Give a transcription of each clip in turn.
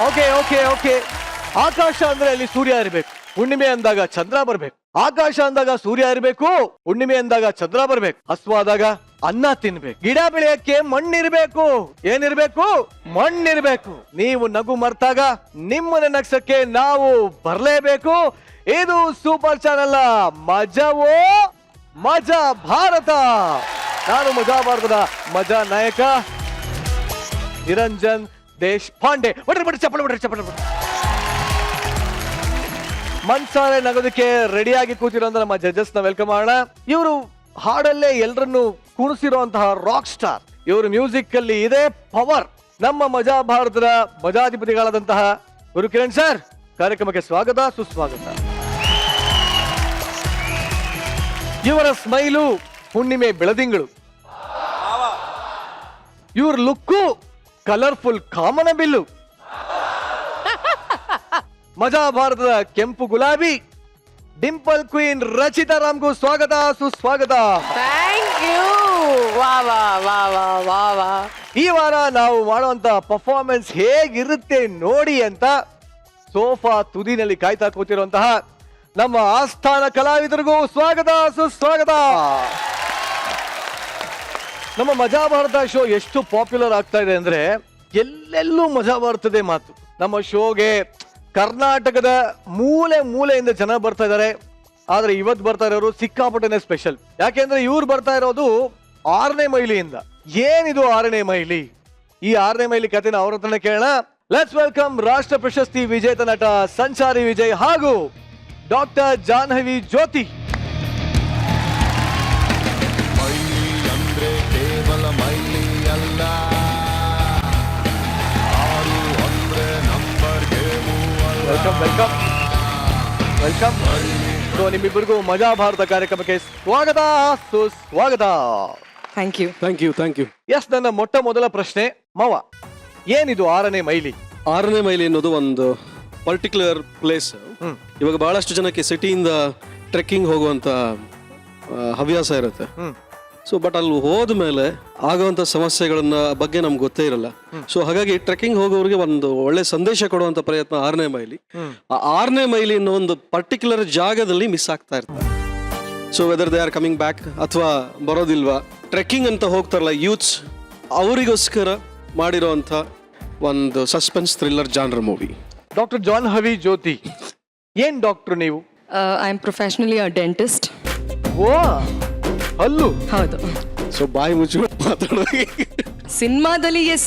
Okay okay okay. ಆಕಾಶ ಅಂದ್ರೆ ಅಲ್ಲಿ ಸೂರ್ಯ ಇರ್ಬೇಕು, ಹುಣ್ಣಿಮೆ ಅಂದಾಗ ಚಂದ್ರ ಬರ್ಬೇಕು. ಆಕಾಶ ಅಂದಾಗ ಸೂರ್ಯ ಇರ್ಬೇಕು, ಹುಣ್ಣಿಮೆ ಅಂದಾಗ ಚಂದ್ರ ಬರ್ಬೇಕು. ಹಸ್ವಾದಾಗ ಅನ್ನ ತಿನ್ಬೇಕು. ಗಿಡ ಬೆಳೆಯಕ್ಕೆ ಮಣ್ಣಿರ್ಬೇಕು. ಏನಿರ್ಬೇಕು? ಮಣ್ಣಿರ್ಬೇಕು. ನೀವು ನಗು ಮರ್ತಾಗ ನಿಮ್ಮನ್ನ ನಗ್ಸಕ್ಕೆ ನಾವು ಬರ್ಲೇಬೇಕು. ಇದು ಸೂಪರ್ ಚಾನೆಲ್ ಮಜವೋ ಮಜಾ ಭಾರತ. ನಾನು ಮಜಾ ಭಾರತದ ಮಜಾ ನಾಯಕ ನಿರಂಜನ್ ದೇಶಪಾಂಡೆ. ಚಪ್ಪಳ ಮನ್ಸಾರೆ ನಗೋದಕ್ಕೆ ರೆಡಿಯಾಗಿ ಕೂತಿರೋಂತ ನಮ್ಮ ಜಡ್ಜಸ್ ನ ವೆಲ್ಕಮ್ ಮಾಡೋಣ. ಇವರು ಹಾಡಲ್ಲೇ ಎಲ್ಲರನ್ನು ಕುಣಿಸಿರುವಂತಹ ರಾಕ್ ಸ್ಟಾರ್. ಇವರು ಮ್ಯೂಸಿಕ್ ಅಲ್ಲಿ ಇದೆ ಪವರ್. ನಮ್ಮ ಮಜಾ ಭಾರತದ ಮಜಾಧಿಪತಿಗಳಾದಂತಹ ಗುರು ಕಿರಣ್ ಸರ್ ಕಾರ್ಯಕ್ರಮಕ್ಕೆ ಸ್ವಾಗತ ಸುಸ್ವಾಗತ. ಇವರ ಸ್ಮೈಲು ಹುಣ್ಣಿಮೆ ಬೆಳದಿಂಗಳು. ಇವ್ರ ಲುಕ್ಕು ಕಲರ್ಫುಲ್ ಕಾಮನ ಬಿಲ್ಲು. ಮಜಾ ಭಾರತದ ಕೆಂಪು ಗುಲಾಬಿ ಡಿಂಪಲ್ ಕ್ವೀನ್ ರಚಿತಾ ರಾಮ್ಗೂ ಸ್ವಾಗತ ಸುಸ್ವಾಗತ. Thank you. ವಾ ವಾ ವಾ ವಾ ವಾ ವಾ. ಈ ವಾರ ನಾವು ಮಾಡುವಂತ ಪರ್ಫಾರ್ಮೆನ್ಸ್ ಹೇಗಿರುತ್ತೆ ನೋಡಿ ಅಂತ ಸೋಫಾ ತುದಿನಲ್ಲಿ ಕಾಯ್ತಾ ಕೂತಿರುವಂತಹ ನಮ್ಮ ಆಸ್ಥಾನ ಕಲಾವಿದರಿಗೂ ಸ್ವಾಗತ ಸುಸ್ವಾಗತ. ನಮ್ಮ ಮಜಾ ಭಾರತ ಶೋ ಎಷ್ಟು ಪಾಪ್ಯುಲರ್ ಆಗ್ತಾ ಇದೆ ಅಂದ್ರೆ ಎಲ್ಲೆಲ್ಲೂ ಮಜಾ ಭಾರತದೇ ಮಾತು. ನಮ್ಮ ಶೋಗೆ ಕರ್ನಾಟಕದ ಮೂಲೆ ಮೂಲೆಯಿಂದ ಜನ ಬರ್ತಾ ಇದ್ದಾರೆ. ಆದ್ರೆ ಇವತ್ತು ಬರ್ತಾ ಇರೋರು ಸಿಕ್ಕಾಪಟ್ಟೆನೆ ಸ್ಪೆಷಲ್. ಯಾಕೆಂದ್ರೆ ಇವ್ರು ಬರ್ತಾ ಇರೋದು 6ನೇ ಮೈಲಿಯಿಂದ. ಏನಿದು 6ನೇ ಮೈಲಿ? ಈ 6ನೇ ಮೈಲಿ ಕಥೆನ ಅವ್ರ ಹತ್ರನೇ ಕೇಳೋಣ. ಲೆಟ್ಸ್ ವೆಲ್ಕಮ್ ರಾಷ್ಟ್ರ ಪ್ರಶಸ್ತಿ ವಿಜೇತ ನಟ ಸಂಚಾರಿ ವಿಜಯ್ ಹಾಗೂ ಡಾಕ್ಟರ್ ಜಾಹ್ನವಿ ಜ್ಯೋತಿ. ಕೇವಲ ಮೈಲಿ ಅಲ್ಲ, ವೆಲ್ಕಮ್ ವೆಲ್ಕಮ್ ವೆಲ್ಕಮ್. ಸೊ ನಿಮ್ಮಿಬ್ಬರಿಗೂ ಮಜಾ ಭಾರತ ಕಾರ್ಯಕ್ರಮಕ್ಕೆ ಸ್ವಾಗತ ಸುಸ್ವಾಗತ. Thank you. Thank you thank you. Yes, ನನ್ನ ಮೊಟ್ಟ ಮೊದಲ ಪ್ರಶ್ನೆ ಮಾವ, ಏನಿದು 6ನೇ ಮೈಲಿ? 6ನೇ ಮೈಲಿ ಅನ್ನೋದು ಒಂದು ಪರ್ಟಿಕ್ಯುಲರ್ ಪ್ಲೇಸ್. ಇವಾಗ ಬಹಳಷ್ಟು ಜನಕ್ಕೆ ಸಿಟಿಯಿಂದ ಟ್ರೆಕ್ಕಿಂಗ್ ಹೋಗುವಂತ ಹವ್ಯಾಸ ಇರುತ್ತೆ. ಸೊ ಬಟ್ ಅಲ್ಲಿ ಹೋದ್ಮೇಲೆ ಆಗುವಂತ ಸಮಸ್ಯೆಗಳನ್ನ ಬಗ್ಗೆ ನಮ್ಗೆ ಗೊತ್ತೇ ಇರಲ್ಲ. ಸೊ ಹಾಗಾಗಿ ಟ್ರೆಕ್ಕಿಂಗ್ ಹೋಗೋರಿಗೆ ಒಂದು ಒಳ್ಳೆ ಸಂದೇಶ ಕೊಡುವಂತ ಪ್ರಯತ್ನ 6ನೇ ಮೈಲಿ. ಆ 6ನೇ ಮೈಲಿ ಅನ್ನೋ ಒಂದು ಪರ್ಟಿಕ್ಯುಲರ್ ಜಾಗದಲ್ಲಿ ಮಿಸ್ ಆಗ್ತಾ ಇರ್ತಾರೆ. So whether they are coming back ಅಥವಾ ಬರೋದಿಲ್ವಾ, ಟ್ರೆಕ್ಕಿಂಗ್ ಅಂತ ಹೋಗ್ತಾರಲ್ಲ ಯೂತ್ಸ್, ಅವರಿಗೋಸ್ಕರ ಮಾಡಿರೋಂಥ ಒಂದು suspense thriller genre movie. Doctor Jahnavi Jyoti, ಏನ್ ಡಾಕ್ಟರ್ ನೀವು? I am professionally a dentist. Oh, ಅಲ್ಲು? ಹೌದು. ಸೊ ಬಾಯಿ ಮುಚ್ಚಿಬಿಟ್ಟು ಮಾತಾಡೋಗಿ. ಸಿನಿಮಾದಲ್ಲಿ ಎಸ್,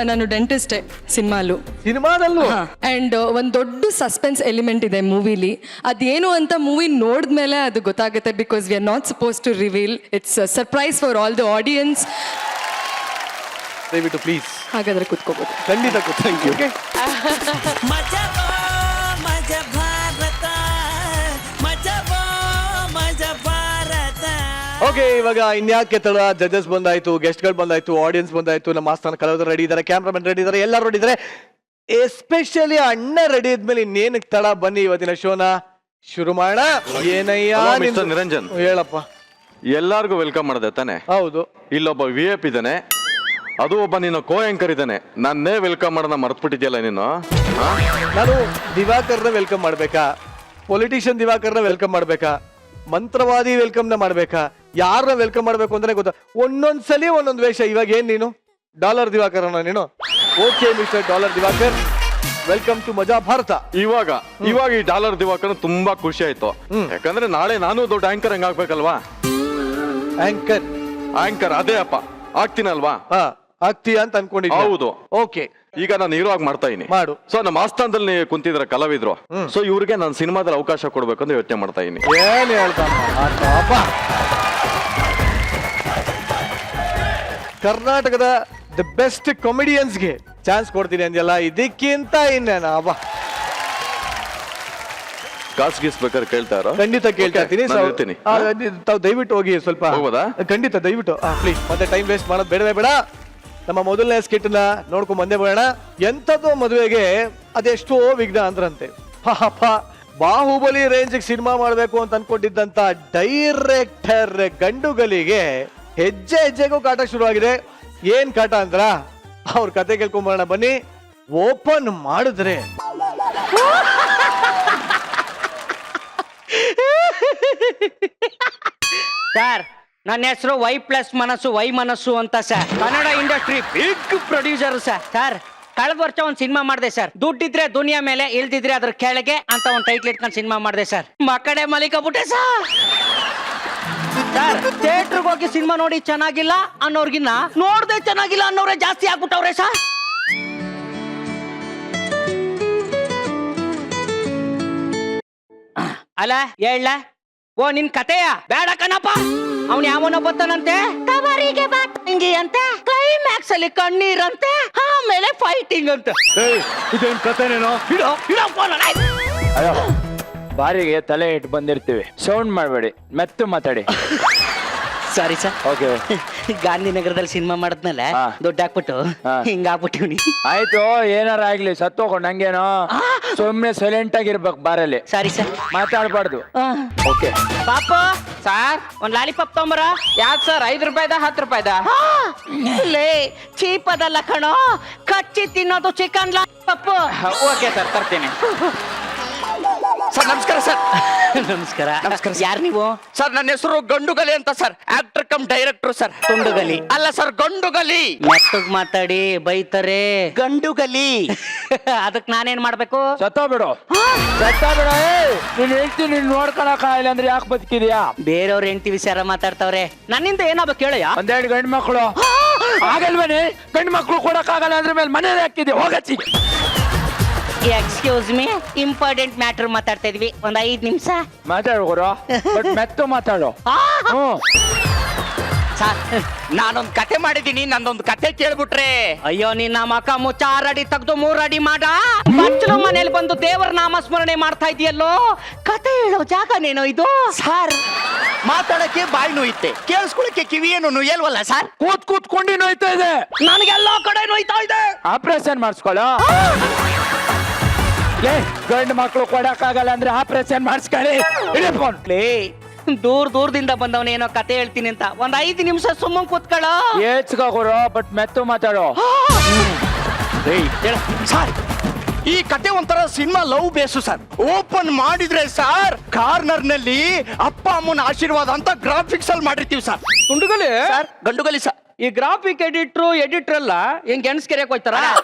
ನಾನು ಡೆಂಟಿಸ್ಟೇ ಸಿನಿಮಾಲು. ಸಿನಿಮಾದಲ್ಲೂ? ಅಂಡ್ ಒಂದು ದೊಡ್ಡ ಸಸ್ಪೆನ್ಸ್ ಎಲಿಮೆಂಟ್ ಇದೆ ಮೂವಿಲಿ. ಅದೇನು ಅಂತ ಮೂವಿ ನೋಡಿದ್ಮೇಲೆ ಅದು ಗೊತ್ತಾಗುತ್ತೆ. Because we are not suppose to reveal. It's surprise for all the audience. ದಯವಿಟ್ಟು ಪ್ಲೀಸ್ ಹಾಗಾದ್ರೆ ಕೂತ್ಕೋಬಹುದು. ಖಂಡಿತ ಥ್ಯಾಂಕ್ ಯು. ಓಕೆ, ಇವಾಗ ಇನ್ಯಾಕೆ ತಡ, ಜಡ್ಜಸ್ ಬಂದಾಯ್ತು, ಗೆಸ್ಟ್ಗಳು ಬಂದಾಯ್ತು, ಆಡಿಯನ್ಸ್ ಬಂದಾಯ್ತು, ನಮ್ಮ ಆಸ್ಥಾನ ಕಲಾವಿದರು ರೆಡಿ ಇದ್ದಾರೆ, ಕ್ಯಾಮ್ರಾಮನ್ ರೆಡಿ ಇದ್ದಾರೆ, ಎಲ್ಲರೂ ರೆಡಿ ಇದ್ದಾರೆ. ಎಸ್ಪೆಷಲಿ ಅಣ್ಣ ರೆಡಿ ಇದ್ಮೇಲೆ ಇನ್ನೇನಕ್ಕೆ ತಡ, ಬನ್ನಿ ಇವತ್ತಿನ ಶೋನ ಶುರು ಮಾಡೋಣ. ಏನಯ್ಯ ನಿರಂಜನ್, ಹೇಳಪ್ಪ. ಎಲ್ಲಾರ್ಗು ವೆಲ್ಕಮ್ ಮಾಡಿದೆ ತಾನೆ? ಹೌದು. ಇಲ್ಲೊಬ್ಬ VIP ಇದ್ದಾನೆ, ಅದು ಒಬ್ಬ ನೀನು ಕೋ ಆಂಕರ್ ಇದ್ದಾನೆ. ನನ್ನೇ ವೆಲ್ಕಮ್ ಮಾಡೋಣ ಮರ್ತ್ಬಿಟ್ಟಿದ್ಯಲ್ಲ ನೀನು. ನಾನು ದಿವಾಕರ್ನ ವೆಲ್ಕಮ್ ಮಾಡ್ಬೇಕಾ, ಪೊಲಿಟಿಷಿಯನ್ ದಿವಾಕರ್ನ ವೆಲ್ಕಮ್ ಮಾಡ್ಬೇಕಾ, ಮಂತ್ರವಾದಿ ವೆಲ್ಕಮ್ನ ಮಾಡ್ಬೇಕಾ, ಯಾರನ್ನ ವೆಲ್ಕಮ್ ಮಾಡ್ಬೇಕು ಅಂತಾನೆ ಗೊತ್ತಾ. ಒಂದೊಂದ್ಸಲಿ ಒಂದೊಂದು ವೇಷ. ಇವಾಗ ಏನ್ ನೀನು ಡಾಲರ್ ದಿವಾಕರ್ನ ನೀನು? Okay mister Dollar Divakar, welcome to Majaa Bharatha. ಇವಾಗ ಈ ಡಾಲರ್ ದಿವಾಕರ್ ತುಂಬಾ ಖುಷಿ ಆಯ್ತು. ಯಾಕಂದ್ರೆ ನಾಳೆ ನಾನು ದೊಡ್ಡ ಆಂಕರ್ ಹಂಗ ಆಗ್ಬೇಕಲ್ವಾ? ಆಂಕರ್ ಅದೇ ಅಪ್ಪ, ಆಗ್ತೀನಲ್ವಾ? ಆಗ್ತೀಯ ಅಂತ ಅನ್ಕೊಂಡಿದ್ದೆ. ಹೌದು. ಓಕೆ, ಈಗ ನಾನು ಹೀರೋ ಆಗಿ ಮಾಡ್ತಾ ಇದೀನಿ. ಮಾಡು. ಸೊ ನಮ್ಮ ಆಸ್ಥಾನದಲ್ಲಿ ಕುಂತಿದ್ರ ಕಲಾವಿದ್ರು, ಸೊ ಇವ್ರಿಗೆ ನಾನು ಸಿನಿಮಾದಲ್ಲಿ ಅವಕಾಶ ಕೊಡ್ಬೇಕಂತ ಯೋಚನೆ ಮಾಡ್ತಾ ಇದೀನಿ. ಏನ್ ಹೇಳ್ತಾನ ಕರ್ನಾಟಕದ ದ ಬೆಸ್ಟ್ ಕಾಮಿಡಿಯನ್ಸ್ಗೆ ಚಾನ್ಸ್ ಕೊಡ್ತೀನಿ ಅಂದ್ಯಲ್ಲ, ಇದಕ್ಕಿಂತ ಇನ್ನೇನ? ಕಾಸು ಗೀಸ್ಬೇಕಾದ್ರೆ ಕೇಳ್ತಾ ಇರೋ? ಖಂಡಿತ ಕೇಳ್ತಾ ಇರ್ತೀನಿ. ತಾವು ದಯವಿಟ್ಟು ಹೋಗಿ ಸ್ವಲ್ಪ. ಹೋಗೋದಾ? ಖಂಡಿತ ದಯವಿಟ್ಟು ಪ್ಲೀಸ್. ಮತ್ತೆ ಟೈಮ್ ವೇಸ್ಟ್ ಮಾಡೋದು ಬೇಡವೇ ಬೇಡ. ನಮ್ಮ ಮೊದಲನೇ ಸ್ಕಿಟ್ ನ ನೋಡ್ಕೊಂಡ್ ಬಂದೇ ಬೇಡ. ಎಂಥದ್ದು ಮದುವೆಗೆ ಅದೆಷ್ಟೋ ವಿಘ್ನ ಅಂದ್ರಂತೆ. ಪಾಪ ಬಾಹುಬಲಿ ರೇಂಜ್ ಸಿನಿಮಾ ಮಾಡ್ಬೇಕು ಅಂತ ಅನ್ಕೊಂಡಿದ್ದಂತ ಡೈರೆಕ್ಟರ್ ಗಂಡುಗಲಿಗೆ ಹೆಜ್ಜೆ ಹೆಜ್ಜೆಗೂ ಕಾಟ ಶುರುವಾಗಿದೆ. ಏನ್ ಕಾಟ ಅಂದ್ರ ಅವ್ರ ಕತೆ ಕೇಳ್ಕೊಂಬರೋಣ ಬನ್ನಿ. ಓಪನ್ ಮಾಡಿದ್ರೆ ಸರ್ ನನ್ನ ಹೆಸರು ವೈ ಪ್ಲಸ್ ಮನಸ್ಸು ವೈ ಮನಸ್ಸು ಅಂತ sir. Kannada industry big producer sir. ಕಳೆದ ವರ್ಷ ಒಂದು ಸಿನಿಮಾ ಮಾಡಿದೆ ಸರ್. ದುಡ್ಡಿದ್ರೆ ದುನಿಯಾ ಮೇಲೆ, ಇಲ್ದಿದ್ರೆ ಅದ್ರ ಕೆಳಗೆ ಅಂತ ಒಂದು ಟೈಟ್ಲ್ ಇಟ್ಕೊಂಡು ಸಿನಿಮಾ ಮಾಡಿದೆ ಸರ್. ಮಕ್ಕಳೇ ಮಲಿಕಬಿಟ್ಟೆ ಸರ್. ಥಿಯೇಟರ್ಗೆ ಹೋಗಿ ಸಿನಿಮಾ ನೋಡಿ ಚೆನ್ನಾಗಿಲ್ಲ ಅನ್ನೋರ್ಗಿನ್ನ ನೋಡ್ದೆ ಚೆನ್ನಾಗಿಲ್ಲ ಅನ್ನೋರೇ ಜಾಸ್ತಿ ಆಗ್ಬಿಟ್ಟವ್ರೆ ಸರ್. ಅಲ್ಲ ಹೇಳ, ಓ ನಿನ್ ಕತೆಯ ಬೇಡ ಕಣಪ್ಪ. ಅವನ್ ಯಾವನ ಬತ್ತಾನಂತೆ ಕಬರಿಗೆ ಬಾಟಂಗಿ ಅಂತೆ, ಕ್ಲೈಮ್ಯಾಕ್ಸ್ ಅಲ್ಲಿ ಕಣ್ಣೀರಂತೆ, ಆಮೇಲೆ ಫೈಟಿಂಗ್ ಅಂತ. ಇದೇನ್ ಕತೆನೇನೋ? ಅಯ್ಯೋ ಬಾರಿಗೆ ತಲೆ ಇಟ್ಟು ಬಂದಿರ್ತೀವಿ, ಸೌಂಡ್ ಮಾಡಬೇಡಿ, ಮೆತ್ತು ಮಾತಾಡಿ. Sorry sir. ಓಕೆ ಗಾಂಧಿನಗರದಲ್ಲಿ ಸಿನಿಮಾ ಮಾಡಿದ್ಮೇಲೆ ಹಾ. ದುಡ್ಡು ಹಾಕ್ಬಿಟ್ಟು ಹಾ. ಹಿಂಗಾಗ್ಬಿಟ್ಟಿವ್ನಿ. ಆಯ್ತು, ಏನಾರ ಆಗ್ಲಿ, ಸತ್ತೋಗೊಂಡು ಹಂಗೇನೋ ಸುಮ್ನೆ ಸೈಲೆಂಟ್ ಆಗಿರ್ಬೇಕು ಬಾರಲ್ಲಿ, ಸಾರಿ ಸರ್. ಮಾತಾಡ್ಬಾರ್ದು. ಓಕೆ ಪಾಪ ಸರ್ ಒಂದ್ ಲಾಲಿಪಾಪ್ ತೊಂಬರ. ಯಾಕೆ ಸರ್, 5 ರೂಪಾಯಿದ 10 ರೂಪಾಯಿದ? ಲೇ ಚೀಪ್ ಅದಲ್ಲ ಕಣೋ, ಕಚ್ಚಿ ತಿನ್ನೋದು ಚಿಕನ್ ಲಾಲಿಪಾಪ್. ಓಕೆ ಸರ್, ತರ್ತೀನಿ. ಸರ್ ನಮಸ್ಕಾರ ಸರ್. ನಮಸ್ಕಾರ. ನಮಸ್ಕಾರ. ಯಾರು ನೀವು? ಸರ್ ನನ್ನ ಹೆಸರು ಗಂಡುಗಲಿ ಅಂತ sir, actor cum director sir. Tundugali ಅಲ್ಲ ಸರ್, ಗಂಡುಗಲಿ. ಮೆತ್ತಗ್ ಮಾತಾಡಿ ಬೈತಾರೆ. ಗಂಡುಗಲಿ. ಅದಕ್ ನಾನೇನ್ ಮಾಡ್ಬೇಕು? ಸತ್ತೋಗ್ಬಿಡು, ಸತ್ತೋಗ್ಬಿಡು. ನೀನ್ ಹೇಳ್ತೀನಿ, ನೀನ್ ನೋಡ್ಕೊಳಕ್ ಆಗಿಲ್ಲ ಅಂದ್ರೆ ಯಾಕೆ ಬದುಕಿದ್ಯಾ? ಬೇರೆಯವ್ರ ಹೆಂಡತಿ ವಿಚಾರ ಮಾತಾಡ್ತಾವ್ರೆ, ನನ್ನಿಂದ ಏನಾಗ್ಬೇಕು ಕೇಳಯ್ಯ? ಒಂದೆರಡು ಗಂಡು ಮಕ್ಕಳು ಆಗಲ್ವನೇ? ಗಂಡು ಮಕ್ಕಳು ಕೊಡಕ್ ಆಗಲ್ಲ ಅಂದ್ರೆ ಮೇಲೆ ಮನೇಲಿ ಹಾಕಿದ್ಯಾ? ಹೋಗಚ್ಚಿ. ಎಕ್ಸ್ಕ್ಯೂಸ್ ಮೀ, ಇಂಪಾರ್ಟೆಂಟ್ ಮ್ಯಾಟರ್ ಮಾತಾಡ್ತಾ ಇದ್ವಿ, ಒಂದ್ 5 ನಿಮಿಷ. ಮಾತಾಡು ಗುರು, ಬಟ್ ಮೆತ್ತು ಮಾತಾಡು. ಹ್ಮ್ ಸರ್ ನಾನೊಂದ್ ಕತೆ ಮಾಡಿದೀನಿ, ನಂದೊಂದು ಕತೆ ಕೇಳ್ಬಿಟ್ರೆ. ಅಯ್ಯೋ ನಿನ್ನ ಮಕ ಮುಚ್ಚ, 6 ಅಡಿ ತೆಗ್ದು 3 ಅಡಿ ಮಾಡ. ಬಚ್ಚಲು ಮನೇಲಿ ಬಂದು ದೇವರ ನಾಮಸ್ಮರಣೆ ಮಾಡ್ತಾ ಇದೆಯಲ್ಲೋ, ಕತೆ ಹೇಳೋ ಜಾಗನೇನೋ ಇದು? ಸರ್ ಮಾತಾಡಕ್ಕೆ ಬಾಯಿ ನೋಯುತ್ತೆ, ಕೇಳಿಸ್ಕೊಳಕ್ಕೆ ಕಿವಿ ಏನು ನುಯ್ಯಲ್ವಲ್ಲ ಸರ್. ಕೂತ್ಕೊಂಡಿ ನೋಯ್ತಾ ಇದೆ, ನನಗೆಲ್ಲಾ ಕಡೆ ನೋಯ್ತಾ ಇದೆ. ಆಪರೇಷನ್ ಮಾಡಿಸ್ಕೊಳ್ಳೋ. ಗಂಡು ಮಕ್ಕಳು ಕೊಡಕ್ ಆಗಲ್ಲ ಅಂದ್ರೆ ಆಪರೇಷನ್ ಮಾಡಿಸ್ಕೊಳ್ಳಿ. ಲೇ ದೂರದಿಂದ ಬಂದವನೇನೋ ಕತೆ ಹೇಳ್ತೀನಿ ಅಂತ ಒಂದ್ 5 ನಿಮಿಷ ಸುಮ್ಮನೆ ಕೂತ್ಕೊಳ್ಳೋ. ಏಚ್ಕೋರು, ಬಟ್ ಮೆತ್ತು ಮಾತಾಡೋ. ಸರ್ ಈ ಕತೆ ಒಂಥರ cinema love base sir. Open ಮಾಡಿದ್ರೆ ಸರ್ ಕಾರ್ನರ್ ನಲ್ಲಿ ಅಪ್ಪ ಅಮ್ಮನ ಆಶೀರ್ವಾದ ಅಂತ ಗ್ರಾಫಿಕ್ಸ್ ಅಲ್ಲಿ ಮಾಡಿರ್ತೀವಿ sir. Tundugali sir Gandugali sir. ಈ ಗ್ರಾಫಿಕ್ ಎಡಿಟರ್ ಎಲ್ಲ ಹೆಂಗ್ ಗೆಣಸ್ಕೆರೆಕ್ ಹೋಯ್ತಾರ,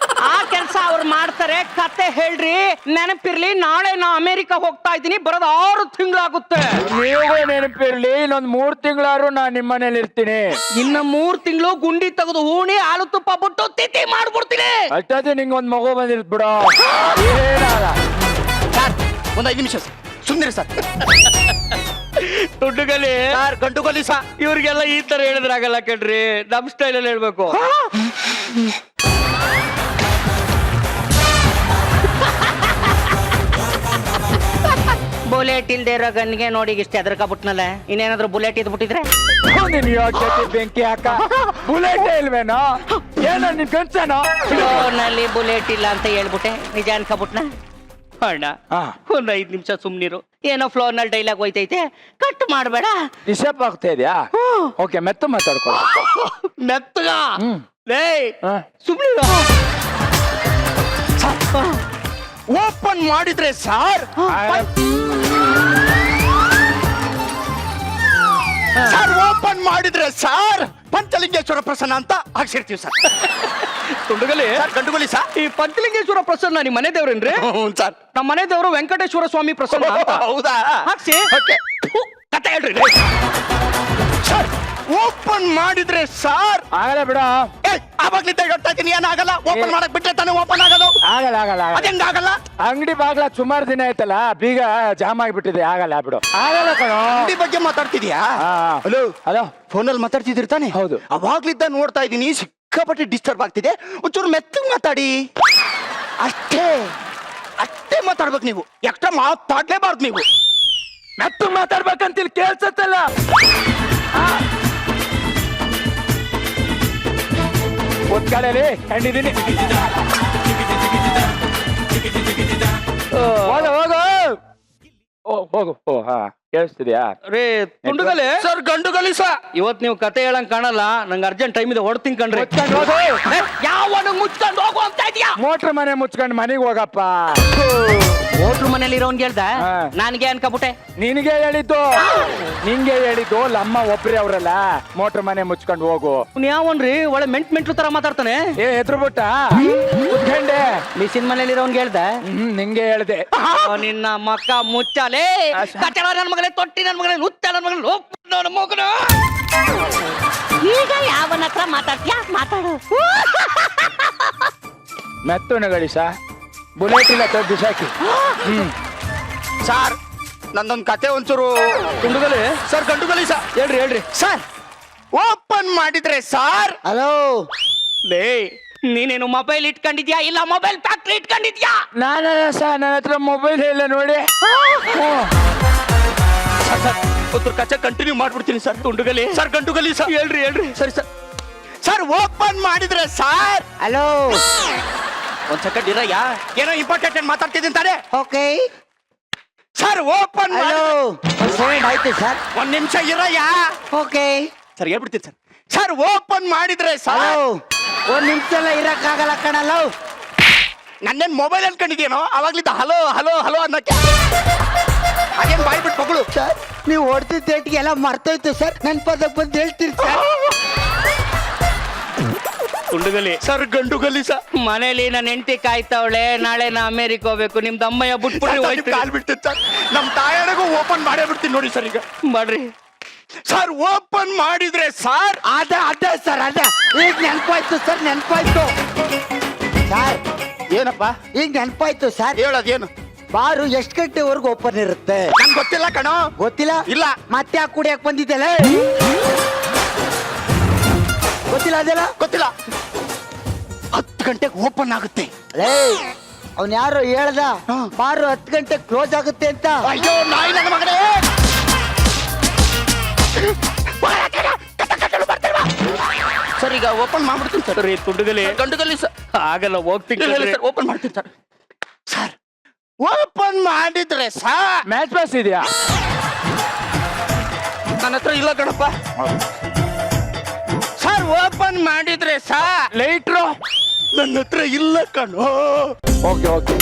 ಆ ಕೆಲಸ ಅವ್ರು ಮಾಡ್ತಾರೆ. ಕತೆ ಹೇಳ್ರಿ, ನೆನಪಿರ್ಲಿ, ನಾಳೆ ನಾ ಅಮೆರಿಕ ಹೋಗ್ತಾ ಇದ್ದೀನಿ, ಬರೋದು 6 ತಿಂಗಳಾಗುತ್ತೆ. ನೀವು ನೆನಪಿರ್ಲಿ, ಇನ್ನೊಂದ್ 3 ತಿಂಗಳಾರು ನಾನ್ ನಿಮ್ಮನೇಲಿ ಇರ್ತೀನಿ. ಇನ್ನ 3 ತಿಂಗಳು ಗುಂಡಿ ತೆಗೆದು ಹೂಣಿ ಹಾಲು ತುಪ್ಪ ಬಿಟ್ಟು ತಿಥಿ ಮಾಡ್ಬಿಡ್ತೀನಿ. ಅಷ್ಟೊತ್ತಿಗೆ ನಿಂಗೊಂದ್ ಮಗು ಬಂದಿರ್ತ್ ಬಿಡೋ. ಏನಾರ ಸರ್ ಒಂದ್ 5 ನಿಮಿಷ ಸರ್, ಸುಂದರಿ sir. Tundugali sir Gandugali sir. ಇವ್ರಿಗೆಲ್ಲ ಈ ತರ ಹೇಳಿದ್ರಾಗಲ್ಲ ಕಣ್ರಿ, ನಮ್ ಸ್ಟೈಲ್ ಅಲ್ಲಿ ಹೇಳ್ಬೇಕು. ಬುಲೆಟ್ ಇಲ್ದೇ ಇರೋ ಗನ್ಗೆ ನೋಡಿ ಇಷ್ಟ ಎದ್ರಕಾಬಿಟ್ನಲ್ಲ, ಇನ್ನೇನಾದ್ರೂ ಬುಲೆಟ್ ಇದ್ಬಿಟ್ಟಿದ್ರೆ ನಿನ್ ಯೋಗ್ಯತೆ ಬೆಂಕಿ ಹಾಕ. ಬುಲೆಟ್ ಇಲ್ವೇನೋ? ಏನೋ ನಿನ್ ಕನ್ಸೇನೋ? ನಲ್ಲಿ ಬುಲೆಟ್ ಇಲ್ಲ ಅಂತ ಹೇಳ್ಬಿಟ್ಟೆ, ನಿಜ ಅನ್ಕಬಿಟ್ನ. ಅಣ್ಣ ಒಂದ್ 5 ನಿಮಿಷ ಸುಮ್ನಿರು, ಏನೋ ಫ್ಲೋರ್ ನಲ್ಲಿ ಡೈಲಾಗ್ ಹೋಯ್ತೈತೆ, ಕಟ್ ಮಾಡ್ಬೇಡ. ಡಿಸ್ಟರ್ಬ್ ಆಗ್ತಾ ಇದೆಯಾ? ಓಕೆ, ಮೆತ್ತು ಮಾತಾಡ್ಕೊ. ಮೆತ್ತಗ ಲೇ ಹಾ. ಸುಮ್ನಿರು. ಓಪನ್ ಮಾಡಿದ್ರೆ ಸರ್ ಸರ್ ಓಪನ್ ಮಾಡಿದ್ರೆ ಸರ್ ಪಂಚಲಿಂಗೇಶ್ವರ ಪ್ರಸನ್ನ ಅಂತ ಹಾಕ್ಸಿರ್ತೀವಿ sir. Tundugali sir Gandugali sir. ಈ ಪಂಚಲಿಂಗೇಶ್ವರ ಪ್ರಸನ್ನ ನಿಮ್ ಮನೆ ದೇವ್ರೇನ್ರಿ? ಹ್ಞೂ ಸರ್. ನಮ್ಮ ಮನೆ ದೇವರು ವೆಂಕಟೇಶ್ವರ ಸ್ವಾಮಿ ಪ್ರಸನ್ನ ಅಂತ. ಹೌದಾ? ಹಾಕ್ಸಿ. ಓಕೆ. ಕತೆ ಹೇಳ್ರಿ ಸರ್. ಓಪನ್ ಮಾಡಿದ್ರೆ ಸರ್ ಆಗಲ್ಲ ಬಿಡ. ಆವಾಗ್ಲಿದ್ದ ಹೇಳ್ತಾ ಇದ್ದೀನಿ, ಏನಾಗಲ್ಲ. ಓಪನ್ ಮಾಡಕ್ ಬಿಟ್ರೆ ತಾನೇ ಓಪನ್ ಆಗೋದು. ಆಗಲ್ಲ ಆಗಲ್ಲ ಅದೇಂಗ ಆಗಲ್ಲ? ಅಂಗಡಿ ಬಾಗ್ಲ ಸುಮಾರು ದಿನ ಆಯ್ತಲ್ಲ, ಬೀಗ ಜಾಮ್ ಆಗಿಬಿಟ್ಟಿದೆ. ಆಗಲ್ಲ ಬಿಡು, ಆಗಲ್ಲ ಕಣೋ. ಅಂಗಡಿ ಬಗ್ಗೆ ಮಾತಾಡ್ತಿದ್ಯಾ? ಹಾ. ಹಲೋ ಹಲೋ, ಫೋನಲ್ಲಿ ಮಾತಾಡ್ತಿದ್ದೀರಿ ತಾನೆ? ಹೌದು. ಅವಾಗ್ಲಿದ್ದ ನೋಡ್ತಾ ಇದ್ದೀನಿ, ಸಿಕ್ಕಾಪಟ್ಟೆ ಡಿಸ್ಟರ್ಬ್ ಆಗ್ತಿದೆ. ಒಂಚೂರು ಮೆತ್ತಗ್ ಮಾತಾಡಿ ಅಷ್ಟೇ. ಅಷ್ಟೇ ಮಾತಾಡ್ಬೇಕು ನೀವು, ಎಕ್ಸ್ಟ್ರಾ ಮಾತಾಡ್ಲೇಬಾರ್ದು ನೀವು. ಮೆತ್ತು ಮಾತಾಡ್ಬೇಕಂತಿಲ್ ಕೇಳ್ಸತ್ತಲ್ಲ. ಒತ್ಕಡೆಯಲ್ಲಿ ಕಂಡಿದ್ದೀನಿ. ಹೋಗ ಹೋಗ. ಹೋಗು ಓ ಹಾ ಕೇಳಿಸ್ತಿದ್ಯಾ ರೇ ತುಂಡುಗಲೆ ಸರ್ ಗಂಡುಗಲಿ ಸರ್ ಇವತ್ ನೀವು ಕತೆ ಹೇಳಂಗ್ ಕಾಣಲ್ಲ ನಂಗೆ ಅರ್ಜೆಂಟ್ ಟೈಮ್ ಇದೆ ಹೊಡ್ತೀನಿ ಕಣ್ರಿ. ಮುಚ್ಕೊಂಡು ಹೋಗು ಯಾವನು ಮುಚ್ಕೊಂಡು ಹೋಗು ಅಂತ ಇದೀಯಾ? ಮೋಟ್ರ್ ಮನೆ ಮುಚ್ಕೊಂಡು ಮನೆಗೆ ಹೋಗಪ್ಪ. ಹೋಟ್ರು ಮನೇಲಿ ಇರೋನ್ ಹೇಳ್ದ ಹಾ. ನನ್ಗೆ ಅನ್ಕಬಿಟ್ಟೆ. ನಿನಗೆ ಹೇಳಿದ್ದು ನಿಂಗೆ ಹೇಳಿದ್ದು ಲಮ್ಮ ಒಬ್ರೇ ಅವ್ರಲ್ಲ ಮೋಟ್ರ್ ಮನೆ ಮುಚ್ಕೊಂಡು ಹೋಗು. ಅವ್ನ್ ಯಾವನ್ರಿ ಒಳ್ಳೆ ಮೆಂಟ್ಲು ತರ ಮಾತಾಡ್ತಾನೆ. ಏ ಎದ್ರು ಬಿಟ್ಟ ಕುತ್ಕೊಂಡೆ ಮಿಸಿನ್ ಮನೇಲಿ ಇರೋನ್ ಹೇಳ್ದ ನಿಂಗೆ ಹೇಳ್ದೆ. ನಿನ್ನ ಮಕ್ಕ ಮುಚ್ಚಾಲೆ ಕಚ್ಚಡ ನನ್ ಮಗನೇ ತೊಟ್ಟಿ ನನ್ ಮಗನೇ ನುಚ್ಚ ನನ್ ಮಗನೇ ನನ್ನ ಮಗನ. ಈಗ ಯಾವನ ಹತ್ರ ಮಾತಾಡ್ತೀಯಾ ಮಾತಾಡು. ಮೆತ್ತುನಗಳಿ ಸಾ ಬುಲೆಟ್ ಇಲ್ಲ ತೊಡ್ ಬಿಸಾಕಿ. ಸರ್ ನಂದೊಂದು ಕತೆ ಒಂಚೂರು ತುಂಡುಗಲೆ ಸರ್ ಗಂಡುಗಲಿ ಸರ್ ಹೇಳ್ರಿ ಹೇಳ್ರಿ. ಸರ್ ಓಪನ್ ಮಾಡಿದ್ರೆ ಸರ್ ಹಲೋ ಲೇ ನೀನೇನು ಮೊಬೈಲ್ ಇಟ್ಕೊಂಡಿದ್ಯಾ ಇಲ್ಲ ಮೊಬೈಲ್ ಫ್ಯಾಕ್ಟ್ರಿ ಇಟ್ಕೊಂಡಿದ್ಯಾ? ನಾನಲ್ಲ ಸರ್ ನನ್ನ ಹತ್ರ ಮೊಬೈಲ್ ಇಲ್ಲ ನೋಡಿ. ಒಂಚೂರು ಕಚ್ಚೆ ಕಂಟಿನ್ಯೂ ಮಾಡ್ಬಿಡ್ತೀನಿ sir. Tundugali sir Gandugali sir ಹೇಳ್ರಿ ಹೇಳ್ರಿ. ಸರಿ ಸರ್ ಸರ್ ಓಪನ್ ಮಾಡಿದ್ರೆ ಸರ್ ಹಲೋ ಒಂದ್ ಸೆಕೆಂಡ್ ಇರಯ್ಯ ಏನೋ ಇಂಪಾರ್ಟೆಂಟ್ ಏನ್ ಮಾತಾಡ್ತಿದ್ದೀನಿ ತಾನೆ. ಓಕೆ ಸರ್ ಓಪನ್ ಆಯ್ತು ಸರ್. ಒಂದ್ ನಿಮಿಷ ಇರಯ್ಯ. ಓಕೆ ಸರ್ ಹೇಳ್ಬಿಡ್ತೀನಿ ಸರ್. ಸರ್ ಓಪನ್ ಮಾಡಿದ್ರೆ ಸರ್ ಒಂದ್ ನಿಮಿಷ ಎಲ್ಲ ಇರಕ್ಕಾಗಲ್ಲ ಕಣಲ್ಲ. ನನ್ನೇನ್ ಮೊಬೈಲ್ ಅನ್ಕೊಂಡಿದ್ಯೇನೋ ಅವಾಗ್ಲಿದ್ದ ಹಲೋ ಹಲೋ ಹಲೋ ಅನ್ನಕ್ಕೆ ಹಾಗೇನ್ ಬಾಯ್ ಬಿಟ್ಟು ಮಗಳು ಸರ್ ನೀವು ಹೊಡೆದಿದ್ದ ಡೇಟ್ಗೆ ಎಲ್ಲ ಮರ್ತೋಯ್ತು ಸರ್. ನನ್ ಪದಕ್ಕೆ ಬಂದು ಹೇಳ್ತೀರಿ sir. Tundugali sir Gandugali sir ಮನೇಲಿ ನನ್ನ ಹೆಂಡತಿ ಕಾಯ್ತಾವಳೆ. ನಾಳೆ ನಾ ಅಮೇರಿಕ ಹೋಗ್ಬೇಕು. ನಿಮ್ದು ಅಮ್ಮಯ್ಯ ಬಿಟ್ಬಿಟ್ರಿ ಕಾಲ್ ಬಿಡ್ತೀನಿ ಸರ್. ನಮ್ ತಾಯಣಗೂ ಓಪನ್ ಮಾಡೇ ಬಿಡ್ತೀನಿ ನೋಡಿ ಸರ್. ಈಗ ಮಾಡ್ರಿ ಸರ್ ಓಪನ್ ಮಾಡಿದ್ರೆ ಸರ್ ಅದೇ ಸರ್ ಅದೇ ಈಗ ನೆನ್ಪಾಯ್ತು ಸರ್. ನೆನ್ಪಾಯ್ತು ಸರ್. ಏನಪ್ಪ ಈಗ ನೆನ್ಪಾಯ್ತು ಸರ್. ಹೇಳೋದೇನು? ಬಾರು ಎಷ್ಟು ಗಂಟೆವರೆಗೂ ಓಪನ್ ಇರುತ್ತೆ? ನನ್ ಗೊತ್ತಿಲ್ಲ ಕಣೋ. ಗೊತ್ತಿಲ್ಲ. ಇಲ್ಲ. ಮತ್ತೆ ಯಾಕೆ ಕುಡಿಯಕ್ ಬಂದಿದ್ದಲ್ಲ? ಗೊತ್ತಿಲ್ಲ ಅದೆಲ್ಲ ಗೊತ್ತಿಲ್ಲ. 10 ಗಂಟೆಗೆ ಓಪನ್ ಆಗುತ್ತೆ. ಅವ್ನ್ ಯಾರು ಹೇಳ್ದ ಬಾರು 10 ಗಂಟೆಗೆ ಕ್ಲೋಸ್ ಆಗುತ್ತೆ ಅಂತ? ಅಯ್ಯೋ ನಾಯಿ ನನ್ನ ಮಗನೇ. ಸರ್ ಈಗ ಓಪನ್ ಮಾಡ್ಬಿಡ್ತೀನಿ ಸರ್. ತುಂಡುಗಲಿ ಗಂಡುಗಲಿ ಸರ್ ಆಗಲ್ಲ ಹೋಗ್ತೀನಿ ಸರ್. ಓಪನ್ ಮಾಡ್ತೀನಿ ಸರ್. ಸರ್ ಓಪನ್ ಮಾಡಿದ್ರೆ ಸರ್ ಮ್ಯಾಚ್ ಪಾಸ್ ಇದೆಯಾ? ನನ್ನ ಹತ್ರ ಇಲ್ಲ ಕಣಪ್ಪ. ಸರ್ ಓಪನ್ ಮಾಡಿದ್ರೆ ಸರ್ ಲೈಟ್ರು ನನ್ನ ಹತ್ರ ಇಲ್ಲ ಕಣೋ. Okay okay.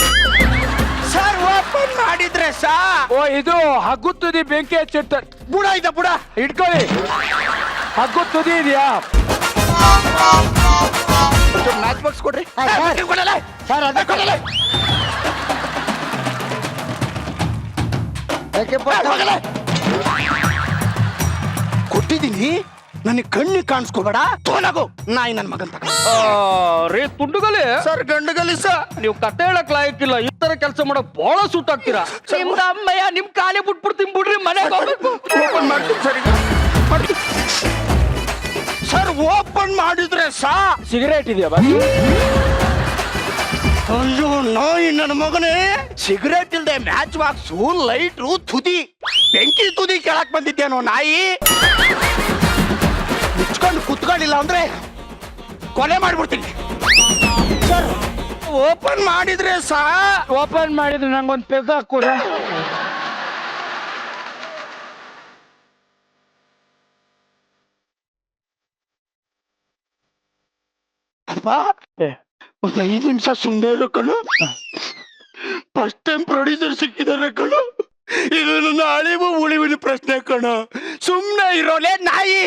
ಸರ್ ಓಪನ್ ಮಾಡಿದ್ರೆ ಸರ್ ಓ ಇದು ಹಗ್ಗು ತುದಿ ಬೆಂಕಿ ಹಚ್ಚಿರ್ತಾರೆ. ಬುಡ ಇದೆ ಬುಡ ಇಟ್ಕೊಳ್ಳಿ. ಹಗ್ಗು ತುದಿ ಇದೆಯಾ? ಮ್ಯಾಚ್ ಬಾಕ್ಸ್ ಕೊಡ್ರಿ ಸರ್ ಅದೇ ಕೊಟ್ಟಿದ್ದೀನಿ. ನನಗೆ ಕಣ್ಣಿ ಕಾಣಿಸ್ಕೋಬೇಡ. ತೋನಾಗು ನಾಯಿ ನನ್ನ ಮಗನ್ ತಗ. ರೇ ತುಂಡುಗಲಿ ಸರ್ ಗಂಡುಗಲಿ ಸರ್ ನೀವು ಕತೆ ಹೇಳಕ್ ಲಾಯಕ್ಕಿಲ್ಲ. ಈ ತರ ಕೆಲಸ ಮಾಡಕ್ ಬಹಳ ಸೂಟ್ ಆಗ್ತೀರಾ. ನಿಮ್ದ ಅಮ್ಮಯ್ಯ ನಿಮ್ ಕಾಲಿ ಬಿಟ್ಬಿಡ್ತೀನಿ ಬಿಡ್ರಿ. ಮನೆಗೆ ಹೋಗ್ಬೇಕು. ಓಪನ್ ಮಾಡ್ತೀನಿ ಸರ್. ಈಗ ಮಾಡ್ತೀನಿ. ಸರ್ ಓಪನ್ ಮಾಡಿದ್ರೆ ಸಾ ಸಿಗರೇಟ್ ಇದೆಯಾ ಬಸ್? ಅಯ್ಯೋ ನಾಯಿ ನನ್ನ ಮಗನೇ. ಸಿಗರೇಟ್ ಇಲ್ದೆ ಮ್ಯಾಚ್ ಬಾಕ್ಸು ಲೈಟ್ರು ತುದಿ ಬೆಂಕಿ ತುದಿ ಕೆಳಕ್ ಬಂದಿದ್ದೇನೋ ನಾಯಿ. ಮುಚ್ಕೊಂಡು ಕುತ್ಕೊಂಡಿಲ್ಲ ಅಂದ್ರೆ ಕೊಲೆ ಮಾಡ್ಬಿಡ್ತೀನಿ. ಸರ್ ಓಪನ್ ಮಾಡಿದ್ರೆ ಸಾ ಓಪನ್ ಮಾಡಿದ್ರೆ ನಂಗೊಂದು ಪೆಗ್ ಹಾಕೂರ. ಅಪ್ಪ ಒಂದು 5 ನಿಮಿಷ ಸುಮ್ಮನೆ ಇರೋ ಕಣು. ಫಸ್ಟ್ ಟೈಮ್ ಪ್ರೊಡ್ಯೂಸರ್ ಸಿಕ್ಕಿದಾರೆ ಕಣು. ಇದು ನನ್ನ ಅಳಿವು ಉಳಿವಿನ ಪ್ರಶ್ನೆ ಕಣು. ಸುಮ್ಮನೆ ಇರೋಲೆ ನಾಯಿ.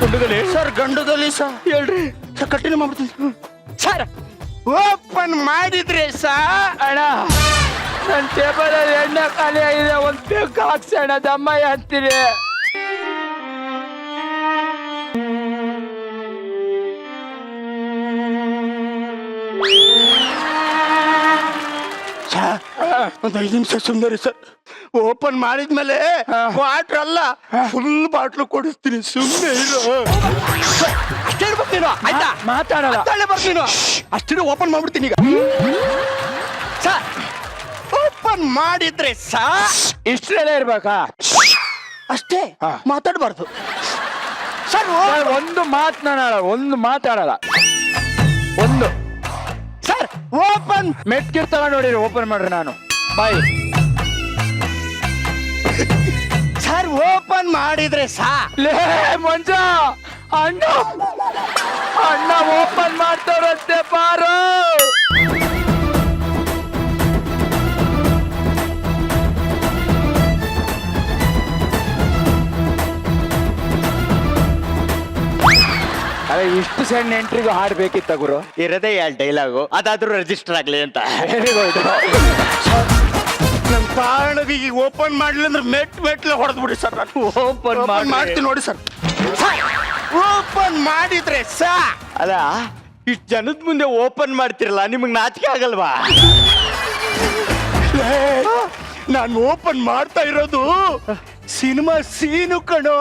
ಗಂಡುಗಲಿ ಸರ್ ಗಂಡುಗಲಿ ಸರ್ ಹೇಳ್ರಿ ಸರ್. ಕಂಟಿನ್ಯೂ ಮಾಡ್ಬಿಡ್ತೀನಿ ಸರ್. ಓಪನ್ ಮಾಡಿದ್ರೆ ಸಾ ಅಣ್ಣ ನನ್ನ ಟೇಬಲಲ್ಲಿ ಎಣ್ಣೆ ಖಾಲಿ ಆಗಿದೆ. ಒಂದು ಪೆಗ್ ಹಾಕ್ಸೋಣ ದಮ್ಮಯ್ಯ ಅಂತೀರಿ. ಒಂದು 5 ನಿಮಿಷ ಸುಮ್ಮನೆ ಸರ್. ಓಪನ್ ಮಾಡಿದ್ಮೇಲೆ ವಾಟರ್ ಅಲ್ಲ ಫುಲ್ ಬಾಟ್ಲು ಕೊಡಿಸ್ತೀನಿ. ಸುಮ್ಮನೆ ಇರೋ. ಅಷ್ಟೇ ಬರ್ತೀನೋ ಆಯ್ತಾ? ಮಾತಾಡಲ್ಲ. ಬರ್ತೀನೋ ಅಷ್ಟೇ ಓಪನ್ ಮಾಡ್ಬಿಡ್ತೀನಿ ಈಗ. ಸರ್ ಓಪನ್ ಮಾಡಿದ್ರೆ ಸಾ ಇಷ್ಟರಲ್ಲೇ ಇರ್ಬೇಕಾ? ಅಷ್ಟೇ ಮಾತಾಡಬಾರ್ದು ಸರ್. ಒಂದು ಮಾತಾಡಲ್ಲ. ಒಂದು ಸರ್ ಓಪನ್ ಮೆಟ್ಕಿರ್ತಾವ ನೋಡಿರಿ. ಓಪನ್ ಮಾಡ್ರಿ ನಾನು ಬಾಯ್. ಸರ್ ಓಪನ್ ಮಾಡಿದ್ರೆ ಸಾ ಲೇ ಮಂಜ, ಅಣ್ಣ ಅಣ್ಣ ಓಪನ್ ಮಾಡ್ತಾರಂತೆ ಬಾರೋ. ಅದೇ ಇಷ್ಟು ಸಣ್ಣ ಎಂಟ್ರಿಗೂ ಹಾಡ್ಬೇಕಿತ್ತ ಗುರು. ಇರದೇ ಡೈಲಾಗು ಅದಾದ್ರೂ ರಿಜಿಸ್ಟರ್ ಆಗ್ಲಿ ಅಂತ. Very good. ನಮ್ ಕಾರಣಕ್ಕೆ ಈಗ ಓಪನ್ ಮಾಡ್ಲಿಲ್ಲ ಅಂದ್ರೆ ಮೆಟ್ಲೆ ಹೊಡೆದ್ ಬಿಡಿ ಸರ್. ನಾನು ಓಪನ್ ಮಾಡ್ತೀನಿ ನೋಡಿ ಸರ್. ಓಪನ್ ಮಾಡಿದ್ರೆ ಸಾ ಅಲ್ಲ, ಇಷ್ಟು ಜನದ ಮುಂದೆ ಓಪನ್ ಮಾಡ್ತಿರಲ್ಲ, ನಿಮಗ್ ನಾಚಿಕೆ ಆಗಲ್ವಾ? ನಾನು ಓಪನ್ ಮಾಡ್ತಾ ಇರೋದು ಸಿನಿಮಾ ಸೀನು ಕಣೋ.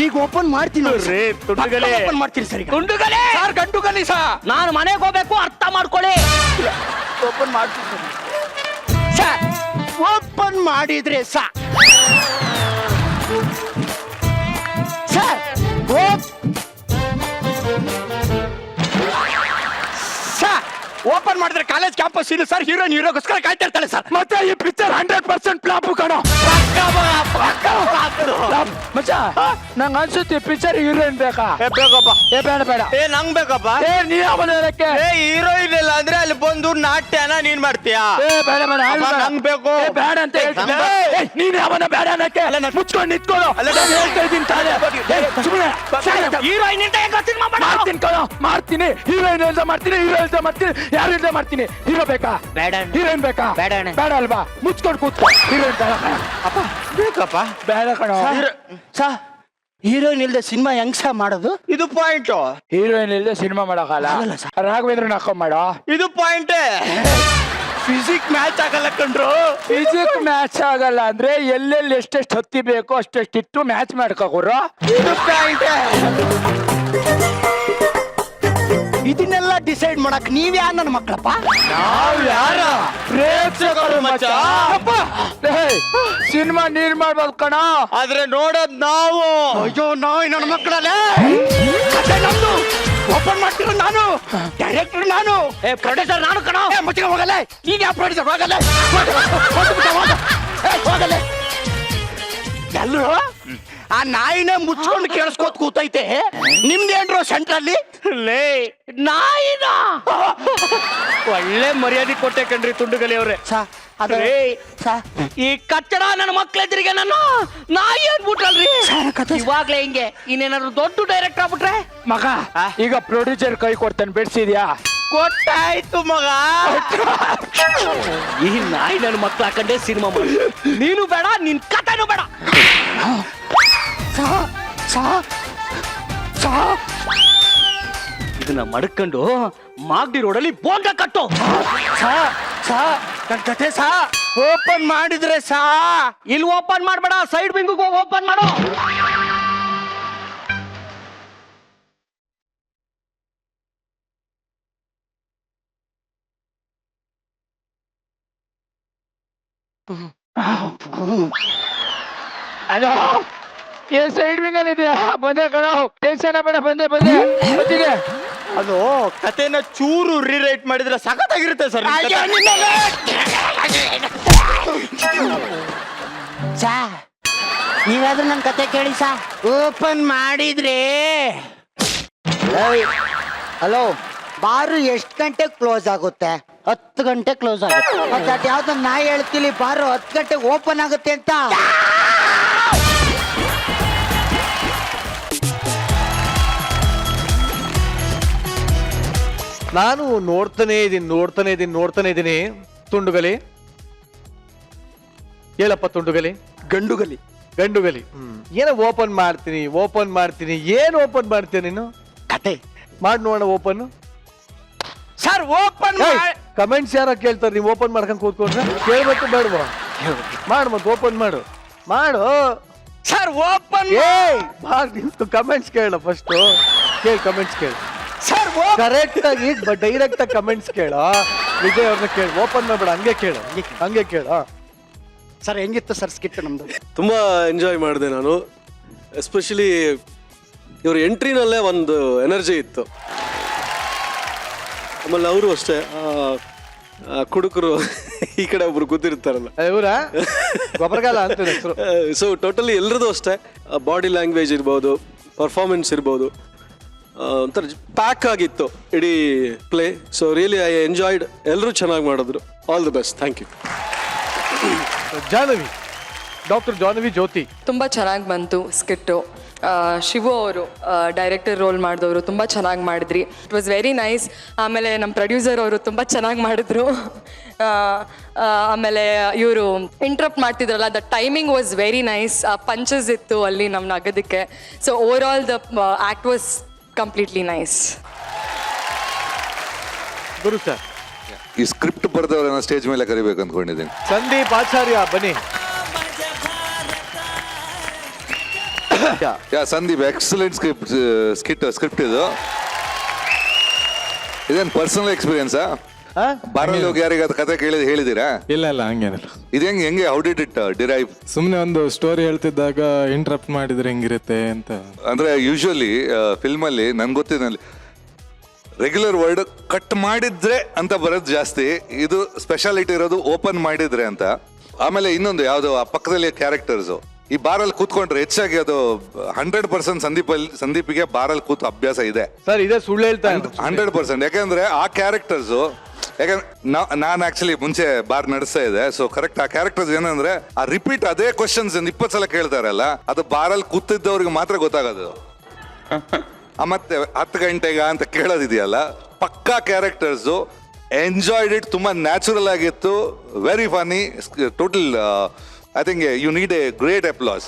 ಈಗ ಓಪನ್ ಮಾಡ್ತೀನಿ ಓಪನ್ ಮಾಡ್ತೀನಿ ಸರ್. ಗುಂಡುಗಲೇ ಸರ್ ಗಂಟುಗಲಿ ಸಾ ನಾನು ಮನೆಗೆ ಹೋಗ್ಬೇಕು, ಅರ್ಥ ಮಾಡ್ಕೊಳ್ಳಿ. ಓಪನ್ ಮಾಡ್ತೀನಿ ಸರ್. ಓಪನ್ ಮಾಡಿದ್ರೆ ಸಾ ಸರ್ ಓಪನ್ ಮಾಡಿದ್ರೆ ಕಾಲೇಜ್ ಕ್ಯಾಂಪಸ್ ಇದೆ ಸರ್. ಹೀರೋಯಿನ್ ಹೀರೋಗೋಸ್ಕರ ಕಾಯ್ತಾ ಇರ್ತಾಳೆ ಸರ್. ಮತ್ತೆ ಈ ಪಿಕ್ಚರ್ 100% ಫ್ಲಾಪ್ ಕಣೋ. ಮಚ್ಚ, ನಂಗೆ ಅನ್ಸುತ್ತೆ ಪಿಕ್ಚರ್ ಹೀರೋಯಿನ್ ಬೇಕಾ? ಬೇಕಪ್ಪ. ಬೇಡ ಬೇಡ. ನಂಗ್ ಬೇಕಪ್ಪ. ನೀ ಅವನ ಹೇಳಕ್ಕೆ. ಹೀರೋಯಿನ್ ಇಲ್ಲ ಅಂದ್ರೆ ಅಲ್ಲಿ ಬಂದು ನಾಟ್ಯನ ನೀನ್ ಮಾಡ್ತೀಯಾ? ಬೇಡ ಬೇಡ. ನಂಗ್ ಬೇಕು. ಬೇಡ ಅಂತ ಹೇಳ್ತೀನಿ. ನೀನ್ ಅವನ ಬೇಡ ಅನ್ನಕ್ಕೆ ಮುಚ್ಕೊಂಡು ನಿಂತ್ಕೊಳ್ಳೋ. ನಾನು ಹೇಳ್ತಾ ಇದ್ದೀನಿ ತಾನೇ. ಸುಮ್ಮನೆ ಹೀರೋಯಿನ್ ಅಂತ ಹೇಗೆ ಸಿನಿಮಾ ಮಾಡ್ತೀನಿ ಕಣೋ, ಮಾಡ್ತೀನಿ. ಹೀರೋಯಿನ್ ಇಲ್ದ ಮಾಡ್ತೀನಿ, ಹೀರೋ ಇಲ್ದ ಮಾಡ್ತೀನಿ, ಯಾರು ಇಲ್ದ ಮಾಡ್ತೀನಿ. ಹೀರೋ ಬೇಕಾ? ಬೇಡ. ಹೀರೋಯಿನ್ ಬೇಕಾ? ಬೇಡ ಅಣ್ಣ. ಬೇಡ ಅಲ್ವಾ? ಮುಚ್ಕೊಂಡು ಕೂತ್ಕೋ. ಹೀರೋಯಿನ್ ಬೇಡ ಕಣ. ಅಪ್ಪ ಬೇಕಪ್ಪ. ಬೇಡ ಕಣೋ. ಹೀರೋಯಿನ್ ಇಲ್ದೆ ಸಿನಿಮಾ ಹೆಂಗ್ ಸಾ ಮಾಡೋದು? ಇದು ಪಾಯಿಂಟ್. ಹೀರೋಯಿನ್ ಇಲ್ದೆ ಸಿನಿಮಾ ಮಾಡಕ್ಕಾಗಲ್ಲ. ರಾಘವೇಂದ್ರ ಹಾಕೊಂಡ್ ಮಾಡೋ. ಇದು ಪಾಯಿಂಟ್. ಫಿಸಿಕ್ ಮ್ಯಾಚ್ ಆಗಲ್ಲ ಕಣ್ರು. ಫಿಸಿಕ್ ಮ್ಯಾಚ್ ಆಗಲ್ಲ ಅಂದ್ರೆ ಎಲ್ಲೆಲ್ಲಿ ಎಷ್ಟೆಷ್ಟು ಹತ್ತಿ ಬೇಕೋ ಅಷ್ಟೆಷ್ಟು ಇಟ್ಟು ಮ್ಯಾಚ್ ಮಾಡ್ಕೋರು. ಇದು ಪಾಯಿಂಟ್. ಇದನ್ನೆಲ್ಲ ಡಿಸೈಡ್ ಮಾಡಕ್ ನೀವ್ ಯಾರ ನನ್ನ ಮಕ್ಕಳಪ್ಪ? ನಾವ್ ಯಾರ? ಪ್ರೇಕ್ಷಕರು ಮಚ್ಚ. ಸಿನಿಮಾ ನೀರ್ ಮಾಡ್ಬೋದು ಕಣ, ಆದ್ರೆ ನೋಡೋದ್ ನಾವು. ಅಯ್ಯೋ ನಾವು ನನ್ನ ಮಕ್ಕಳಲ್ಲೇ. ನಮ್ದು ಓಪನ್ ಮಾಡ್ತಿರೋ ನಾನು, ಡೈರೆಕ್ಟರ್ ನಾನು, ಪ್ರೊಡ್ಯೂಸರ್ ನಾನು ಕಣ. ಮುಚ್ಚಿಗೆ ಹೋಗಲ್ಲ. ಈಗ ಯಾವ ಪ್ರೊಡ್ಯೂಸರ್ ಹೋಗಲ್ಲ, ಹೋಗಲ್ಲ. ಎಲ್ಲರೂ ಆ ನಾಯಿನ ಮುಚ್ಕೊಂಡು ಕೇಳಿಸ್ಕೋತ ಕೂತೈತೆ. ನಿಮ್ದೇನ್ರೋ ಸೆಂಟ್ರಲ್ಲಿ ಲೇ ನಾಯಿನ ಒಳ್ಳೆ ಮರ್ಯಾದೆ ಕೊಟ್ಟೆ ಕಣ್ರಿ ತುಂಡುಗಲಿ ಅವ್ರೆ. ಅದೇ ಈ ಕಚ್ಚಡ ನನ್ನ ಮಕ್ಳೆದ್ರಿಗೆ ನಾನು ನಾಯಿ ಅನ್ಬಿಟ್ರಲ್ರಿ. ಇವಾಗ್ಲೇ ಹಿಂಗೆ ಇನ್ನೇನಾದ್ರು ದೊಡ್ಡ ಡೈರೆಕ್ಟರ್ ಆಗ್ಬಿಟ್ರೆ ಮಗ ಈಗ ಪ್ರೊಡ್ಯೂಸರ್ ಕೈ ಕೊಡ್ತಾನೆ, ಬಿಡ್ಸಿದ್ಯಾ? ಕೊಟ್ಟಾಯ್ತು ಮಗ. ಈ ನಾಯಿ ನನ್ನ ಮಕ್ಳು ಹಾಕೊಂಡೆ ಸಿನಿಮಾ ಮಾಡಿ. ನೀನು ಬೇಡ, ನಿನ್ ಕಥೆನೂ ಬೇಡ. ಇದನ್ನ ಮಡ್ಕೊಂಡು ಮಾಗಡಿ ರೋಡಲ್ಲಿ ಬೋಂಡ ಕಟ್ಟು. ನನ್ ಕತೆ ಸಾ ಓಪನ್ ಮಾಡಿದ್ರೆ ಸಾ. ಇಲ್ಲಿ ಓಪನ್ ಮಾಡ್ಬೇಡ, ಸೈಡ್ ವಿಂಗ್ ಹೋಗಿ ಓಪನ್ ಮಾಡು. ಅಲೋ, ಏನ್ ಸೈಡ್ ವಿಂಗ್ ಅಲ್ಲಿ ಇದೆಯಾ? ಬಂದೆ ಕಣ, ಟೆನ್ಷನ್ ಬೇಡ. ಬಂದಿದೆ. ಅದು ಕತೆನ ಚೂರು ರೀರೈಟ್ ಮಾಡಿದ್ರೆ ಸಖತ್ತಾಗಿರುತ್ತೆ ಸರ್. ನೀವಾದ್ರೂ ನನ್ ಕತೆ ಕೇಳಿ ಸಾ. ಓಪನ್ ಮಾಡಿದ್ರೆ ಹಲೋ, ಬಾರು ಎಷ್ಟು ಗಂಟೆಗೆ ಕ್ಲೋಸ್ ಆಗುತ್ತೆ? 10 ಗಂಟೆ ಕ್ಲೋಸ್ ಆಗುತ್ತೆ. ಮತ್ತೆ ಅದ್ ಯಾವ್ದೋ ನಾಯಿ ಹೇಳ್ತೀಲಿ ಬಾರು 10 ಗಂಟೆಗೆ ಓಪನ್ ಆಗುತ್ತೆ ಅಂತ. ನಾನು ನೋಡ್ತಾನೆ ಇದ್ದೀನಿ. ತುಂಡುಗಲಿ ಹೇಳಪ್ಪ, ತುಂಡುಗಲಿ. ಗಂಡುಗಲಿ ಏನೋ ಓಪನ್ ಮಾಡ್ತೀನಿ. ಏನು ಓಪನ್ ಮಾಡ್ತೀಯ ನೀನು? ಕತೆ ಮಾಡಿ ನೋಡೋಣ ಓಪನ್. ಸರ್ ಓಪನ್ ಕಮೆಂಟ್ಸ್ ಯಾರ ಕೇಳ್ತಾರೆ? ನೀವು ಓಪನ್ ಮಾಡ್ಕೊಂಡು ಕೂತ್ಕೊಂಡ್ರೆ ಕೇಳ್ಬೇಕು ಬೇಡವಾ? ಮಾಡು ಮತ್ತೆ, ಓಪನ್ ಮಾಡು. ಸರ್ ಓಪನ್ ಕಮೆಂಟ್ಸ್ ಕೇಳ ಫಸ್ಟ್. ಕಮೆಂಟ್ಸ್ ಕೇಳು ಸರ್. ಕರೆಕ್ಟ್ ಆಗಿ ಡೈರೆಕ್ಟ್ ಆಗಿ ಕಮೆಂಟ್ಸ್ ಕೇಳ. ವಿಜಯ್ ಅವ್ರನ್ನ ಕೇಳು, ಓಪನ್ ಮಾಡ್ಬೇಡ, ಹಂಗೆ ಕೇಳು. ಸರ್ ಹೆಂಗಿತ್ತು ಸರ್ ಸ್ಕಿಟ್ ನಮ್ದು? ತುಂಬ ಎಂಜಾಯ್ ಮಾಡಿದೆ ನಾನು. ಎಸ್ಪೆಷಲಿ ಇವ್ರ ಎಂಟ್ರಿನಲ್ಲೇ ಒಂದು ಎನರ್ಜಿ ಇತ್ತು. ಆಮೇಲೆ ಅವರು ಅಷ್ಟೇ ಕುಡುಕರು ಈ ಕಡೆ ಒಬ್ರು ಕೂತಿರ್ತಾರಲ್ಲ ಇವರ ಗೊಬ್ಬರಗಾಲ ಅಂತ ಹೆಸರು. ಸೊ ಟೋಟಲಿ ಎಲ್ರದ್ದು ಅಷ್ಟೇ, ಬಾಡಿ ಲ್ಯಾಂಗ್ವೇಜ್ ಇರ್ಬೋದು, ಪರ್ಫಾರ್ಮೆನ್ಸ್ ಇರ್ಬೋದು, ಒಂಥರ ಪ್ಯಾಕ್ ಆಗಿತ್ತು ಇಡೀ play. So really I enjoyed. ಎಲ್ಲರೂ ಚೆನ್ನಾಗಿ ಮಾಡಿದ್ರು. All the best. Thank you. Jahnavi, doctor Jahnavi Jyoti. ತುಂಬ ಚೆನ್ನಾಗಿ ಬಂತು ಸ್ಕಿಟ್ಟು. ಶಿವು ಅವರು ಡೈರೆಕ್ಟರ್ ರೋಲ್ ಮಾಡಿದವರು ತುಂಬ ಚೆನ್ನಾಗಿ ಮಾಡಿದ್ರಿ. It was very nice. ಆಮೇಲೆ ನಮ್ಮ ಪ್ರೊಡ್ಯೂಸರ್ ಅವರು ತುಂಬ ಚೆನ್ನಾಗಿ ಮಾಡಿದ್ರು. ಆಮೇಲೆ ಇವರು ಇಂಟ್ರಪ್ಟ್ ಮಾಡ್ತಿದ್ರಲ್ಲ, the timing was very nice. Punches ಇತ್ತು ಅಲ್ಲಿ ನಮ್ಮ ನಗದಕ್ಕೆ. So over all the act was completely nice. ಗುರು ಸರ್, ಈ ಸ್ಕ್ರಿಪ್ಟ್ ಬರೆದವರನ್ನ ಸ್ಟೇಜ್ ಮೇಲೆ ಕರಿಬೇಕು ಅಂದ್ಕೊಂಡಿದ್ದೀನಿ. ಸಂದೀಪ್ ಆಚಾರ್ಯ ಬನ್ನಿ. ಯಾ ಸಂದೀಪ್, ಎಕ್ಸಲೆಂಟ್ ಸ್ಕ್ರಿಪ್ಟ್ ಇದು. ಇದೇನು ಪರ್ಸನಲ್ ಎಕ್ಸ್ಪೀರಿಯನ್ಸಾ? ಬಾರಲ್ಲಿ ಹೋಗಿ ಯಾರಿಗಾದ ಕತೆ ಹೇಳಿದೀರಾ? ಇಲ್ಲ ಹಂಗೇನಿಲ್ಲ. ಇದು ಹೆಂಗೆ ಹೌ ಡಿಡ್ ಇಟ್ ಡಿರೈವ್? ಸುಮ್ಮನೆ ಒಂದು ಸ್ಟೋರಿ ಹೇಳ್ತಿದ್ದಾಗ ಇಂಟ್ರಪ್ಟ್ ಮಾಡಿದ್ರೆ ಹೆಂಗಿರುತ್ತೆ ಅಂತ. ಅಂದ್ರೆ ಯೂಶುವಲಿ ಫಿಲ್ಮಲ್ಲಿ ನನ್ಗೆ ಗೊತ್ತಿದ್ದಲ್ಲಿ ರೆಗ್ಯುಲರ್ ವರ್ಡ್ ಕಟ್ ಮಾಡಿದ್ರೆ ಅಂತ ಬರೋದು ಜಾಸ್ತಿ. ಇದು ಸ್ಪೆಷಾಲಿಟಿ ಇರೋದು ಓಪನ್ ಮಾಡಿದ್ರೆ ಅಂತ. ಆಮೇಲೆ ಇನ್ನೊಂದು ಯಾವ್ದು ಆ ಪಕ್ಕದಲ್ಲಿ ಕ್ಯಾರೆಕ್ಟರ್ಸು ಈ ಬಾರಲ್ಲಿ ಕೂತ್ಕೊಂಡ್ರೆ ಹೆಚ್ಚಾಗಿ ಅದು 100% ಸಂದೀಪಿಗೆ ಬಾರಲ್ಲಿ ಕೂತು ಅಭ್ಯಾಸ ಇದೆ ಸರ್. ಇದೇ ಸುಳ್ಳು ಹೇಳ್ತಾ 100%. ಯಾಕಂದ್ರೆ ಆ ಕ್ಯಾರೆಕ್ಟರ್ಸು, ಯಾಕಂದ್ರೆ ನಾನು ಆಕ್ಚುಲಿ ಮುಂಚೆ ಬಾರ್ ನಡೆಸ್ತಾ ಇದೆ. ಸೊ ಕರೆಕ್ಟ್ ಆ ಕ್ಯಾರೆಕ್ಟರ್ಸ್ ಏನಂದ್ರೆ ಆ ರಿಪೀಟ್ ಅದೇ ಕ್ವಶನ್ಸ್ 20 ಸಲ ಕೇಳ್ತಾರಲ್ಲ, ಅದು ಬಾರಲ್ಲಿ ಕೂತಿದ್ದವ್ರಿಗೆ ಮಾತ್ರ ಗೊತ್ತಾಗೋದು. ಮತ್ತೆ 10 ಗಂಟೆಗ ಅಂತ ಕೇಳೋದಿದೆಯಲ್ಲ, ಪಕ್ಕಾ ಕ್ಯಾರೆಕ್ಟರ್ಸು. Enjoyed it. ತುಂಬಾ ನ್ಯಾಚುರಲ್ ಆಗಿತ್ತು. Very funny. Total I think you need a great applause.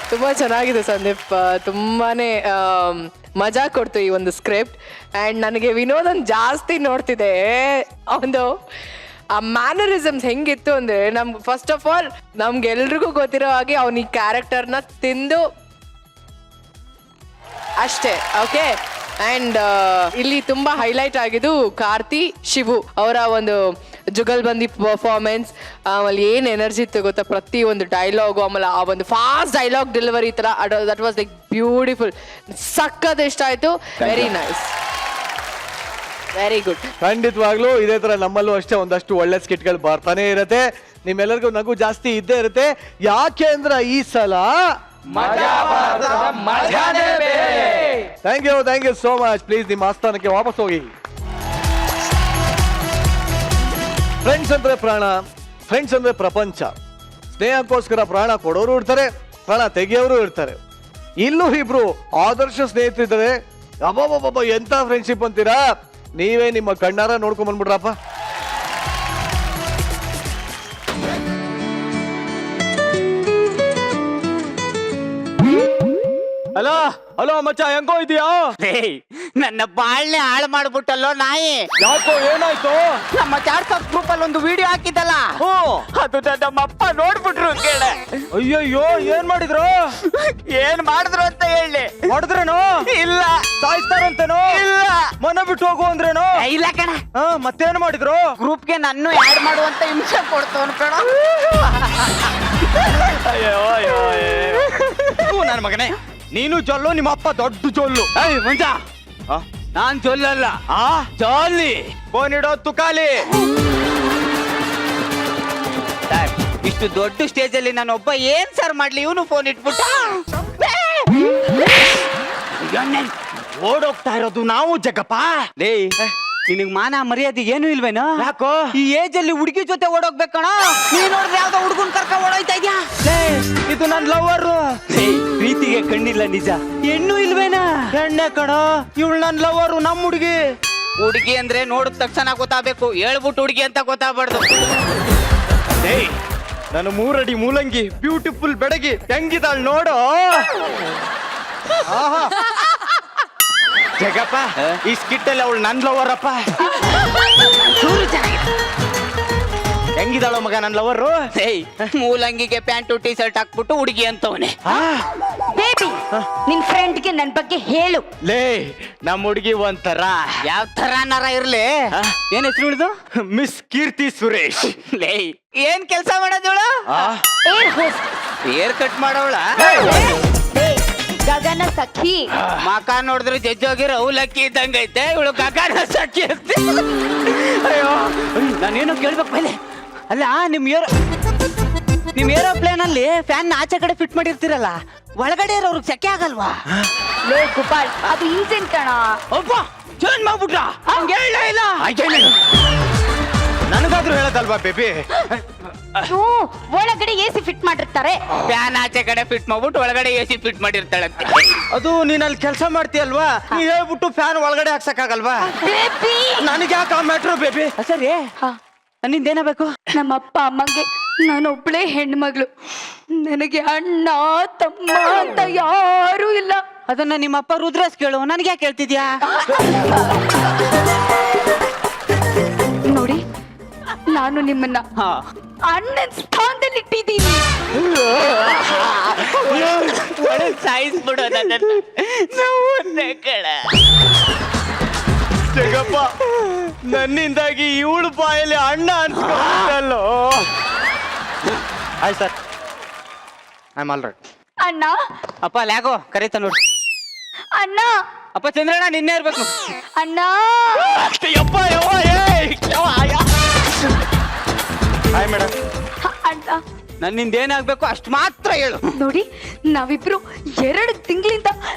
ತುಂಬ ಚೆನ್ನಾಗಿದೆ ಸಂದೀಪ್. ತುಂಬಾ ಮಜಾ ಕೊಡ್ತು ಈ ಒಂದು ಸ್ಕ್ರಿಪ್ಟ್. ಆ್ಯಂಡ್ ನನಗೆ ವಿನೋದನ್ ಜಾಸ್ತಿ ನೋಡ್ತಿದೆ. ಒಂದು ಆ ಮ್ಯಾನರಿಸಮ್ಸ್ ಹೆಂಗಿತ್ತು ಅಂದರೆ, ನಮ್ಗೆ ಫಸ್ಟ್ ಆಫ್ ಆಲ್ ನಮ್ಗೆಲ್ರಿಗೂ ಗೊತ್ತಿರೋ ಹಾಗೆ ಅವ್ನು ಈ ಕ್ಯಾರೆಕ್ಟರ್ನ ತಿಂದು ಅಷ್ಟೇ. ಓಕೆ. ಆ್ಯಂಡ್ ಇಲ್ಲಿ ತುಂಬ ಹೈಲೈಟ್ ಆಗಿದ್ದು ಕಾರ್ತಿ, ಶಿವು ಅವರ ಒಂದು ಜುಗಲ್ಬಂದಿ ಪರ್ಫಾರ್ಮೆನ್ಸ್. ಆಮೇಲೆ ಏನು ಎನರ್ಜಿ ಇತ್ತು ಗೊತ್ತಾ, ಪ್ರತಿ ಒಂದು ಡೈಲಾಗು, ಆಮೇಲೆ ಆ ಒಂದು ಫಾಸ್ಟ್ ಡೈಲಾಗ್ ಡೆಲಿವರಿ ಥರ, ದಟ್ ವಾಸ್ ಲೈಕ್ ಬ್ಯೂಟಿಫುಲ್. ಸಕ್ಕತ್ ಇಷ್ಟ ಆಯಿತು. Very nice, very good. ಖಂಡಿತವಾಗ್ಲೂ ಇದೇ ತರ ನಮ್ಮಲ್ಲೂ ಅಷ್ಟೇ ಒಂದಷ್ಟು ಒಳ್ಳೆ ಸ್ಕಿಟ್ಗಳು ಬರ್ತಾನೆ ಇರುತ್ತೆ. ನಿಮ್ಮೆಲ್ಲರಿಗೂ ನಗು ಜಾಸ್ತಿ ಇದ್ದೇ ಇರುತ್ತೆ. ಯಾಕೆ ಅಂದ್ರೆ ಈ ಸಲ thank you so much. Please ನಿಮ್ಮ ಆಸ್ಥಾನಕ್ಕೆ ವಾಪಸ್ ಹೋಗಿ. ಫ್ರೆಂಡ್ಸ್ ಅಂದ್ರೆ ಪ್ರಾಣ, ಫ್ರೆಂಡ್ಸ್ ಅಂದ್ರೆ ಪ್ರಪಂಚ. ಸ್ನೇಹಕ್ಕೋಸ್ಕರ ಪ್ರಾಣ ಕೊಡೋರು ಇರ್ತಾರೆ, ಪ್ರಾಣ ತೆಗೆಯೋರು ಇರ್ತಾರೆ. ಇಲ್ಲೂ ಇಬ್ರು ಆದರ್ಶ ಸ್ನೇಹಿತರಿದ್ದಾರೆ. ಅಬ್ಬಬ್ಬಬ್ಬ ಎಂತ ಫ್ರೆಂಡ್ಶಿಪ್ ಅಂತೀರಾ? ನೀವೇ ನಿಮ್ಮ ಕಣ್ಣಾರ ನೋಡ್ಕೊಂಡ್ ಬಂದ್ಬಿಡ್ರಪ್ಪ. ಹಲೋ ಹಲೋ ಮಚ್ಚ, ಹೆಂಗೋ ಇದೆಯಾ? ನನ್ನ ಬಾಳ್ನೆ ಹಾಳು ಮಾಡ್ಬಿಟ್ಟಲ್ಲೋ ನಾಯಿ. ಯಾಕೋ ಏನಾಯ್ತು? ನಮ್ಮ ವಾಟ್ಸ್ಆಪ್ ಗ್ರೂಪ್ ಅಲ್ಲಿ ಒಂದು ವಿಡಿಯೋ ಹಾಕಿದ್ದಲ್ಲ, ಅದು ನಮ್ಮಪ್ಪ ನೋಡ್ಬಿಟ್ರು ಕೇಳೆ. ಅಯ್ಯಯ್ಯೋ, ಏನ್ ಮಾಡಿದ್ರು? ಏನ್ ಮಾಡಿದ್ರು ಅಂತ ಹೇಳಿ. ಹೊಡೆದ್ರೇನೋ? ಇಲ್ಲ. ಸಾಯಿಸ್ತಾರಂತೇನೋ? ಇಲ್ಲ. ಮನೆ ಬಿಟ್ಟು ಹೋಗು ಅಂದ್ರೇನೋ? ಇಲ್ಲ ಕಣ. ಮತ್ತೇನ್ ಮಾಡಿದ್ರು? ಗ್ರೂಪ್ಗೆ ನನ್ನೂ ಆಡ್ ಮಾಡುವಂತ ಹಿಂಸೆ ಕೊಡ್ತು ಅನ್ಕಣ. ನನ್ನ ಮಗನೇ, ನೀನು ಜೊಲ್ಲು, ನಿಮ್ಮ ಅಪ್ಪ ದೊಡ್ಡ ಜೊಲ್ಲು. ಮಂಜ, ನಾನ್ ಜೊಲ್ಲಲ್ಲ, ಜಾಲಿ. ಫೋನ್ ಇಡೋ ತುಕಾಲಿ. ಇಷ್ಟು ದೊಡ್ಡ ಸ್ಟೇಜ್ ಅಲ್ಲಿ ನಾನು ಒಬ್ಬ ಏನ್ ಸರ್ ಮಾಡ್ಲಿ? ಇವನು ಫೋನ್ ಇಟ್ಬಿಟ್ಟ. ಓಡೋಗ್ತಾ ಇರೋದು ನಾವು ಜಗಪ್ಪ. ಲೇ, ನಿನಗ್ ಮಾನ ಮರ್ಯಾದೆ ಏನು ಇಲ್ವೇನೋ? ಯಾಕೋ? ಈ ಏಜ್ ಅಲ್ಲಿ ಹುಡುಗಿ ಜೊತೆ ಓಡೋಗ್ಬೇಕಣ. ನೀನ್ ನೋಡಿದ್ರೆ ಯಾವ್ದೋ ಹುಡುಗನ್ ಕರ್ಕ ಓಡೋಯ್ತಾ ಇದ್ಯಾ? ಇದು ನನ್ ಲವರ್. ಪ್ರೀತಿಗೆ ಕಣ್ಣಿಲ್ಲ ನಿಜ. ಹೆಣ್ಣು ಇಲ್ವೇನಾ? ಹೆಣ್ಣೆ ಕಣ, ಇವಳು ನನ್ ಲವರ್, ನಮ್ ಹುಡುಗಿ. ಹುಡುಗಿ ಅಂದ್ರೆ ನೋಡಿದ ತಕ್ಷಣ ಗೊತ್ತಾಗಬೇಕು, ಹೇಳ್ಬಿಟ್ಟು ಹುಡುಗಿ ಅಂತ ಗೊತ್ತಾಗ್ಬಾರ್ದು. ನಾನು 3 ಅಡಿ ಮೂಲಂಗಿ, ಬ್ಯೂಟಿಫುಲ್ ಬೆಡಗಿ, ಹೆಂಗಿದಾಳ್ ನೋಡು. ಜಗಪ್ಪ, ಈ ಸ್ಕಿಟ್ ಅಲ್ಲಿ ಅವಳು ನನ್ ಲವರ್ ಅಪ್ಪ. ಹೆಂಗಿದಾಳೋ ಮಗ ನನ್ ಲವರು? ಮೂಲಂಗಿಗೆ ಪ್ಯಾಂಟು ಟೀ ಶರ್ಟ್ ಹಾಕ್ಬಿಟ್ಟು ಹುಡುಗಿ ಅಂತವನೆ. ಬೇಬಿ, ನಿನ್ ಫ್ರೆಂಡ್ಗೆ ನನ್ ಬಗ್ಗೆ ಹೇಳು. ಲೇ, ನಮ್ ಹುಡುಗಿ ಒಂಥರ. ಯಾವ ತರ ನರ ಇರ್ಲಿ. ಏನ್ ಹೆಸರು ಉಳಿದು? ಮಿಸ್ ಕೀರ್ತಿ ಸುರೇಶ್. ಲೇ, ಏನ್ ಕೆಲ್ಸ ಮಾಡೋದವಳು? Air host. ಏರ್ ಕಟ್ ಮಾಡೋವಳ? ಗಗನ ಸಖಿ. ಮಕ ನೋಡಿದ್ರೆ ಜಜ್ಜೋಗಿರೋ ಅವಲಕ್ಕಿ ಇದ್ದಂಗೈತೆ ಇವಳು ಗಗನ ಸಖಿ ಅಂತ. ಅಯ್ಯೋ ನಾನೇನು ಕೇಳ್ಬೇಕು ಮೇಲೆ. ಅಲ್ಲ ನಿಮ್ ಏರೋಪ್ಲೇನ್ ಅಲ್ಲಿ ಫ್ಯಾನ್ ಆಚೆ ಕಡೆ ಫಿಟ್ ಮಾಡಿರ್ತೀರಲ್ಲ, ಒಳಗಡೆ ಇರೋರ್ಗೆ ಸೆಕೆ ಆಗಲ್ವಾ? ಲೇ ಗೋಪಾಲ್, ಅದು ಇಂಜಿನ್ ಕಣ. ಒಬ್ಬ ಚೇಂಜ್ ಮಾಡ್ಬಿಟ್ರ, ಹಂಗೆ ಹೇಳ ಇಲ್ಲ. ನನಗಾದ್ರೂ ಹೇಳದಲ್ವಾ ಬೇಬಿ? ಒಳಗಡೆ ಎಸಿ ಫಿಟ್ ಮಾಡಿರ್ತಾರೆ. ಫ್ಯಾನ್ ಆಚೆ ಕಡೆ ಫಿಟ್ ಮಾಡ್ಬಿಟ್ಟು ಒಳಗಡೆ ಎಸಿ ಫಿಟ್ ಮಾಡಿರ್ತಾಳಂತೆ. ಅದು ನೀನ್ ಅಲ್ಲಿ ಕೆಲಸ ಮಾಡ್ತೀಯಲ್ವಾ, ನೀ ಹೇಳ್ಬಿಟ್ಟು ಫ್ಯಾನ್ ಒಳಗಡೆ ಹಾಕ್ಸಕ್ಕಾಗಲ್ವಾ? ನನಗೆ ಯಾಕೆ ಆ ಮ್ಯಾಟ್ರು ಬೇಬಿ? ಸರಿ ನಿಂದೇನಬೇಕು? ನಮ್ಮಪ್ಪ ಅಮ್ಮಂಗೆ ನಾನೊಬ್ಳೆ ಹೆಣ್ಮಗಳು. ನನಗೆ ಅಣ್ಣ ತಮ್ಮ ಅಂತ ಯಾರು ಇಲ್ಲ. ಅದನ್ನ ನಿಮ್ಮಪ್ಪ ರುದ್ರಸ್ ಕೇಳು, ನನಗೆ ಯಾಕೆ ಹೇಳ್ತಿದ್ಯಾ? ನೋಡಿ, ನಾನು ನಿಮ್ಮನ್ನ ಅಣ್ಣನ ಸ್ಥಾನದಲ್ಲಿ ಇಟ್ಟಿದ್ದೀನಿ. ಸಾಯಿಸ್ಬಿಡು ಜಗಪ್ಪ, ನನ್ನಿಂದಾಗಿ ಇವಳು ಬಾಯಲ್ಲಿ ಅಣ್ಣ ಅನ್ಸ್ಕೊಳ್ಳೋ. ಆಯ್ತು sir, I am all right. ಅಣ್ಣ ಅಪ್ಪ ಲ್ಯಾಗೋ ಕರೀತ ನೋಡಿ. ಅಣ್ಣ ಅಪ್ಪ ಚಂದ್ರಣ್ಣ ನಿನ್ನೆ ಇರ್ಬೇಕು. ಅಣ್ಣ ಹಾಯ್ ಮೇಡಮ್. ಅಣ್ಣ ನನ್ನಿಂದ ಏನಾಗ್ಬೇಕು ಅಷ್ಟು ಮಾತ್ರ ಹೇಳು. ನೋಡಿ, ನಾವಿಬ್ರು 2 ತಿಂಗಳಿಂದ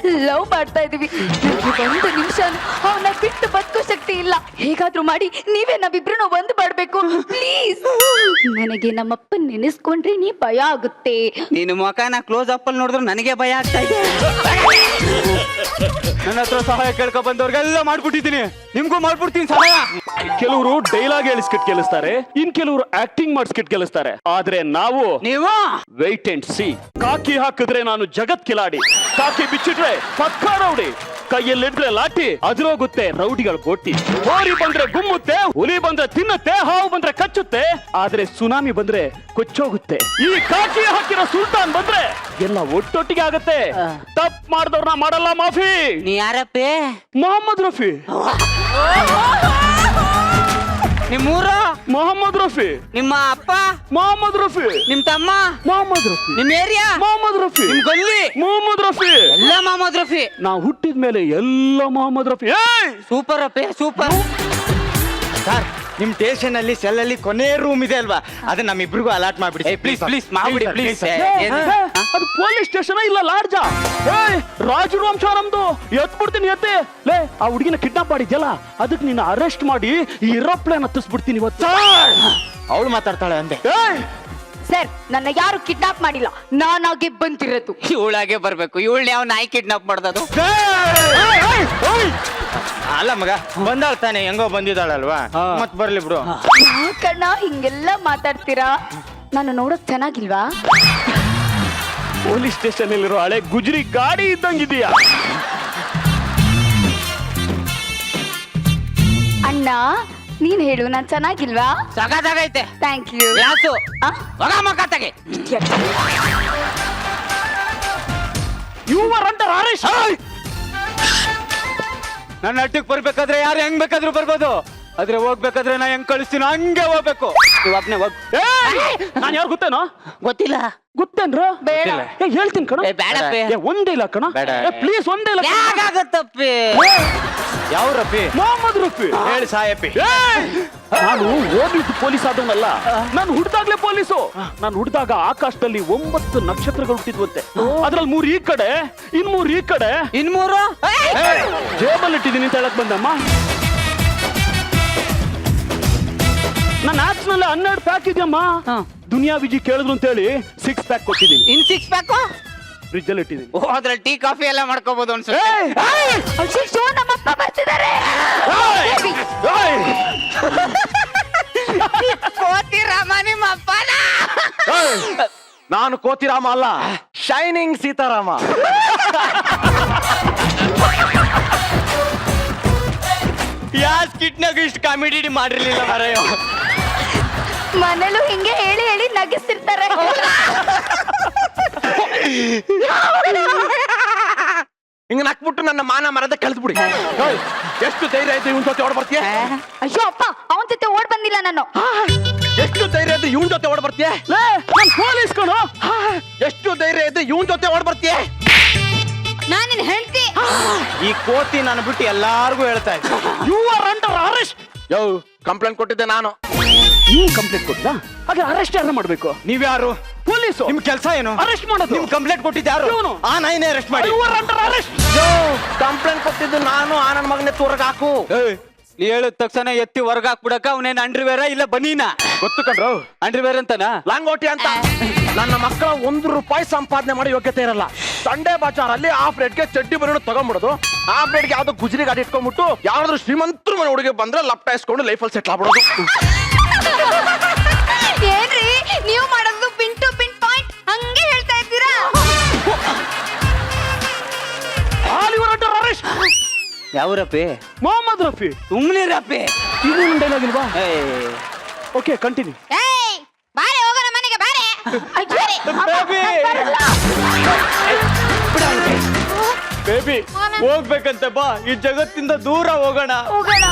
ಲವ್ ಮಾಡ್ತಾ ಇದೀವಿ. ನನಗೆ 1 ನಿಮಿಷ ಅವನ ಬಿಟ್ಟು ಬದುಕೋ ಶಕ್ತಿ ಇಲ್ಲ. ಹೇಗಾದ್ರೂ ಮಾಡಿ ನೀವೇ ನಾವಿಬ್ರು ಒಂದು ಮಾಡ್ಬೇಕು ಪ್ಲೀಸ್. ನನಗೆ ನಮ್ಮಪ್ಪ ನೆನೆಸ್ಕೊಂಡ್ರೆ ನೀ ಭಯ ಆಗುತ್ತೆ. ನೀನು ಮುಖನ ಕ್ಲೋಸ್ ಅಪ್ ಅಲ್ಲಿ ನೋಡಿದ್ರೆ ನನಗೆ ಭಯ ಆಗ್ತಾ ಇದೆ. ನನ್ನ ಹತ್ರ ಸಹಾಯ ಕೇಳ್ಕೊ ಬಂದವ್ರಿಗೆಲ್ಲ ಮಾಡ್ಬಿಟ್ಟಿದ್ದೀನಿ, ನಿಮ್ಗೂ ಮಾಡ್ಬಿಡ್ತೀನಿ ಸಹಾಯ. ಕೆಲವರು ಡೈಲಾಗ್ ಹೇಳಿ ಸ್ಕಿಟ್ ಗೆಲ್ಲಿಸ್ತಾರೆ, ಇನ್ ಕೆಲವರು ಆಕ್ಟಿಂಗ್ ಮಾಡಿ ಸ್ಕಿಟ್ ಗೆಲ್ಲಿಸ್ತಾರೆ. ಆದ್ರೆ ನೀವು ವೇಟ್ ಅಂಡ್ ಸಿ. ಕಾಕಿ ಹಾಕಿದ್ರೆ ನಾನು ಜಗತ್ ಕಿಲಾಡಿ, ಕಾಕಿ ಬಿಚ್ಚಿಟ್ರೆ ಪಕ್ಕ ರೌಡಿ, ಕೈಯಲ್ಲಿಡ್ರೆ ಲಾಠಿ ಅದ್ರೋಗುತ್ತೆ ರೌಡಿಗಳ ಬೋಟಿ. ಹೋರಿ ಬಂದ್ರೆ ಗುಮ್ಮುತ್ತೆ, ಹುಲಿ ಬಂದ್ರೆ ತಿನ್ನುತ್ತೆ, ಹಾವು ಬಂದ್ರೆ ಕಚ್ಚುತ್ತೆ, ಆದ್ರೆ ಸುನಾಮಿ ಬಂದ್ರೆ ಕೊಚ್ಚೋಗುತ್ತೆ. ಈ ಕಾಕಿ ಹಾಕಿರೋ ಸುಲ್ತಾನ್ ಬಂದ್ರೆ ಎಲ್ಲ ಒಟ್ಟೊಟ್ಟಿಗೆ ಆಗತ್ತೆ. ತಪ್ಪು ಮಾಡಿದವ್ರನ್ನ ಮಾಡಲ್ಲ ಮಾಫಿ. ನೀ ಯಾರಪ್ಪೆ? ಮೊಹಮ್ಮದ್ ರಫಿ. ನಿಮ್ಮೂರು? ಮೊಹಮ್ಮದ್ ರಫಿ. ನಿಮ್ಮ ಅಪ್ಪ? ಮೊಹಮ್ಮದ್ ರಫಿ. ನಿಮ್ ತಮ್ಮ? ಮೊಹಮ್ಮದ್ ರಫಿ. ನಿಮ್ ಏರಿಯಾ? ಮೊಹಮ್ಮದ್ ರಫಿ. ನಿಮ್ ಗಲ್ಲಿ? ಮೊಹಮ್ಮದ್ ರಫಿ. ಎಲ್ಲ ಮೊಹಮ್ಮದ್ ರಫಿ. ನಾವು ಹುಟ್ಟಿದ ಮೇಲೆ ಎಲ್ಲ ಮೊಹಮ್ಮದ್ ರಫಿ. ಸೂಪರ್ ಅಪ್ಪೆ ಸೂಪರ್. ಸರ್, ನಿಮ್ ಸ್ಟೇಷನ್ ಅಲ್ಲಿ ಸೆಲ್ ಅಲ್ಲಿ ಕೊನೆ ರೂಮ್ ಇದೆ ಅಲ್ವಾ, ಅದನ್ನ ನಮ್ಮಿಬ್ರಿಗೂ ಅಲಾಟ್ ಮಾಡ್ಬಿಡಿ ಪ್ಲೀಸ್ ಪ್ಲೀಸ್ ಮಾಡ್ಬಿಡಿ ಪ್ಲೀಸ್. ಅದು ಪೊಲೀಸ್ ಸ್ಟೇಷನ್ ಇಲ್ಲ ಲಾಡ್ಜಾ? ರಾಜರು ವಂಶ ನಮ್ದು. ಎತ್ಬಿಡ್ತೀನಿ ಎತ್ತೆ. ಲೇ, ಆ ಹುಡುಗಿನ ಕಿಡ್ನಾಪ್ ಮಾಡಿದ್ಯಲ್ಲ, ಅದಕ್ಕೆ ನೀನು ಅರೆಸ್ಟ್ ಮಾಡಿ ಈ ಏರೋಪ್ಲೇನ್ ಹತ್ತಿಸ್ಬಿಡ್ತೀನಿ ಇವತ್ತು. ಅವಳು ಮಾತಾಡ್ತಾಳೆ ಅಂದೆ. ಸರ್, ನನ್ನ ಯಾರು ಕಿಡ್ನಾಪ್ ಮಾಡಿಲ್ಲ, ನಾನಾಗೆ ಬಂದಿರೋದು. ಇವಳಾಗೆ ಬರ್ಬೇಕು. ಇವಳನ್ನ ಯಾವ ನಾಯಿ ಕಿಡ್ನಾಪ್ ಮಾಡ್ದದು? ಅಲ್ಲ ಮಗ, ಬಂದಾಳ ತಾನೆ, ಹೆಂಗೋ ಬಂದಿದ್ದಾಳಲ್ವಾ, ಮತ್ ಬರ್ಲಿ ಬಿಡು. ಯಾಕಣ್ಣ ಹಿಂಗೆಲ್ಲ ಮಾತಾಡ್ತೀರಾ? ನಾನು ನೋಡೋಕ್ ಚೆನ್ನಾಗಿಲ್ವಾ? ಪೊಲೀಸ್ ಸ್ಟೇಷನ್ ಅಲ್ಲಿರೋ ಹಳೆ ಗುಜರಿ ಗಾಡಿ ಇದ್ದಂಗಿದೀಯಾ? ಅಣ್ಣ, ನೀನ್ ಹೇಳು, ನಾನ್ ಚೆನ್ನಾಗಿಲ್ವಾ? ಸಗದಾಗೈತೆ. Thank you. ಯಾಸು ಮಗ ಮಗ ತಗೆ. Your under arrest. ನನ್ನ ಅಡ್ಡಕ್ಕೆ ಬರ್ಬೇಕಾದ್ರೆ ಯಾರು ಹೆಂಗ್ ಬೇಕಾದ್ರೂ ಬರ್ಬೋದು, ಆದ್ರೆ ಹೋಗ್ಬೇಕಾದ್ರೆ ನಾ ಹೆಂಗ್ ಕಳಿಸ್ತೀನೋ ಹಂಗೆ ಹೋಗ್ಬೇಕು. ನೀವು ಒಬ್ನೇ ಹೋಗ್. ನಾನು ಯಾರು ಗೊತ್ತೇನೋ? ಗೊತ್ತಿಲ್ಲ. ಗೊತ್ತೇನ್ರ? ಬೇಡ. ಹೇಳ್ತೀನಿ ಕಣ. ಬೇಡಪ್ಪೆ. ಒಂದೇ ಇಲ್ಲ ಕಣ, ಬೇಡ. ಪ್ಲೀಸ್ ಒಂದೇ ಇಲ್ಲ. ಯಾಕಾಗತ್ತಪ್ಪೆ? ಯಾವ ರಫಿ? ಮೊಹಮ್ಮದ್ ರಫಿ. ಹೇಳಿ ಸಾಯಪ್ಪಿ. ನಾನು ಓದಿದ್ದು ಪೊಲೀಸ್ ಆದವನಲ್ಲ, ನಾನು ಹುಡ್ದಾಗ್ಲೇ ಪೊಲೀಸು. ನಾನು ಹುಡ್ದಾಗ ಆಕಾಶದಲ್ಲಿ 9 ನಕ್ಷತ್ರಗಳು ಹುಟ್ಟಿದ್ವಂತೆ. ಅದ್ರಲ್ಲಿ 3 ಈ ಕಡೆ, ಇನ್ 3 ಈ ಕಡೆ, ಇನ್ 3 ಜೇಬಲ್ಲಿ ಇಟ್ಟಿದ್ದೀನಿ ಅಂತ ಹೇಳಕ್ ಬಂದಮ್ಮ. ನನ್ನ ಆಪ್ಸ್ ನಲ್ಲಿ 12 ಪ್ಯಾಕ್ ಇದೆಯಮ್ಮ. ದುನಿಯಾ ವಿಜಿ ಕೇಳಿದ್ರು ಅಂತ ಹೇಳಿ 6 ಪ್ಯಾಕ್ ಕೊಟ್ಟಿದ್ದೀನಿ. ಇನ್ 6 ಪ್ಯಾಕ್ ಫ್ರಿಜ್ ಅಲ್ಲಿ ಇಟ್ಟಿದ್ದೀನಿ. ಓ, ಅದ್ರಲ್ಲಿ ಟೀ ಕಾಫಿ ಎಲ್ಲ ಮಾಡ್ಕೋಬಹುದು ಅನ್ಸುತ್ತೆ. ಅಯ್ಯೋ, ನಮ್ಮಪ್ಪ ಬರ್ತಿದ್ದಾರೆ. ಕೋತಿ ರಾಮ ನಿಮ್ಮ ಅಪ್ಪನ. ನಾನು ಕೋತಿರಾಮ ಅಲ್ಲ, ಶೈನಿಂಗ್ ಸೀತಾರಾಮ. ಯಾವ ಸ್ಕಿಟ್ನಾಗ ಇಷ್ಟು ಕಾಮಿಡಿ ಮಾಡಿರ್ಲಿಲ್ಲ ಮಾರಾಯ. ಮನೇಲೂ ಹಿಂಗೆ ಹೇಳಿ ಹೇಳಿ ನಗಿಸ್ತಿರ್ತಾರೆ. ಹಿಂಗ ನಕ್ಬಿಟ್ಟು ನನ್ನ ಮಾನ ಮರದ ಕಳೆದ್ಬಿಡಿ. ಎಷ್ಟು ಧೈರ್ಯ ಐತೆ ಇವನ್ ಜೊತೆ ಓಡ್ ಬರ್ತೀಯ? ಅಯ್ಯೋ ಅಪ್ಪ, ಅವನ ಜೊತೆ ಓಡ್ ಬಂದಿಲ್ಲ ನಾನು. ಎಷ್ಟು ಧೈರ್ಯ ಇದ್ರೆ ಇವನ್ ಜೊತೆ ಓಡ್ ಬರ್ತೀಯ? ಪೊಲೀಸ್ ಕಣೋ. ಎಷ್ಟು ಧೈರ್ಯ ಇದ್ರೆ ಇವನ್ ಜೊತೆ ಓಡ್ ಬರ್ತೀಯ? ಈ ಕೋತಿ ನಾನು ಬಿಟ್ಟು ಎಲ್ಲಾರ್ಗು ಹೇಳ್ತಾ ಇದ್ದೆ ಯು ಆರ್ ಅಂಡರ್ ಅರೆಸ್ಟ್. ಯೋ ಕಂಪ್ಲೇಂಟ್ ಕೊಟ್ಟಿದ್ದೆ ನಾನು. ನೀವು ಕಂಪ್ಲೇಂಟ್ ಕೊಟ್ಟಿಲ್ಲ? ಹಾಗೆ ಅರೆಸ್ಟ್ ಯಾರು ಮಾಡ್ಬೇಕು? ನೀವ್ಯಾರು? ಪೊಲೀಸು. ನಿಮ್ ಕೆಲಸ ಏನು? ಅರೆಸ್ಟ್ ಮಾಡೋದು. ನಿಮ್ ಕಂಪ್ಲೇಂಟ್ ಕೊಟ್ಟಿದ್ದೆ ಯಾರು? ಇವ್ನು. ಆ ನಾಯಿನೇ ಅರೆಸ್ಟ್ ಮಾಡಿ. You are under arrest. Complaint ಕೊಟ್ಟಿದ್ದು ನಾನು. ಆ ನನ್ನ ಮಗನೇ ತೋರಕ್ ಹಾಕು. ನೀ ಹೇಳಿದ ತಕ್ಷಣ ಎತ್ತಿ ಹೊರಗೆ ಹಾಕ್ಬಿಡಕ ಅವನೇನ್ ಅಂಡ್ರಿವೇರ ಇಲ್ಲ ಬನೀನಾ? ಗೊತ್ತು ಕಣ್ರು, ಅಂಡ್ರಿವೇರ್ ಅಂತನಾ? ಲಾಂಗೋಟಿ ಅಂತ. ನನ್ನ ಮಕ್ಕಳ ₹1 ಸಂಪಾದನೆ ಮಾಡೋ ಯೋಗ್ಯತೆ ಇರಲ್ಲ. ಸಂಡೇ ಬಾಚಾರ್ ಅಲ್ಲಿ ಹಾಫ್ ರೇಟ್ಗೆ ಚಡ್ಡಿ ಬರೋಣ ತಗೊಂಡ್ಬಿಡೋದು. ಹಾಫ್ ರೇಟ್ಗೆ ಯಾವ್ದೋ ಗುಜರಿ ಗಾಡಿ ಇಟ್ಕೊಂಡ್ಬಿಟ್ಟು ಯಾವ್ದಾದ್ರು ಶ್ರೀಮಂತರು ಮನೆ ಹುಡುಗಿ ಬಂದ್ರೆ ಲಪ್ಟಾಯಿಸ್ಕೊಂಡು ಲೈಫಲ್ಲಿ ಸೆಟ್ಲ್ ಆಗ್ಬಿಡೋದು. ಏನ್ರಿ ನೀವು ಮಾಡೋದು ಪಿನ್ ಟು ಪಿನ್ ಪಾಯಿಂಟ್ ಹಂಗೆ ಹೇಳ್ತಾ ಇದ್ದೀರಾ? All you are under arrest. ಯಾವ ರಪಿ? ಮೊಹಮ್ಮದ್ ರಫಿ. ಸುಮ್ನೆ ರಪಿ. ಇದು ಡೈಲಾಗ್ ಇಲ್ವಾ? Okay continue. ಏಯ್ ಬಾರೆ ಹೋಗೋಣ ಮನೆಗೆ ಬಾರೆ. ಬೇಬಿ ಹೋಗ್ಬೇಕಂತೆ ಬಾ, ಈ ಜಗತ್ತಿಂದ ದೂರ ಹೋಗೋಣ. ಹೋಗೋಣ.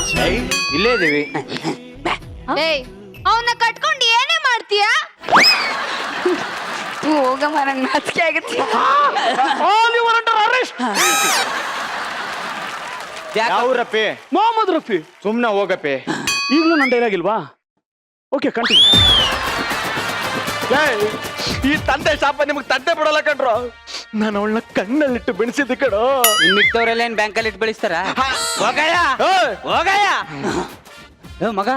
ಇಲ್ಲೇ ಇದೀವಿ. ಏಯ್ ಅವನ್ನ ಕಟ್ಕೊಂಡು ಏನೇ ಮಾಡ್ತೀಯಾ? ಹೋಗಮ್ಮ, ನಂಗೆ ನಾಚಿಕೆ ಆಗುತ್ತೆ. All you are under arrest. ಯಾವ್ರಪ್ಪಿ? ಮೊಹಮ್ಮದ್ ರಫಿ. ಸುಮ್ನೆ ಹೋಗಪ್ಪಿ. ಈಗಲೂ ನನ್ನ ಡೈಲಾಗ್ ಇಲ್ವಾ? Okay continue. ಈ ತಂದೆ ಶಾಪ ನಿಮ್ಗೆ ತಂದೆ ಬಿಡಲ್ಲ ಕಣ್ರು. ನಾನು ಅವಳನ್ನ ಕಣ್ಣಲ್ಲಿಟ್ಟು ಬೆಳೆಸಿದ್ದೆ ಕಣೋ. ಮಿಕ್ತವ್ರೆಲ್ಲ ಏನ್ ಬ್ಯಾಂಕಲ್ಲಿ ಇಟ್ಟು ಬೆಳೆಸ್ತಾರ? ಹೋಗಯ್ಯ ಹೋಗಯ್ಯ. ಮಗ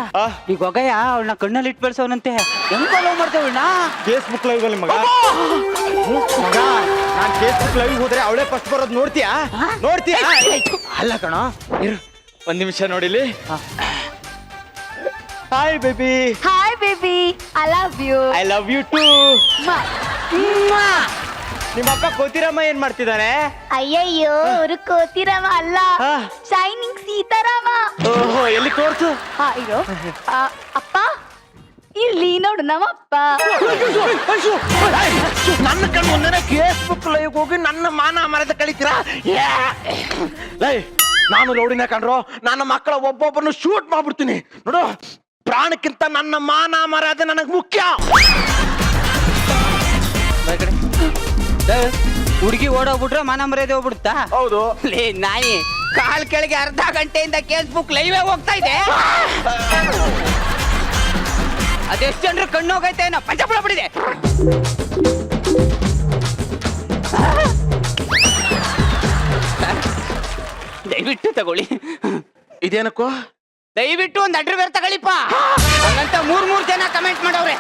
ಈಗ ಹೋಗಯ್ಯ ಅವಳನ್ನ ಕಣ್ಣಲ್ಲಿ ಇಟ್ಟು ಬೆಳೆಸವನಂತೆ. ಹೆಂಗ್ ಲವ್ ಮಾಡ್ತೇವಳನ್ನ? ಫೇಸ್ಬುಕ್ ಲೈವ್ ಅಲ್ಲಿ ಮಗ. ಮಗ ನಾನ್ ಫೇಸ್ಬುಕ್ ಲೈವ್ ಹೋದ್ರೆ ಅವಳೇ ಫಸ್ಟ್ ಬರೋದು ನೋಡ್ತೀಯಾ? ನೋಡ್ತೀಯಾ? ಅಲ್ಲ ಕಣ, ಇರು ಒಂದ್ ನಿಮಿಷ ನೋಡಿಲಿ. Hi baby. Hi baby, I love you. I love you too. ನಿಮ್ಮ ಅಪ್ಪ ಕೋತಿರಮ್ಮ ಏನ್ ಮಾಡ್ತಿದ್ದಾನೆ? ಅಯ್ಯಯ್ಯೋ, ಅವ್ರು ಕೋತಿರಾಮ ಅಲ್ಲ, ಶೈನಿಂಗ್ ಸೀತಾರಾಮ. ಓಹೋ, ಎಲ್ಲಿ ತೋರ್ಸು. ಇರೋ ಅಪ್ಪ ಇಲ್ಲಿ ನೋಡು ನಮ್ಮಪ್ಪ. ನನ್ನ ಕಣ್ಣು ಮುಂದೆ ಫೇಸ್ಬುಕ್ ಲೈವ್ ಹೋಗಿ ನನ್ನ ಮಾನ ಮರದ ಕಳಿತೀರಾ? ಲೈ ನಾನು ಲೌಡಿನ ಕಂಡ್ರು ನನ್ನ ಮಕ್ಕಳ ಒಬ್ಬೊಬ್ಬರನ್ನು ಶೂಟ್ ಮಾಡ್ಬಿಡ್ತೀನಿ ನೋಡು. ಪ್ರಾಣಕ್ಕಿಂತ ನನ್ನ ಮಾನ ಮರ್ಯಾದೆ ನನಗೆ ಮುಖ್ಯ. ಹುಡುಗಿ ಓಡೋಗ್ಬಿಟ್ರೆ ಮಾನ ಮರ್ಯಾದೆ ಹೋಗ್ಬಿಡುತ್ತಾ? ಹೌದು. ಲೇ ನಾಯಿ, ಕಾಲ್ ಕೆಳಗೆ ಅರ್ಧ ಗಂಟೆಯಿಂದ ಫೇಸ್ಬುಕ್ ಲೈವ್ ಹೋಗ್ತಾ ಇದೆ. ಅದೆಷ್ಟು ಜನರು ಕಣ್ಣು ಹೋಗೈತೆ ನಾ ಪಂಚಪುಳ ಬಿಡಿದೆ. ದಯವಿಟ್ಟು ತಗೊಳ್ಳಿ. ಇದೇನಕ್ಕೋ? ದಯವಿಟ್ಟು ಒಂದು ಅಂಡರ್ವೇರ್ ತಗೊಳ್ಳಿಪ್ಪ. ಹಂಗಂತ 3 ಜನ ಕಮೆಂಟ್ ಮಾಡವ್ರೆ.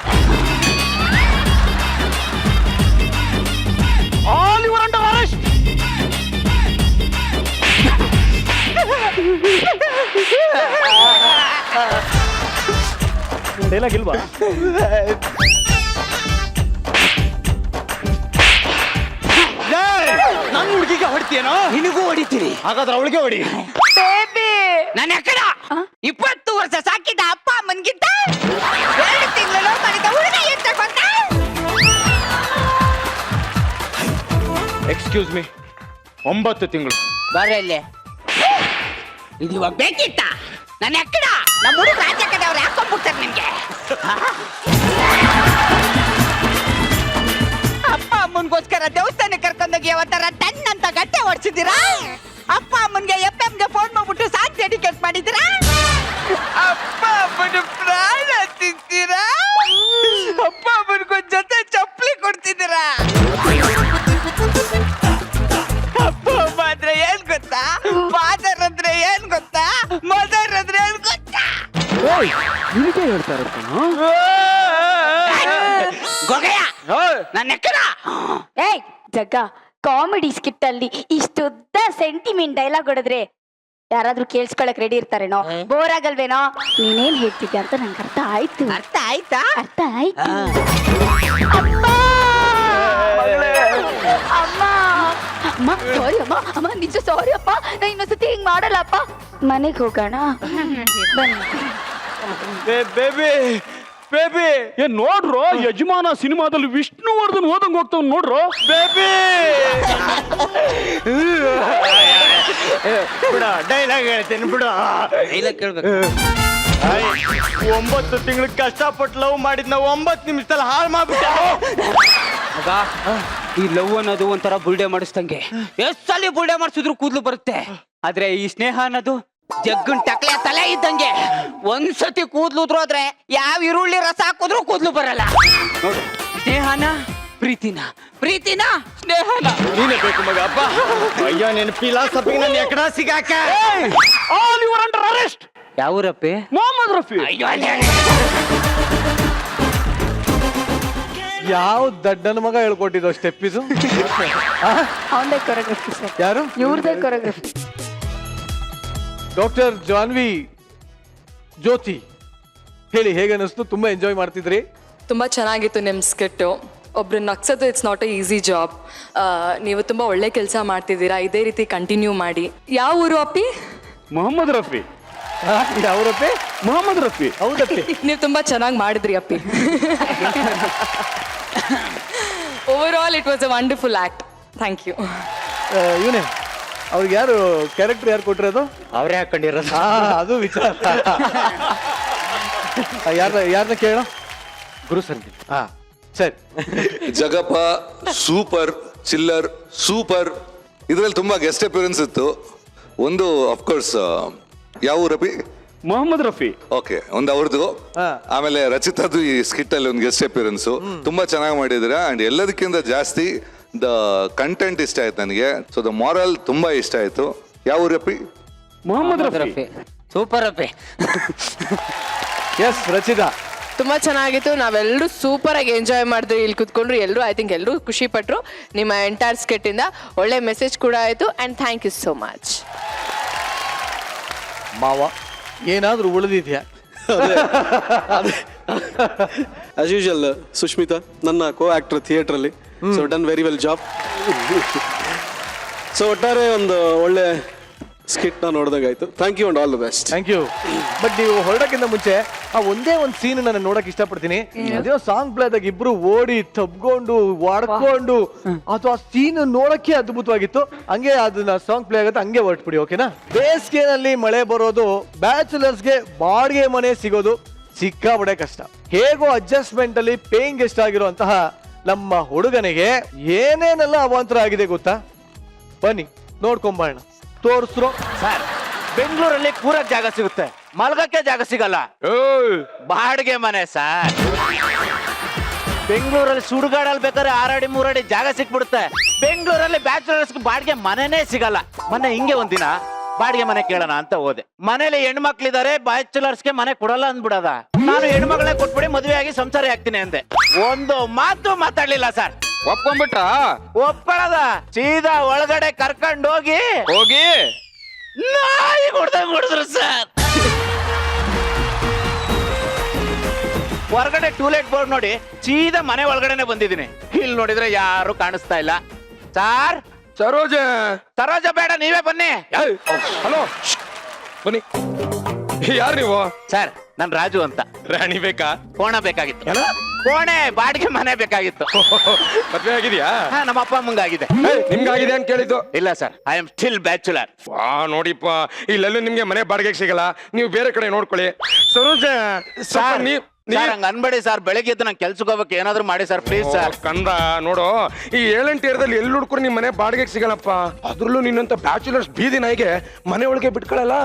All you are under arrest. Dialogue ಇಲ್ವಾ? ನನ್ನ ಹುಡುಗಿಗೆ ಹೊಡಿತೀಯನೋ? ನಿನಗೂ ಹೊಡಿತೀನಿ. ಹಾಗಾದ್ರೆ ಅವಳಿಗೆ ಹೊಡಿ. ನನ್ನ ಅಕ್ಕಡ 20 ವರ್ಷ ಸಾಕಿದ ಅಪ್ಪ ಅಮ್ಮನ್ಗಿಂತ 2 ತಿಂಗಳು ಮಾಡಿದ ಹುಡುಗ ಎಂತ ಗೊತ್ತಾ? ಎಕ್ಸ್ಕ್ಯೂಸ್ ಮೀ, 9 ತಿಂಗಳು. ಬಾರೆ ಅಲ್ಲಿ. ಇದು ಇವಾಗ ಬೇಕಿತ್ತ? ನನ್ನ ಅಕ್ಕಡ ನಮ್ಮ ಹುಡುಗ ರಾಜ್ಯ ಕಡೆ ಅವ್ರು ಹಾಕೊಂಡ್ಬಿಡ್ತಾರೆ ನಿಮ್ಗೆ. ಅಪ್ಪ ಅಮ್ಮನ್ಗೋಸ್ಕರ ದೇವಸ್ಥಾನಕ್ಕೆ ಕರ್ಕೊಂಡೋಗಿ ಯಾವತ್ತರ ಟನ್ ಅಂತ ಗಟ್ಟೆ ಹೊಡ್ಸಿದ್ದೀರಾ? ಅಪ್ಪ ಅಮ್ಮನ್ಗೆ FM-ಗೆ ಫೋನ್ ಮಾಡ್ಬಿಟ್ಟು ಸಾಥ್ ಡೆಡಿಕೇಟ್ ಮಾಡಿದ್ದೀರಾ? ಅಪ್ಪ ಅಮ್ಮನ ಪ್ರಾಣ ತಿಂತೀರಾ? ಅಪ್ಪ ಅಮ್ಮನ್ಗೊಂದ್ ಜೊತೆ ಚಪ್ಪಲಿ ಕೊಡ್ತಿದ್ದೀರಾ? ಅಪ್ಪ ಅಮ್ಮ ಅಂದ್ರೆ ಏನ್ ಗೊತ್ತಾ? ಫಾದರ್ ಅಂದ್ರೆ ಏನ್ ಗೊತ್ತಾ? ಮದರ್ ಅಂದ್ರೆ ಏನ್ ಗೊತ್ತಾ? ನಿನಗೆ ಹೇಳ್ತಾ ಇರೋದು ಕಣೋ. ಗೊಗಯ್ಯ ನನ್ನ ಎಕ್ಕಡ. ಏಯ್ ಜಗ್ಗ, ಕಾಮಿಡಿ ಸ್ಕಿಟ್ ಅಲ್ಲಿ ಇಷ್ಟುದ್ದ ಸೆಂಟಿಮೆಂಟ್ ಡೈಲಾಗ್ ಹೊಡೆದ್ರೆ ಯಾರಾದ್ರೂ ಕೇಳಿಸ್ಕೊಳಕ್ ರೆಡಿ ಇರ್ತಾರೇನೋ? ಬೋರ್ ಆಗಲ್ವೇನೋ? ನೀನೇನ್ ಹೇಳ್ತಿದ್ದೆ ಅಂತ ನಂಗೆ ಅರ್ಥ ಆಯ್ತು. ಅರ್ಥ ಆಯ್ತಾ? ಅರ್ಥ ಆಯ್ತು. ಅಮ್ಮ ಅಮ್ಮ ಅಮ್ಮ ಸಾರಿ ಅಮ್ಮ. ಅಮ್ಮ ನಿಜ ಸಾರಿ ಅಪ್ಪ, ನಾ ಇನ್ನೊಂದ್ಸತಿ ಹಿಂಗ್ ಮಾಡಲ್ಲಪ್ಪ. ಮನೆಗೆ ಹೋಗೋಣ ಬನ್ನಿ. ಬೇಬಿ ಬೇಬಿ ಏನ್ ನೋಡ್ರೋ, ಯಜಮಾನ ಸಿನಿಮಾದಲ್ಲಿ ವಿಷ್ಣುವರ್ಧನ್ ಹೋದಂಗ್ ಹೋಗ್ತಾವ್ ನೋಡ್ರೋ. ಬೇಬಿ ಬಿಡ, ಡೈಲಾಗ್ ಹೇಳ್ತೇನೆ ಬಿಡ. ಡೈಲಾಗ್ ಕೇಳ್ಬೇಕು. 9 ತಿಂಗಳು ಕಷ್ಟಪಟ್ಟು ಲವ್ ಮಾಡಿದ್ನ 9 ನಿಮಿಷದಲ್ಲಿ ಹಾಳು ಮಾಡ್ಬಿಟ್ಟೆ. ಮಗ ಈ ಲವ್ ಅನ್ನೋದು ಒಂಥರ ಬುಲ್ಡೆ ಮಾಡಿಸ್ದಂಗೆ ಎಷ್ಟ್ ಸಲ ಬುಲ್ಡೆ ಮಾಡಿಸಿದ್ರು ಕೂದ್ಲು ಬರುತ್ತೆ ಆದ್ರೆ ಈ ಸ್ನೇಹ ಅನ್ನೋದು ಜಗ್ಗನ್ ಟಕ್ಲೆ ತಲೆ ಇದ್ದಂಗೆ ಒಂದ್ಸತಿ ಕೂದ್ಲು ಉದ್ರೋದ್ರೆ ಯಾವ ಈರುಳ್ಳಿ ರಸ ಹಾಕಿದ್ರು ಕೂದ್ಲು ಬರಲ್ಲ ನೋಡು ಸ್ನೇಹನ ಪ್ರೀತಿನ ಸ್ನೇಹನ ನೀನೇ ಬೇಕು ಮಗ ಅಪ್ಪ ಅಯ್ಯೋ ನಿನ್ನ ಫಿಲಾಸಫಿ ನನ್ನ ಎಕಡ ಸಿಗಾಕ ಆಲ್ ಯುವರ್ ಅಂಡರ್ ಅರೆಸ್ಟ್. ಯಾವೂರಪ್ಪಿ? ಮೊಹಮ್ಮದ್ ರಫಿ. ಯಾವ ದಡ್ಡನ ಮಗ ಹೇಳ್ಕೊಟ್ಟಿದ್ದು ಸ್ಟೆಪ್ ಇದು? ಅವನದೇ ಕೊರಿಯೋಗ್ರಫಿ ಸರ್, ಯಾರು? ಇವ್ರದೇ ಕೊರಿಯೋಗ್ರಫಿ. ಡಾಕ್ಟರ್ ಜಾನ್ವಿ ಜ್ಯೋತಿ, ಹೇಳಿ ಹೇಗೆ ಅನಿಸ್ತು? ತುಂಬಾ ಎಂಜಾಯ್ ಮಾಡ್ತಿದ್ರಿ? ತುಂಬ ಚೆನ್ನಾಗಿತ್ತು ನಿಮ್ಮ ಸ್ಕಿಟ್ಟು. ಒಬ್ರನ್ನ ನಗ್ಸೋದು it's not a easy job. ನೀವು ತುಂಬ ಒಳ್ಳೆ ಕೆಲಸ ಮಾಡ್ತಿದ್ದೀರಾ, ಇದೇ ರೀತಿ ಕಂಟಿನ್ಯೂ ಮಾಡಿ. ಯಾವ ಊರು ಅಪ್ಪಿ? ಮೊಹಮ್ಮದ್ ರಫಿ. ಯಾವ್ರಪ್ಪೆ? ಮೊಹಮ್ಮದ್ ರಫಿ. ಹೌದಪ್ಪಿ. ನೀವು ತುಂಬ ಚೆನ್ನಾಗಿ ಮಾಡಿದ್ರಿ ಅಪ್ಪಿ. Over all it was a wonderful act. Thank you. ಇವನೇ ಅವ್ರಿಗೆ ಯಾರು ಕ್ಯಾರೆಕ್ಟರ್ ಯಾರು ಕೊಟ್ಟಿರೋದು? ಅವರೇ ಹಾಕೊಂಡಿರೋದು. ಅದು ವಿಚಾರ. ಯಾರನ್ನ ಕೇಳ? ಗುರು ಸರ್. ಹಾ ಸರಿ. ಜಗಪ್ಪ ಸೂಪರ್, ಚಿಲ್ಲರ್ ಸೂಪರ್. ಇದ್ರಲ್ಲಿ ತುಂಬಾ ಗೆಸ್ಟ್ ಅಪಿಯರೆನ್ಸ್ ಇತ್ತು. ಒಂದು ಅಫ್ಕೋರ್ಸ್ ಯಾವ ರಫಿ? ಮೊಹಮ್ಮದ್ ರಫಿ. ಓಕೆ, ಒಂದು ಅವ್ರದ್ದು. ಆಮೇಲೆ ರಚಿತಾದು ಈ ಸ್ಕಿಟ್ ಅಲ್ಲಿ ಒಂದು ಗೆಸ್ಟ್ ಅಪಿಯರೆನ್ಸ್. ತುಂಬಾ ಚೆನ್ನಾಗಿ ಮಾಡಿದಿರ. ಅಂಡ್ ಎಲ್ಲದಕ್ಕಿಂತ ಜಾಸ್ತಿ ದ ಕಂಟೆಂಟ್ ಇಷ್ಟ ಆಯ್ತು ನನಗೆ. ಸೊ ದ ಮಾರಲ್ ತುಂಬಾ ಇಷ್ಟ ಆಯ್ತು. ಯಾವ ರಫಿ? ಮೊಹಮ್ಮದ್ ರಫಿ. ಸೂಪರ್ ಅಪ್ಪಿ. ಎಸ್ ರಚಿತಾ. ತುಂಬಾ ಚೆನ್ನಾಗಿತ್ತು. ನಾವೆಲ್ಲರೂ ಸೂಪರ್ ಆಗಿ ಎಂಜಾಯ್ ಮಾಡಿದ್ವಿ. ಇಲ್ಲಿ ಕುತ್ಕೊಂಡ್ರು ಎಲ್ಲರೂ, ಐ ಥಿಂಕ್ ಎಲ್ಲರೂ ಖುಷಿ ಪಟ್ರು ನಿಮ್ಮ ಎಂಟೈರ್ ಸ್ಕಿಟ್ ಇಂದ. ಒಳ್ಳೆ ಮೆಸೇಜ್ ಕೂಡ ಆಯ್ತು. And thank you so much. ಮಾವ ಏನಾದ್ರೂ ಉಳಿದಿದ್ಯಾ? ಆಸ್ ಯೂಶುವಲ್ ಸುಷ್ಮಿತಾ ನನ್ನ ಕೋ ಆಕ್ಟರ್ ಥಿಯೇಟ್ರಲ್ಲಿ. So done very well job. So ಒಟ್ಟಾರೆ ಒಂದು ಒಳ್ಳೆ ಸ್ಕಿಟ್ನ ನೋಡಿದಾಗಾಯ್ತು. Thank you and all the best. Thank you. But ನೀವು ಹೊರಡಕ್ಕಿಂತ ಮುಂಚೆ ಆ ಒಂದೇ ಒಂದು ಸೀನ್ ನಾನು ನೋಡಕ್ ಇಷ್ಟಪಡ್ತೀನಿ. ಅದೇ ಸಾಂಗ್ ಪ್ಲೇ ಆದಾಗ ಇಬ್ರು ಓಡಿ ತಬ್ಕೊಂಡು ವಾಡ್ಕೊಂಡು ಅದು ಆ ಸೀನ್ ನೋಡಕ್ಕೆ ಅದ್ಭುತವಾಗಿತ್ತು. ಹಂಗೆ ಅದನ್ನ ಸಾಂಗ್ ಪ್ಲೇ ಆಗುತ್ತೆ, ಹಂಗೆ ಹೊರಟ್ಬಿಡಿ. ಓಕೆನಾ? ಬೇಸಿಗೆನಲ್ಲಿ ಮಳೆ ಬರೋದು, ಬ್ಯಾಚುಲರ್ಸ್ಗೆ ಬಾಡಿಗೆ ಮನೆ ಸಿಗೋದು ಸಿಕ್ಕಾಬಡೆ ಕಷ್ಟ. ಹೇಗೋ ಅಡ್ಜಸ್ಟ್ಮೆಂಟ್ ಅಲ್ಲಿ ಪೇಯಿಂಗ್ ಗೆಸ್ಟ್ ಆಗಿರುವಂತಹ ನಮ್ಮ ಹುಡುಗನಿಗೆ ಏನೇನೆಲ್ಲ ಅವಾಂತರ ಆಗಿದೆ ಗೊತ್ತಾ? ಬನ್ನಿ ನೋಡ್ಕೊಂಬರೋಣ. ತೋರಿಸ್ರು ಸರ್, ಬೆಂಗಳೂರಲ್ಲಿ ಕೂರಕ್ ಜಾಗ ಸಿಗುತ್ತೆ, ಮಲ್ಗಕ್ಕೆ ಜಾಗ ಸಿಗಲ್ಲ. ಬಾಡಿಗೆ ಮನೆ ಸರ್. ಬೆಂಗಳೂರಲ್ಲಿ ಸುಡುಗಾಡಲ್ಲಿ ಬೇಕಾದ್ರೆ 6 ಅಡಿ 3 ಅಡಿ ಜಾಗ ಸಿಕ್ಬಿಡುತ್ತೆ. ಬೆಂಗಳೂರಲ್ಲಿ ಬ್ಯಾಚುಲರ್ಸ್ ಬಾಡಿಗೆ ಮನೆನೇ ಸಿಗಲ್ಲ. ಮೊನ್ನೆ ಹಿಂಗೆ ಒಂದಿನ ಬಾಡಿಗೆ ಮನೆ ಕೇಳೋಣ ಅಂತ ಹೋದೆ. ಮನೇಲಿ ಹೆಣ್ಮಕ್ಳಿದಾರೆ, ಬ್ಯಾಚುಲರ್ಸ್ಗೆ ಮನೆ ಕೊಡಲ್ಲ ಅಂದ್ಬಿಡದ. ನಾನು ಹೆಣ್ಮಗಳೇ ಕೊಟ್ಬಿಡಿ ಮದುವೆ ಆಗಿ ಸಂಸಾರ ಆಗ್ತೀನಿ ಅಂದೆ. ಒಂದು ಮಾತು ಮಾತಾಡ್ಲಿಲ್ಲ ಸರ್. ಒಪ್ಕೊಂಡ್ಬಿಟ್ರ? ಒಪ್ಪಳದ ಸೀದಾ ಒಳಗಡೆ ಕರ್ಕೊಂಡು ಹೋಗಿ ನಾಯಿ ಹೊಡೆದ್ರು ಸರ್. ಹೊರಗಡೆ ಟೂಲೆಟ್ ಬೋರ್ಡ್ ನೋಡಿ ಸೀದಾ ಮನೆ ಒಳಗಡೆನೆ ಬಂದಿದ್ದೀನಿ. ಇಲ್ಲಿ ನೋಡಿದ್ರೆ ಯಾರು ಕಾಣಿಸ್ತಾ ಇಲ್ಲ. ಸಾರ್, ಸರೋಜ ಬೇಡ, ನೀವೇ ಬನ್ನಿ. ಹಲೋ ಬನ್ನಿ. ಯಾರು ನೀವು? ಸರ್, ನನ್ ರಾಜು ಅಂತ. ರಾಣಿ ಬೇಕಾ? ಕೋಣ ಬೇಕಾಗಿತ್ತು. ಕೋಣೆ ಬಾಡಿಗೆ ಮನೆ ಬೇಕಾಗಿತ್ತು. ಮದ್ವೆ ಆಗಿದ್ಯಾ? ನಮ್ಮ ಅಪ್ಪ ಅಮ್ಮಂಗಾಗಿದೆ. ನಿಮ್ಗಾಗಿದೆ ಅಂತ ಕೇಳಿದ್ದು. ಇಲ್ಲ sir, I am still bachelor. ನೋಡಿಪ್ಪ, ಇಲ್ಲೆಲ್ಲೂ ನಿಮ್ಗೆ ಮನೆ ಬಾಡಿಗೆಗೆ ಸಿಗಲ್ಲ. ನೀವು ಬೇರೆ ಕಡೆ ನೋಡ್ಕೊಳ್ಳಿ. ಸರೋಜ ಸರ್, ಹಂಗ ಅನ್ಬೇಡಿ ಸರ್. ಬೆಳಗ್ಗೆ ಎದ್ದು ನಂಗೆ ಕೆಲ್ಸಕ್ಕೆ ಹೋಗ್ಬೇಕು, ಏನಾದ್ರು ಮಾಡಿ ಸರ್ ಪ್ಲೀಸ್ ಸರ್. ಕಂದ ನೋಡು, ಈ 7-8 ಏರಿಯಾದಲ್ಲಿ ಎಲ್ಲಿ ಹುಡ್ಕರು ನಿಮ್ ಮನೆ ಬಾಡಿಗೆಗೆ ಸಿಗಲ್ಲಪ್ಪ. ಅದ್ರಲ್ಲೂ ನಿನ್ನಂತ ಬ್ಯಾಚುಲರ್ಸ್ ಬೀದಿ ನಾಯಿಗೆ ಮನೆ ಒಳಗೆ ಬಿಟ್ಕೊಳ್ಳಲ್ಲ.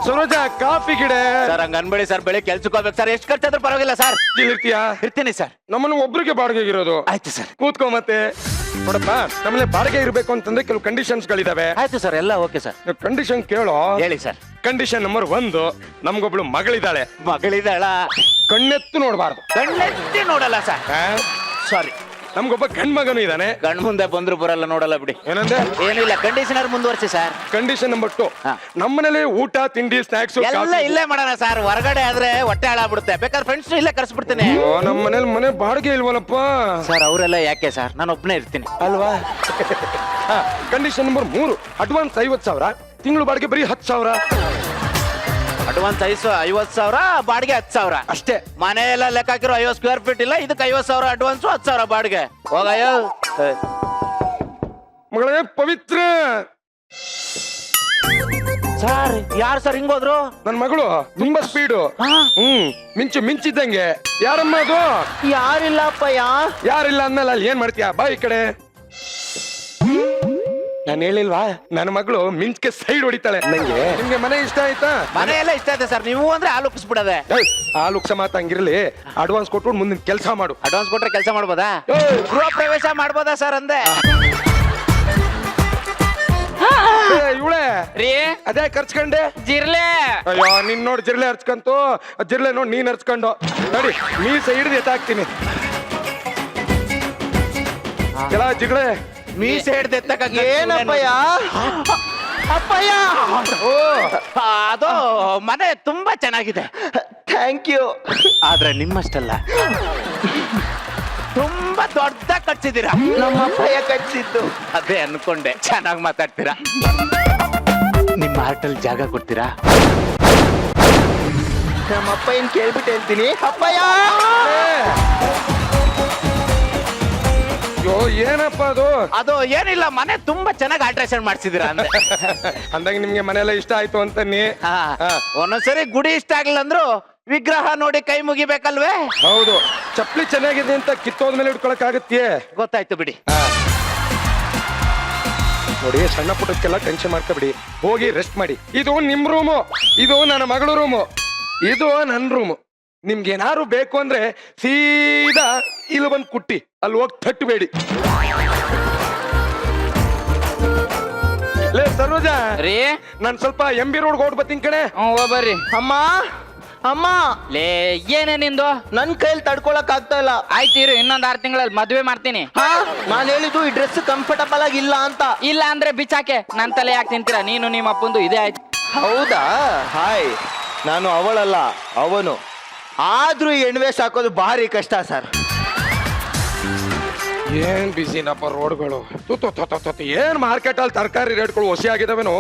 ಸರೋಜ, ಕಾಫಿ ಗಿಡ. ಸರ್, ಹಂಗ ಅನ್ಬೇಡಿ ಸರ್. ಬೆಳಗ್ಗೆ ಕೆಲ್ಸಕ್ಕೆ ಹೋಗ್ಬೇಕು ಸರ್. ಎಷ್ಟು ಖರ್ಚಾದ್ರೂ ಪರವಾಗಿಲ್ಲ ಸರ್. ಇರ್ತೀಯಾ? ಇರ್ತೀನಿ ಸರ್. ನಮ್ಮನ್ನು ಒಬ್ರಿಗೆ ಬಾಡಿಗೆ ಇರೋದು. ಆಯ್ತು ಸರ್. ಕೂತ್ಕೊ. ಮತ್ತೆ ನೋಡಪ್ಪ, ನಮ್ಮಲ್ಲಿ ಬಾಡಿಗೆ ಇರ್ಬೇಕು ಅಂತಂದ್ರೆ ಕೆಲವು ಕಂಡೀಷನ್ಸ್ ಗಳಿದಾವೆ. ಆಯ್ತು ಸರ್, ಎಲ್ಲ ಓಕೆ ಸರ್. ಕಂಡೀಷನ್ ಕೇಳೋ. ಹೇಳಿ ಸರ್. Condition number 1, ನಮ್ಗೊಬ್ಳು ಮಗಳಿದ್ದಾಳೆ. ಮಗಳಿದಾಳ? ಕಣ್ಣೆತ್ತು ನೋಡಬಾರ್ದು. ಕಣ್ಣೆತ್ತಿ ನೋಡಲ್ಲ ಸರ್. ಸಾರಿ. ನಮ್ಗೊಬ್ಬ ಗಂಡ್ ಮಗನು ಇದ್ದಾನೆ. ಗಂಡ್ ಮುಂದೆ ಬಂದ್ರು ಬರಲ್ಲ, ನೋಡಲ್ಲ ಬಿಡಿ. ಏನಂದ್ರೆ? ಏನಿಲ್ಲ, ಕಂಡೀಷನರ್ ಮುಂದುವರ್ಸಿ ಸರ್. ಕಂಡೀಷನ್ ನಂಬರ್ 2, ನಮ್ಮನೇಲಿ ಊಟ ತಿಂಡಿ ಸ್ನಾಕ್ಸ್ ಎಲ್ಲ ಇಲ್ಲೇ ಮಾಡೋಣ ಸರ್. ಹೊರಗಡೆ ಆದ್ರೆ ಹೊಟ್ಟೆ ಹಾಳಾಗ್ಬಿಡುತ್ತೆ. ಬೇಕಾದ್ರೆ ಫ್ರೆಂಡ್ಸ್ ಇಲ್ಲೇ ಕರ್ಸ್ಬಿಡ್ತೀನಿ. ನಮ್ಮನೇಲಿ ಮನೆ ಬಾಡಿಗೆ ಇಲ್ವಲ್ಲಪ್ಪ ಸರ್. ಅವರೆಲ್ಲ ಯಾಕೆ ಸರ್? ನಾನು ಒಬ್ಬನೇ ಇರ್ತೀನಿ ಅಲ್ವಾ? ಕಂಡೀಷನ್ ನಂಬರ್ 3, ಅಡ್ವಾನ್ಸ್ 50,000, ತಿಂಗಳು ಬಾಡಿಗೆ ಬರೀ 10,000. ಅಡ್ವಾನ್ಸ್ 50,000, ಬಾಡಿಗೆ 10,000 ಅಷ್ಟೇ. ಮನೆ ಎಲ್ಲ ಲೆಕ್ಕ ಹಾಕಿರೋ 50 ಸ್ಕ್ವೇರ್ ಫೀಟ್ ಇಲ್ಲ. ಇದಕ್ಕೆ 50,000 ಅಡ್ವಾನ್ಸ್, 10,000 ಬಾಡಿಗೆ. ಹೋಗಯ್ಯೋ ಮಗಳೇ ಪವಿತ್ರ. ಸರ್, ಯಾರು ಸರ್ ಹಿಂಗೋದ್ರು? ನನ್ ಮಗಳು ತುಂಬಾ ಸ್ಪೀಡು. ಮಿಂಚಿದ್ದಂಗೆ. ಯಾರಮ್ಮ ಅದು? ಯಾರಿಲ್ಲಪ್ಪ. ಯಾರಿಲ್ಲ ಅಂದ್ಮೇಲೆ ಅಲ್ಲಿ ಏನ್ ಮಾಡ್ತೀಯಾ? ಬಾ ಈ ಕಡೆ. ನಾನು ಹೇಳಿಲ್ವಾ ನನ್ನ ಮಗಳು ಮಿಂಚ್ಗೆ ಸೈಡ್ ಹೊಡಿತಾಳೆ ನಂಗೆ. ನಿಮ್ಗೆ ಮನೆ ಇಷ್ಟ ಆಯ್ತಾ? ಮನೆ ಎಲ್ಲ ಇಷ್ಟ ಆಯ್ತು ಸರ್, ನೀವು ಅಂದ್ರೆ ಹಾಲು ಉಕ್ಸ್ಬಿಡದೆ. ಆ ಲುಕ್ಸ ಮಾತು ಹಂಗಿರ್ಲಿ, ಅಡ್ವಾನ್ಸ್ ಕೊಟ್ಬಿಟ್ಟು ಮುಂದಿನ ಕೆಲಸ ಮಾಡು. ಅಡ್ವಾನ್ಸ್ ಕೊಟ್ರೆ ಕೆಲಸ ಮಾಡ್ಬೋದಾ? ಗೃಹ ಪ್ರವೇಶ ಮಾಡ್ಬೋದಾ ಸರ್ ಅಂದೆ? ಇವಳೆ ರೀ ಅದೇ ಖರ್ಚ್ಕೊಂಡೆ. ಜಿರ್ಲೆ ಅಯ್ಯೋ ನಿನ್ ನೋಡಿ ಜಿರ್ಲೆ ಹರ್ಚ್ಕಂತು, ಜಿರ್ಲೆ ನೋಡಿ ನೀನ್ ಹರ್ಚ್ಕೊಂಡು ನೋಡಿ ಮೀಸೆ ಹಿಡಿದು ಎತ್ತಾಕ್ತೀನಿ. ಕೆಲ ಜಿಗಳೆ ಮೀಸೆ ಹಿಡ್ದು ಎತ್ತಕ್ಕ ಏನಪ್ಪಯ್ಯ? ಅಪ್ಪಯ್ಯ, ಅದು ಮನೆ ತುಂಬಾ ಚೆನ್ನಾಗಿದೆ. Thank you. ಆದ್ರೆ ನಿಮ್ಮಷ್ಟಲ್ಲ, ತುಂಬಾ ದೊಡ್ಡ ಕಟ್ಸಿದ್ದೀರಾ. ನಮ್ಮ ಅಪ್ಪಯ್ಯ ಕಟ್ಸಿದ್ದು. ಅದೇ ಅನ್ಕೊಂಡೆ, ಚೆನ್ನಾಗಿ ಮಾತಾಡ್ತೀರಾ. ನಿಮ್ಮ ಹಾರ್ಟಲ್ಲಿ ಜಾಗ ಕೊಡ್ತೀರಾ? ನಮ್ಮ ಅಪ್ಪಯ್ಯನ್ ಕೇಳ್ಬಿಟ್ಟು ಹೇಳ್ತೀನಿ. ಅಪ್ಪಯ್ಯ ಅಯ್ಯೋ ಏನಪ್ಪ ಅದು? ಅದು ಏನಿಲ್ಲ, ಮನೆ ತುಂಬಾ ಚೆನ್ನಾಗಿ ಆಲ್ಟ್ರೇಷನ್ ಮಾಡ್ಸಿದೀರಾ ಅಂದೆ. ಅಂದಾಗ ನಿಮ್ಗೆ ಮನೆಯೆಲ್ಲ ಇಷ್ಟ ಆಯ್ತು ಅಂತ ನೀ. ಒಂದೊಂದ್ಸರಿ ಗುಡಿ ಇಷ್ಟ ಆಗ್ಲಿಲ್ಲ ಅಂದ್ರು ವಿಗ್ರಹ ನೋಡಿ ಕೈ ಮುಗಿಬೇಕಲ್ವೇ? ಹೌದು, ಚಪ್ಲಿ ಚೆನ್ನಾಗಿದೆ ಅಂತ ಕಿತ್ತೋದ್ಮೇಲೆ ಇಟ್ಕೊಳಕ್ ಆಗತ್ತೆ. ಗೊತ್ತಾಯ್ತು ಬಿಡಿ. ನೋಡಿ ಸಣ್ಣ ಪುಟ್ಟಕ್ಕೆಲ್ಲ ಟೆನ್ಷನ್ ಮಾಡ್ಕೊಬಿಡಿ, ಹೋಗಿ ರೆಸ್ಟ್ ಮಾಡಿ. ಇದು ನಿಮ್ ರೂಮು, ಇದು ನನ್ನ ಮಗಳು ರೂಮು, ಇದು ನನ್ನ ರೂಮು. ನಿಮ್ಗೆ ಏನಾರು ಬೇಕು ಅಂದ್ರೆ ಸೀದಾ ಇಲ್ಲಿ ಬಂದು ಕುಟ್ಟಿ, ಅಲ್ಲಿ ಹೋಗಿ ತಟ್ಟಬೇಡಿ. ಲೇ ಸರೋಜ ರೀ ನಾನ್ ಸ್ವಲ್ಪ MB ರೋಡ್ ಹೊಡ್ ಬರ್ತೀನಿ ಕಣೆ. ಬರ್ರಿ. ಅಮ್ಮ ಅಮ್ಮ, ಲೇ ಏನೇ ನಿಂದು? ನನ್ ಕೈಲಿ ತಡ್ಕೊಳಕ್ ಆಗ್ತಾ ಇಲ್ಲ. ಆಯ್ತು ಇರು, ಇನ್ನೊಂದ್ 6 ತಿಂಗಳಲ್ಲಿ ಮದ್ವೆ ಮಾಡ್ತೀನಿ. ನಾನು ಹೇಳಿದ್ದು ಈ ಡ್ರೆಸ್ ಕಂಫರ್ಟಬಲ್ ಆಗಿಲ್ಲ ಅಂತ. ಇಲ್ಲ ಅಂದ್ರೆ ಬಿಚ್ಚಾಕೆ ನನ್ ತಲೆ ಯಾಕೆ ತಿಂತೀರಾ? ನೀನು ನಿಮ್ಮ ಅಪ್ಪಂದು ಇದೇ ಆಯ್ತು. ಹೌದಾ? ಹಾಯ್, ನಾನು ಅವಳಲ್ಲ ಅವನು. ಆದ್ರೂ ಈ ಹೆಣ್ವೇಷ ಹಾಕೋದು ಭಾರಿ ಕಷ್ಟ ಸರ್. ಏನ್ ಬಿಸಿನಪ್ಪ ರೋಡ್ಗಳು. ಏನ್ ಮಾರ್ಕೆಟ್ ಅಲ್ಲಿ ತರಕಾರಿ ರೇಟ್ಗಳು ಹೊಸಿ ಆಗಿದಾವೇನೋ.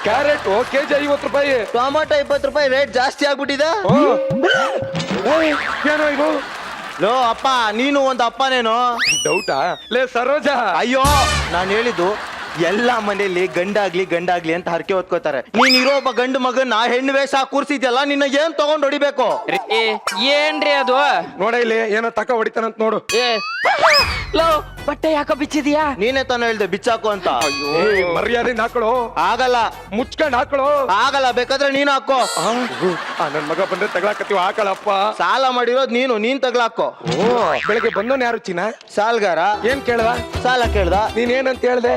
ಕ್ಯಾರೆಟ್ ಕೆಜಿ 50 ರೂಪಾಯಿ, ಟೊಮಾಟೊ 20 ರೂಪಾಯಿ ರೇಟ್ ಜಾಸ್ತಿ ಆಗ್ಬಿಟ್ಟಿದೆ. ಏನೋ ಇದು? ಲೋ ಅಪ್ಪ, ನೀನು ಒಂದು ಅಪ್ಪನೇನೋ? ಡೌಟಾ? ಲೇ ಸರೋಜ, ಅಯ್ಯೋ, ನಾನು ಹೇಳಿದ್ದು ಎಲ್ಲ ಮನೆಯಲ್ಲಿ ಗಂಡಾಗ್ಲಿ ಅಂತ ಹರಕೆ ಹೊತ್ಕೋತಾರೆ. ನೀನ್ ಇರೋ ಒಬ್ಬ ಗಂಡು ಮಗನ್ನ ಹೆಣ್ಣು ವೇಷ ಕೂರ್ಸಿದ್ಯಲ್ಲ, ನಿನ್ನ ಏನ್ ತಗೊಂಡ್ ಹೊಡಿಬೇಕು? ಏನ್ರಿ ಅದು? ನೋಡ ಇಲ್ಲಿ ಏನೋ ತಕ ಹೊಡಿತಾನಂತ ನೋಡು. ಲೋ ಬಟ್ಟೆ ಯಾಕೋ ಬಿಚ್ಚಿದ್ಯಾ? ನೀನೇ ತಾನು ಹೇಳ್ದೆ ಬಿಚ್ಚಾಕು ಅಂತ. ಮರ್ಯಾದೆಯಿಂದ ಹಾಕೊಳ್ಳೋ. ಆಗಲ್ಲ. ಮುಚ್ಕೊಂಡ್ ಹಾಕೊಳ್ಳೋ. ಆಗಲ್ಲ, ಬೇಕಾದ್ರೆ ನೀನು ಹಾಕೋ. ನನ್ ಮಗ ಬಂದ್ರೆ ತಗೊಳಕತ್ತೀವ, ಹಾಕಳಪ್ಪ. ಸಾಲ ಮಾಡಿರೋದ್ ನೀನ್ ತಗ್ಲಾಕೋ. ಬೆಳಗ್ಗೆ ಬಂದೋನ್ ಯಾರು ಚಿನ್ನ? ಸಾಲ್ಗಾರ. ಏನ್ ಕೇಳ್ದ? ಸಾಲ ಕೇಳ್ದ. ನೀನ್ ಏನಂತ ಹೇಳ್ದೆ?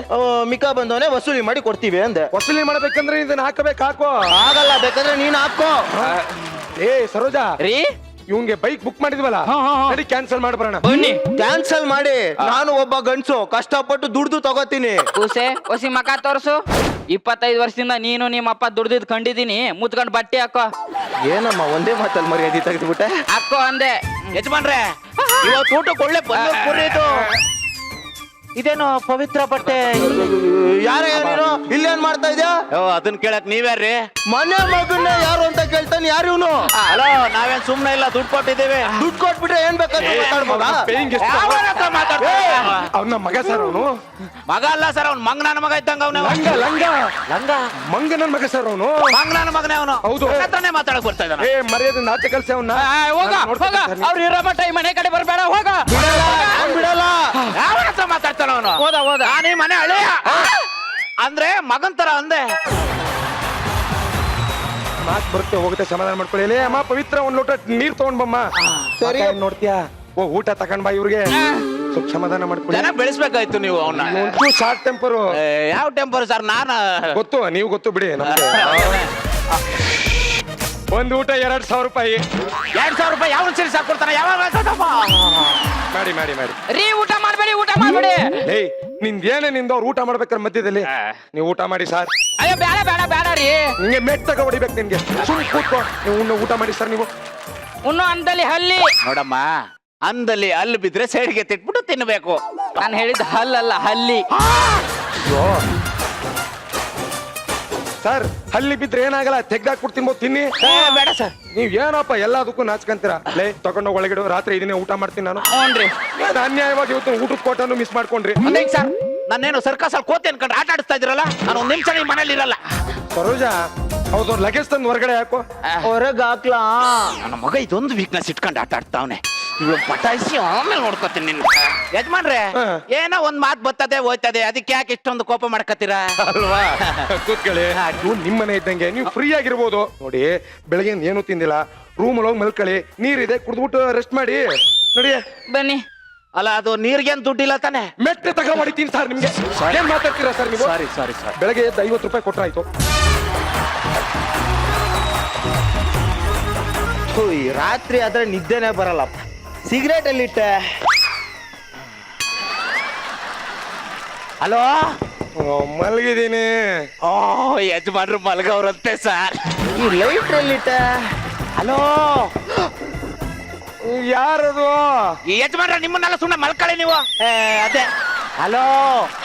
ಮಿಕ್ಕ ಬಂದವನೇ ವಸೂಲಿ ಮಾಡಿ ಕೊಡ್ತೀವಿ ಅಂದೆ. ವಸೂಲಿ ಮಾಡ್ಬೇಕಂದ್ರೆ ಇದನ್ನ ಹಾಕಬೇಕು, ಹಾಕೋ. ಆಗಲ್ಲ, ಬೇಕಾದ್ರೆ ನೀನ್ ಹಾಕೋ. ಏ ಸರೋಜಾ, ರೀ ಇವಂಗೆ ಬೈಕ್ ಬುಕ್ ಮಾಡಿದ್ವಲ್ಲ, ನಡಿ ಕ್ಯಾನ್ಸಲ್ ಮಾಡ್ಬರೋಣ. ಬನ್ನಿ ಕ್ಯಾನ್ಸಲ್ ಮಾಡಿ. ನಾನು ಒಬ್ಬ ಗಂಡ್ಸು, ಕಷ್ಟಪಟ್ಟು ದುಡ್ದು ತಗೋತೀನಿ. ಕೂಸೆ ಹೊಸಿ ಮಕ ತೋರ್ಸು. 25 ವರ್ಷದಿಂದ ನೀನು ನಿಮ್ಮ ಅಪ್ಪ ದುಡ್ದಿದ್ ಕಂಡಿದ್ದೀನಿ. ಮುತ್ಕೊಂಡ್ ಬಟ್ಟೆ ಹಾಕೋ. ಏನಮ್ಮ ಒಂದೇ ಮಾತಲ್ಲಿ ಮರ್ಯಾದೆ ತೆಗೆದ್ಬಿಟ್ಟೆ? ಹಾಕೋ ಅಂದೆ. ಯಜಮಾನ್ರೆ, ಇವತ್ತು ಊಟಕ್ಕೆ ಒಳ್ಳೆ ಪುರಿಯಿತು. ಇದೇನು ಪವಿತ್ರ ಬಟ್ಟೆ? ಯಾರ ನೀನು ಇಲ್ಲೇನ್ ಮಾಡ್ತಾ ಇದ್ಯಾ? ಅದನ್ನ ಕೇಳಕ್ ನೀವ್ಯಾರ್ರಿ? ಮನೆ ಮಗನ್ನ ಯಾರು ಅಂತ ಕೇಳ್ತಾನೆ. ಯಾರು ಇವನು? ಹಲೋ, ನಾವೇನ್ ಸುಮ್ನೆ ಇಲ್ಲ, ದುಡ್ಡು ಕೊಟ್ಟಿದ್ದೇವೆ. ದುಡ್ಡು ಕೊಟ್ಬಿಟ್ರೆ ಏನ್ ಬೇಕಾದ್ರೆ ಮಾತಾಡ್ಬೋದಾ? ಅವ್ನ ಮಗ ಸರ್, ಅವನು ಮಗ ಅಲ್ಲ ಸರ್, ಅವ್ನು ಮಂಗನ ಮಗ ಇದ್ದಂಗ. ಅವನು ಲಂಗ ಲಂಗ ಲಂಗ ಮಂಗ ನನ್ ಮಗ ಸರ್, ಅವನು ಮಂಗನ ಮಗನೇ. ಅವನು ಹೌದು. ಹತ್ರನೇ ಮಾತಾಡಕ್ ಬರ್ತಾ ಇದ್ದಾನೆ. ಏ ಮರ್ಯಾದೆ ನಾಚೆ ಕಲ್ಸಿ ಅವನ್ನ. ಅವ್ರು ಇರೋ ಮಟ್ಟ ಈ ಮನೆ ಕಡೆ ಬರ್ಬೇಡ, ಹೋಗ. ಬಿಡಲ್ಲ. ಯಾವ ಹತ್ರ ಮಾತಾಡ್ತಾನ ಅವನು? ಹೋದ ನಾನೀ ಮನೆ ಹಳೆಯ ಅಂದ್ರೆ ಮಗನ್ ತರ ಅಂದೆ. ಮಾತ್ ಬರುತ್ತೆ ಹೋಗುತ್ತೆ, ಸಮಾಧಾನ ಮಾಡ್ಕೊಳ್ಳಿ. ಅಮ್ಮ ಪವಿತ್ರ ಒಂದ್ ಲೋಟ ನೀರ್ ತಗೊಂಡ್ ಬಮ್ಮ. ಸರಿ. ನೋಡ್ತೀಯಾ? ಊಟ ತಕೊಂಡ್ ಬಾ ಇವ್ರಿಗೆ, ಸ್ವಲ್ಪ ಸಮಾಧಾನ ಮಾಡ್ಕೊಳ್ಳಿ. ಚೆನ್ನಾಗಿ ಬೆಳೆಸ್ಬೇಕಾಯ್ತು ನೀವು ಅವನ್ನ. ಒಂಚೂರು ಶಾರ್ಟ್ ಟೆಂಪರು. ಯಾವ ಟೆಂಪರ್ ಸರ್? ಗೊತ್ತು, ನೀವು ಗೊತ್ತು ಬಿಡಿ ನಮ್ಗೆ. ಒಂದ್ ಊಟ 2,000 ರೂಪಾಯಿ. 2,000 ರೂಪಾಯಿ ಯಾವ ಸರಿ ಸಾಕು ಕೊಡ್ತಾನೆ? ಯಾವಾಗ ಮಾಡಿ ಮಾಡಿ ಮಾಡಿ. ರೀ ಊಟ ಮಾಡ್ಬೇಡಿ, ಊಟ ಮಾಡ್ಬೇಡಿ. ಏಯ್ ನಿಂದೇನೆ, ನಿಂದ ಅವ್ರು ಊಟ ಮಾಡ್ಬೇಕಾರೆ ಮಧ್ಯದಲ್ಲಿ ನೀವು ಊಟ ಮಾಡಿ ಸರ್. ಅಯ್ಯೋ ಬೇಡ ಬೇಡ ಬೇಡ ರೀ. ನಿಂಗೆ ಮೆತ್ತಗ ಹೊಡಿಬೇಕು ನಿನ್ಗೆ. ಸುಮ್ ಕೂತ್ಕೋ, ನೀವು ಊಟ ಮಾಡಿ ಸರ್. ನೀವು ಉಣ್ಣು ಅಂದಲ್ಲಿ ಹಲ್ಲಿ. ನೋಡಮ್ಮ, ಅಂದಲ್ಲಿ ಅಲ್ಲಿ ಬಿದ್ರೆ ಸೈಡ್ಗೆ ತಿಟ್ಬಿಟ್ಟು ತಿನ್ಬೇಕು. ನಾನು ಹೇಳಿದ ಹಲ್ಲಲ್ಲ, ಹಲ್ಲಿ. ಸರ್, ಹಲ್ಲಿ ಬಿದ್ರೆ ಏನಾಗಲ್ಲ, ತೆಗ್ದಾಕ್ಬಿಟ್ಟು ತಿನ್ಬೋದು, ತಿನ್ನಿ. ಬೇಡ ಸರ್. ನೀವ್ ಏನಪ್ಪ ಎಲ್ಲದಕ್ಕೂ ನಾಚ್ಕಂತೀರಾ? ಲೇ ತಗೊಂಡೋಗಿ ಒಳಗಿಡು, ರಾತ್ರಿ ಇದನ್ನೇ ಊಟ ಮಾಡ್ತೀನಿ ನಾನು. ಹ್ಞೂನ್ರಿ. ನಾನು ಅನ್ಯಾಯವಾಗಿ ಇವತ್ತು ಊಟದ ಕೋಟನ್ನು ಮಿಸ್ ಮಾಡ್ಕೊಂಡ್ರಿ. ಸರ್, ನಾನೇನು ಸರ್ಕಸ್ ಅಲ್ಲಿ ಕೋತಿ ಅನ್ಕೊಂಡು ಆಟ ಆಡಿಸ್ತಾ ಇದ್ರಲ್ಲ, ನಾನು ಒಂದ್ ನಿಮಿಷ ಈ ಮನೇಲಿ ಇರಲ್ಲ. ಸರೋಜಾ, ಹೌದು, ಲಗೇಜ್ ತಂದು ಹೊರಗಡೆ ಹಾಕೋ. ಹೊರಗ್ ಹಾಕ್ಲಾ? ನನ್ನ ಮಗ ಇದೊಂದು ವೀಕ್ನೆಸ್ ಇಟ್ಕೊಂಡು ಆಟ ಆಡ್ತಾವನೆ. ಇವಳು ಪಟಾಯಿಸಿ ಆಮೇಲೆ ನೋಡ್ಕೊತೀನಿ ನಿನ್ನ ಯಜಮಾನ್ರೆ ಏನೋ ಒಂದ್ ಮಾತು ಬರ್ತದೆ ಹೋಯ್ತದೆ ಅದಕ್ಕೆ ಯಾಕೆ ಇಷ್ಟೊಂದು ಕೋಪ ಮಾಡ್ಕತ್ತೀರಾ ಅಲ್ವಾ ಕೂತ್ಕೊಳ್ಳಿ ಅದು ನಿಮ್ಮನೆ ಇದ್ದಂಗೆ ನೀವು ಫ್ರೀ ಆಗಿರ್ಬೋದು ನೋಡಿ ಬೆಳಗ್ಗೆ ಏನು ತಿಂದಿಲ್ಲ ರೂಮಲ್ಲಿ ಹೋಗಿ ಮಲ್ಕೊಳ್ಳಿ ನೀರಿದೆ ಕುಡ್ದ್ಬಿಟ್ಟು ರೆಸ್ಟ್ ಮಾಡಿ ನೋಡಿ ಬನ್ನಿ. ಅಲ್ಲ ಅದು ನೀರ್ಗೇನ್ ದುಡ್ಡಿಲ್ಲ ತಾನೆ ಮೆಟ್ಟೆ ತಗ ಹೊಡಿತೀನಿ ಸರ್ ನಿಮ್ಗೆ ಏನ್ ಮಾತಾಡ್ತೀರಾ ಸರ್ ನೀವು ಸಾರಿ ಸಾರಿ ಸಾರಿ ಬೆಳಗ್ಗೆ ಎದ್ದು 50 ರೂಪಾಯಿ ಕೊಟ್ರಾಯ್ತು. ಈ ರಾತ್ರಿ ಆದ್ರೆ ನಿದ್ದೆನೆ ಬರಲ್ಲಪ್ಪ ಸಿಗರೇಟ್ ಎಲ್ಲಿಟ್ಟೆ ಹಲೋ ಮಲಗಿದ್ದೀನಿ. ಓ ಯಜಮಾನ್ರು ಮಲಗವ್ರಂತೆ ಸರ್ ಈ ಲೈಟ್ ಎಲ್ಲಿಟ್ಟೆ ಹಲೋ ಯಾರದು? ಈ ಯಜಮಾನ್ರ ನಿಮ್ಮನ್ನೆಲ್ಲ ಸುಮ್ಮನೆ ಮಲ್ಕೊಳ್ಳಿ ನೀವು ಅದೇ ಹಲೋ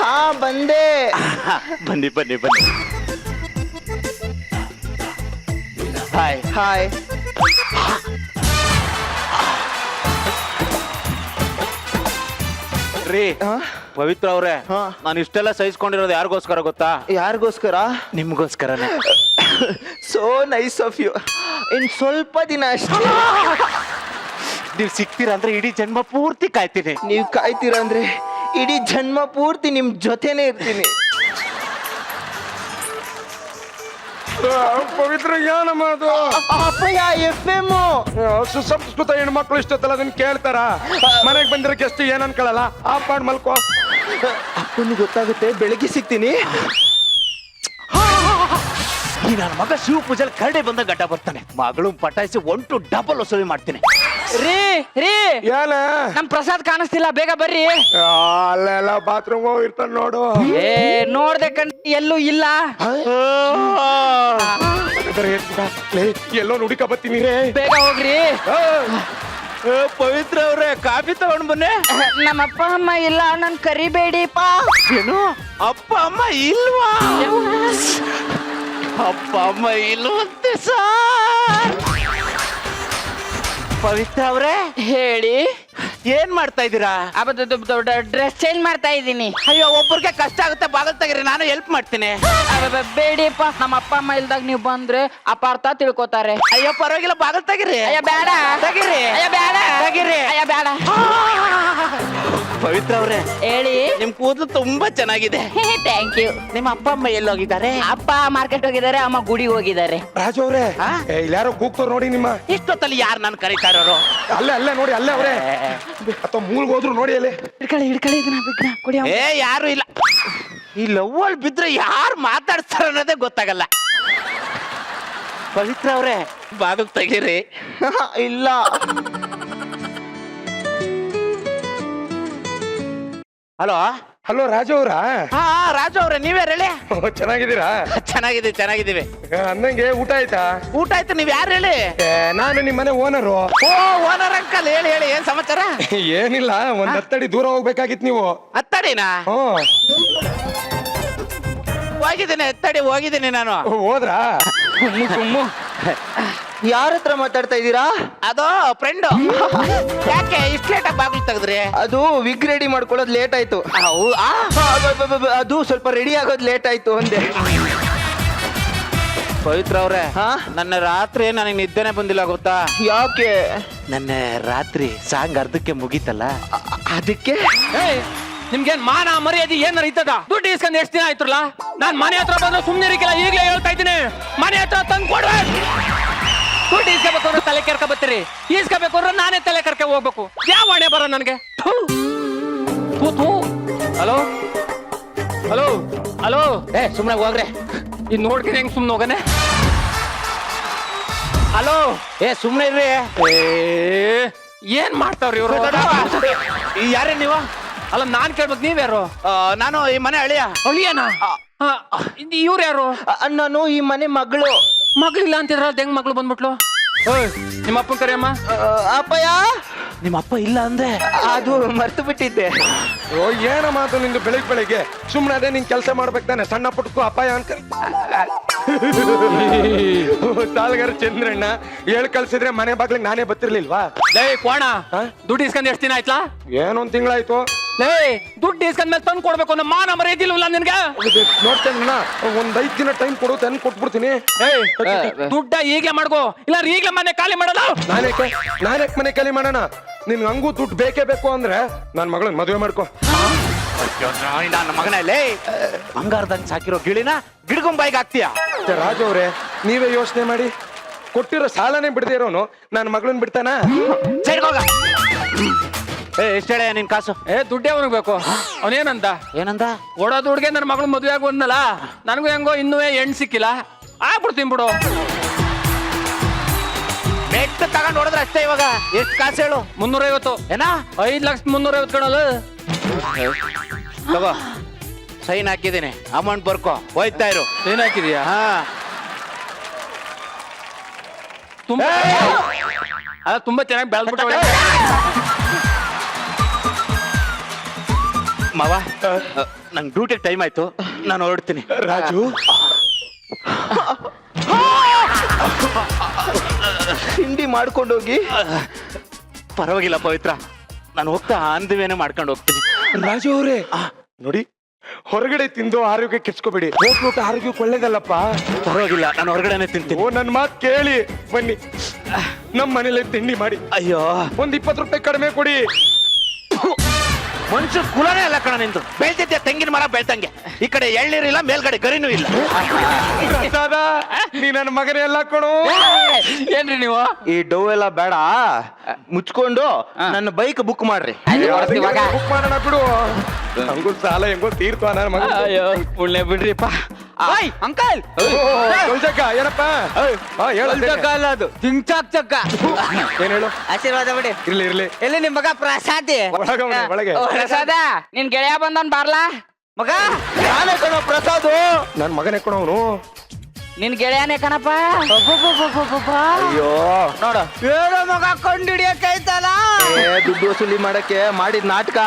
ಹಾ ಬಂದೆ. ಬನ್ನಿ ಬನ್ನಿ ಬನ್ನಿ ಹಾಯ್ ಹಾಯ್. ರೀ ಪವಿತ್ರ ಅವ್ರೆ ನಾನು ಇಷ್ಟೆಲ್ಲ ಸಹಿಸ್ಕೊಂಡಿರೋದು ಯಾರಿಗೋಸ್ಕರ ಗೊತ್ತಾ? ಯಾರಿಗೋಸ್ಕರ? ನಿಮ್ಗೋಸ್ಕರನೇ. So nice of you. ಇನ್ ಸ್ವಲ್ಪ ದಿನ ಅಷ್ಟೇ ನೀವ್ ಸಿಗ್ತೀರಾ ಅಂದ್ರೆ ಇಡೀ ಜನ್ಮ ಪೂರ್ತಿ ಕಾಯ್ತೀನಿ. ನೀವು ಕಾಯ್ತೀರ ಅಂದ್ರೆ ಇಡೀ ಜನ್ಮ ಪೂರ್ತಿ ನಿಮ್ ಜೊತೆನೆ ಇರ್ತೀನಿ. ಪವಿತ್ರ ಏನಮ್ಮ ಅದು? ಅಪ್ಪಯ್ಯ FM. ಸುಸಂಸ್ಕೃತ ಹೆಣ್ಮಕ್ಳು ಇಷ್ಟೊತ್ತಲ್ಲ ಅದನ್ನ ಕೇಳ್ತಾರ. ಮನೆಗೆ ಬಂದಿರೋ ಗೆಸ್ಟ್ ಏನ್ ಅನ್ಕೊಳ್ಳಲ್ಲ. ಆಫ್ ಮಾಡಿ ಮಲ್ಕೋ. ಅಪ್ಪನಿಗೆ ಗೊತ್ತಾಗುತ್ತೆ, ಬೆಳಗ್ಗೆ ಸಿಗ್ತೀನಿ. ಈ ನನ್ನ ಮಗ ಶಿವ ಪೂಜೆಲಿ ಕರಡೆ ಬಂದ ಗಡ್ಡ ಬರ್ತಾನೆ. ಮಗಳು ಪಟಾಯಿಸಿ 1 to 2 ವಸೂಲಿ ಮಾಡ್ತೀನಿ. ರೀ ರೀ ಏನ ನಮ್ ಪ್ರಸಾದ್ ಕಾಣಿಸ್ತಿಲ್ಲ, ಬೇಗ ಬರ್ರಿ. ಅಲ್ಲೆಲ್ಲ ಬಾತ್ರೂಮ್ ಹೋಗಿರ್ತಾನ ನೋಡು. ಏ ನೋಡ್ದೆ ಕಣ್, ಎಲ್ಲೂ ಇಲ್ಲ. ಎಲ್ಲೋ ನುಡಿಕ ಬತ್ತೀನಿ ರೇ. ಬೇಗ ಹೋಗ್ರಿ. ಪವಿತ್ರ ಅವ್ರೆ ಕಾಫಿ ತಗೊಂಡ್ ಬನ್ನಿ. ನಮ್ಮ ಅಪ್ಪ ಅಮ್ಮ ಇಲ್ಲ, ನನ್ ಕರಿಬೇಡಿಪ್ಪ. ಏನು ಅಪ್ಪ ಅಮ್ಮ ಇಲ್ವಾ? ಅಪ್ಪ ಅಮ್ಮ ಇಲ್ವಂತೆ ಸಾರ್. ಪವಿತ್ರ ಅವ್ರೆ ಹೇಳಿ, ಏನ್ ಮಾಡ್ತಾ ಇದ್ದೀರಾ? ಡ್ರೆಸ್ ಚೇಂಜ್ ಮಾಡ್ತಾ ಇದ್ದೀನಿ. ಅಯ್ಯೋ ಒಬ್ಬರಿಗೆ ಕಷ್ಟ ಆಗುತ್ತೆ, ಬಾಗಲ್ ತೆಗೀರಿ, ನಾನು ಹೆಲ್ಪ್ ಮಾಡ್ತೀನಿ. ಬೇಡಿಪ್ಪ, ನಮ್ಮ ಅಪ್ಪ ಅಮ್ಮ ಇಲ್ದಾಗ ನೀವು ಬಂದ್ರೆ ಅಪಾರ್ಥ ತಿಳ್ಕೊತಾರೆ. ಅಯ್ಯೋ ಪರವಾಗಿಲ್ಲ, ಬಾಗಲ್ ತೆಗೀರಿ. ಅಯ್ಯ ಬೇಡ, ತೆಗೀರಿ. ಅಯ್ಯ ಬೇಡ, ತೆಗೀರಿ. ಅಯ್ಯ ಬೇಡ. ಪವಿತ್ರ ಅವ್ರೆ ಹೇಳಿ. ನಿಮ್ ಕೂದಲು ತುಂಬಾ ಚೆನ್ನಾಗಿದೆ. Thank you. ನಿಮ್ಮ ಅಪ್ಪ ಅಮ್ಮ ಎಲ್ಲೋಗಿದ್ದಾರೆ? ಅಪ್ಪ ಮಾರ್ಕೆಟ್ ಹೋಗಿದ್ದಾರೆ, ಅಮ್ಮ ಗುಡಿಗೆ ಹೋಗಿದ್ದಾರೆ. ರಾಜು ಅವ್ರೆ ಇಲ್ಲಾರೋ ಕೂಗ್ತಾರ ನೋಡಿ ನಿಮ್ಮ. ಇಷ್ಟೊತ್ತಲ್ಲಿ ಯಾರು ನಾನು ಕರೀತಾ ಇರೋರು? ಅಲ್ಲೇ ಅಲ್ಲೇ ನೋಡಿ, ಅಲ್ಲೇ ಅವ್ರೆ ಅಥವಾ ಮೂಲ್ಗ್ ಹೋದ್ರು ನೋಡಿ ಅಲ್ಲಿ. ಹಿಡ್ಕೊಳ್ಳಿ ಇದನ್ನ ಕುಡಿ. ಏ ಯಾರು ಇಲ್ಲ. ಈ ಲವ್ವಲ್ ಬಿದ್ರೆ ಯಾರು ಮಾತಾಡ್ತಾರ ಅನ್ನೋದೇ ಗೊತ್ತಾಗಲ್ಲ. ಪವಿತ್ರ ಅವ್ರೆ ಬಾಗಿಲು ತೆಗೀರಿ. ಇಲ್ಲ. ಹಲೋ ಹಲೋ ರಾಜು ಅವ್ರ? ಹಾ ರಾಜು ಅವ್ರೆ, ನೀವೇ ಹೇಳಿ. ಚೆನ್ನಾಗಿದ್ದೀರಾ? ಚೆನ್ನಾಗಿದ್ದೀವಿ. ಅಂದಂಗೆ ಊಟ ಆಯ್ತಾ? ಊಟ ಆಯ್ತು, ನೀವ್ ಯಾರು ಹೇಳಿ? ನಾನು ನಿಮ್ಮ ಮನೆ ಓನರು. ಓ ಓನರ್ ಅಂಕಲ್, ಹೇಳಿ ಏನ್ ಸಮಾಚಾರ? ಏನಿಲ್ಲ, ಒಂದ್ 10 ಅಡಿ ದೂರ ಹೋಗ್ಬೇಕಾಗಿತ್ತು ನೀವು. ಹತ್ತಡಿನಾ? ಹೋಗಿದ್ದೀನಿ ನಾನು. ಹೋದ್ರಾ? ಯಾರ ಹತ್ರ ಮಾತಾಡ್ತಾ ಇದ್ದೀರಾ? ಅದು ಫ್ರೆಂಡ್. ಯಾಕೆ ಇಷ್ಟು ಲೇಟ್ ಆಗಿ ಬಾಗಿಲು ತೆಗೆದ್ರಿ? ಅದು ವಿಗ್ ರೆಡಿ ಮಾಡ್ಕೊಳ್ಳೋದು ಲೇಟ್ ಆಯ್ತು. ಅದು ಸ್ವಲ್ಪ ರೆಡಿ ಆಗೋದು ಲೇಟ್ ಆಯ್ತು ಅಂದೆ. ಪವಿತ್ರ ಅವ್ರೆ ನನ್ನ ರಾತ್ರಿ ನನಗೆ ನಿದ್ದೆನೆ ಬಂದಿಲ್ಲ ಗೊತ್ತಾ? ಯಾಕೆ? ನನ್ನ ರಾತ್ರಿ ಸಾಂಗ್ ಅರ್ಧಕ್ಕೆ ಮುಗೀತಲ್ಲ ಅದಕ್ಕೆ. ನಿಮ್ಗೇನ್ ಮಾನ ಮರ್ಯಾದೆ ಏನಾರ ಇತ್ತದ? ದುಡ್ಡು ಇಸ್ಕೊಂಡ್ ಎಷ್ಟು ದಿನ ಆಯ್ತ್ರಲ್ಲ? ನಾನ್ ಮನೆ ಹತ್ರ ಬಂದ್ರೆ ಸುಮ್ನೆ ಇರಿಕಿಲ್ಲ, ಈಗಲೇ ಹೇಳ್ತಾ ಇದ್ದೀನಿ, ಮನೆ ಹತ್ರ ತಂದು ಕೊಡ್ರೆ. ದುಡ್ಡು ಇಸ್ಕೋಬೇಕು ಅಂದ್ರೆ ತಲೆ ಕೆರ್ಕ ಬರ್ತೀರಿ, ಇಸ್ಕೋಬೇಕು ಅಂದ್ರೆ ನಾನೇ ತಲೆ ಕೆರ್ಕೆ ಹೋಗ್ಬೇಕು. ಯಾವ ಹಣೆ ಬರ ನನಗೆ? ಹಲೋ ಹಲೋ ಹಲೋ, ಸುಮ್ನೆ ಹೋಗ್ರೆ. ಇದ್ ನೋಡ್ತೀನಿ ಹೆಂಗ್ ಸುಮ್ನೆ ಹೋಗನೆ. ಹಲೋ ಸುಮ್ನೆ ಇರ್ರಿ. ಏನ್ ಮಾಡ್ತಾವ್ರಿ ಇವ್ರು? ಯಾರೇ ನೀವು? ಅಲ್ಲ ನಾನ್ ಕೇಳ್ಬೇಕು, ನೀವ್ಯಾರು? ನಾನು ಈ ಮನೆ ಅಳಿಯ. ಅಳಿಯನ? ಇವ್ರು ಯಾರು? ನಾನು ಈ ಮನೆ ಮಗಳು. ಮಗಳಿಲ್ಲ ಅಂತಿದ್ರ, ಹೆಂಗ್ ಮಗಳು ಬಂದ್ಬಿಟ್ಲು? ನಿಮ್ಮ ಅಪ್ಪನ ಕರಿಯಮ್ಮ. ಅಪ್ಪಯ್ಯ, ನಿಮ್ಮ ಅಪ್ಪ ಇಲ್ಲ ಅಂದ್ರೆ? ಅದು ಮರ್ತು ಬಿಟ್ಟಿದ್ದೆ. ಓ ಏನ ಮಾತು ನಿಂದು ಬೆಳಿಗ್ಗೆ ಸುಮ್ನೆ ಅದೇ ನಿನ್ ಕೆಲಸ ಮಾಡ್ಬೇಕು ತಾನೆ. ಸಣ್ಣ ಪುಟ್ಟಕ್ಕೂ ಅಪಾಯ ಅನ್ಕ ತಾಳ್ಗಾರ ಚಂದ್ರಣ್ಣ ಹೇಳ್ ಕಳ್ಸಿದ್ರೆ ಮನೆ ಬಾಗ್ಲಿಗೆ ನಾನೇ ಬತ್ತಿರ್ಲಿಲ್ವಾ? ಲೇ ಕೋಣ, ದುಡ್ಡು ಇಸ್ಕೊಂಡ್ ಎಷ್ಟು ದಿನ ಆಯ್ತಾ? ಏನೊಂದ್ ತಿಂಗಳಾಯ್ತು. ಲೇ ದುಡ್ಡು ಇಸ್ಕೊಂಡ್ಮೇಲೆ ತಂದು ಕೊಡ್ಬೇಕು ಅನ್ನೋ ಮಾನ ಮರ್ಯಾದಿಲ್ವಲ್ಲ ನಿನ್ಗೆ ನೋಡ್ತೇನೆ ಒಂದ್ 5 ದಿನ ಟೈಮ್ ಕೊಡು ತಂದು ಕೊಟ್ಬಿಡ್ತೀನಿ ದುಡ್ಡ ಈಗಲೇ ಮಾಡ್ಕೋ ಇಲ್ಲ ಈಗಲೇ ಮನೆ ಖಾಲಿ ಮಾಡೋಣ ನಾನೇ ಮನೆ ಖಾಲಿ ಮಾಡೋಣ ನಿನ್ ಹಂಗೂ ದುಡ್ಡು ಬೇಕೇ ಬೇಕು ಅಂದ್ರೆ ನನ್ ಮಗಳನ್ನ ಮದುವೆ ಮಾಡ್ಕೋ ನನ್ನ ಮಗನಲ್ಲಿ ಬಂಗಾರದಂಗ್ ಸಾಕಿರೋ ಗಿಳಿನ ಗಿಡಗೊಂಬಾಯಿಗೆ ಹಾಕ್ತೀಯ ರಾಜು ಅವ್ರೆ ನೀವೇ ಯೋಚನೆ ಮಾಡಿ ಕೊಟ್ಟಿರೋ ಸಾಲನೇ ಬಿಡದೇ ಇರೋನು ನನ್ನ ಮಗಳನ್ನ ಬಿಡ್ತಾನ ಸೈಡ್ ಹೋಗ ಎಷ್ಟು ಹೇಳ ನಿನ್ ಕಾಸು ದುಡ್ಡೇ ಅವನಿಗೆ ಬೇಕು ಅವನೇನಂತ ಏನಂದ ಓಡೋ ದುಡ್ಗೆ ನನ್ನ ಮಗಳು ಮದುವೆ ಆಗಿ ಬಂದಲ್ಲ ನನಗೂ ಹೆಂಗೋ ಇನ್ನೂ ಹೆಣ್ಣು ಸಿಕ್ಕಿಲ್ಲ ಆಗ್ಬಿಡ್ತೀನಿ ಬಿಡು ನೆಟ್ ತಗೊಂಡ್ ಹೊಡೆದ್ರೆ ಅಷ್ಟೇ ಇವಾಗ ಎಷ್ಟು ಕಾಸು ಹೇಳು 350 ಏನ 5,350,000 ಕಣಲು ತಗೋ ಸೈನ್ ಹಾಕಿದ್ದೀನಿ ಅಮೌಂಟ್ ಬರ್ಕೋ ಹೋಯ್ತಾ ಇರು ಏನ್ ಹಾಕಿದೀಯಾ ಹಾ ತುಂಬಾ ಅದ ತುಂಬಾ ಚೆನ್ನಾಗಿ ಬೆಳೆದ್ಬಿಟ್ಟು ಮಾವ ನಂಗೆ ಡ್ಯೂಟಿ ಟೈಮ್ ಆಯ್ತು ನಾನು ಹೊರಡ್ತೀನಿ ರಾಜು ತಿಂಡಿ ಮಾಡ್ಕೊಂಡೋಗಿ ಪರವಾಗಿಲ್ಲ ಪವಿತ್ರ ನಾನು ಹೋಗ್ತಾ ಅಂದವೇನೆ ಮಾಡ್ಕೊಂಡು ಹೋಗ್ತೀನಿ ರಾಜು ಅವರೇ ನೋಡಿ ಹೊರಗಡೆ ತಿಂದು ಆರೋಗ್ಯ ಕೆಡ್ಸ್ಕೋಬೇಡಿ ಹೋಗ್ಬಿಟ್ಟು ಆರೋಗ್ಯಕ್ಕೆ ಒಳ್ಳೇದಲ್ಲಪ್ಪ ಪರವಾಗಿಲ್ಲ ನಾನು ಹೊರಗಡೆನೆ ತಿಂತೀನಿ ಓ ನನ್ ಮಾತು ಕೇಳಿ ಬನ್ನಿ ನಮ್ಮ ಮನೇಲಿ ತಿಂಡಿ ಮಾಡಿ ಅಯ್ಯೋ ಒಂದ್ 20 ರೂಪಾಯಿ ಕಡಿಮೆ ಕೊಡಿ ಮನುಷ್ಯ ಕುಲನೇ ಅಲ್ಲ ಕಣ ನಿಂದು ಬೆಳ್ತಿದ್ದೆ ತೆಂಗಿನ ಮರ ಬೆಳ್ತಂಗೆ ಈ ಕಡೆ ಎಳ್ನೀರಿಲ್ಲ ಮೇಲ್ಗಡೆ ಗರಿನೂ ಇಲ್ಲ ಪ್ರಸಾದ ನೀ ನನ್ನ ಮಗನೇ ಎಲ್ಲ ಕೊಡು ಏನ್ರಿ ನೀವು ಈ ಡವ್ ಎಲ್ಲ ಬೇಡ ಮುಚ್ಕೊಂಡು ನನ್ನ ಬೈಕ್ ಬುಕ್ ಮಾಡ್ರಿ ಬುಕ್ ಮಾಡೋಣ ಬಿಡು ಹಂಗೂ ಸಾಲ ಹೆಂಗೋ ತೀರ್ತು ನನ್ನ ಮಗ ಅಯ್ಯೋ ಪುಣ್ಯ ಬಿಡ್ರಿಪ್ಪ ಅಂಕಲ್ ಏನಪ್ಪ ಅಲ್ಲ ಅದು ಜಿಂಚಾಕ್ ಚಕ್ಕ ಏನ್ ಹೇಳು ಆಶೀರ್ವಾದ ಬಿಡಿ ಇರ್ಲಿ ಇರ್ಲಿ ಎಲ್ಲಿ ನಿಮ್ ಮಗ ಪ್ರಸಾದಿ ಒಳಗೆ ಪ್ರಸಾದ ನಿನ್ ಗೆಳೆಯ ಬಂದನ್ ಬಾರ್ಲಾ ಮಗ ನಾನೇ ಕಣೋ ಪ್ರಸಾದ್ ನನ್ ಮಗನೇ ಕಣವನು ನಿನ್ ಗೆಳೆಯನೇ ಕಣಪ್ಪ ಅಯ್ಯೋ ನೋಡ ಹೇಳೋ ಮಗ ಕೊಂಡು ಹಿಡಿಯಕ್ಕೈತಲ್ಲ ದುಡ್ಡು ವಸೂಲಿ ಮಾಡಕ್ಕೆ ಮಾಡಿದ ನಾಟಕ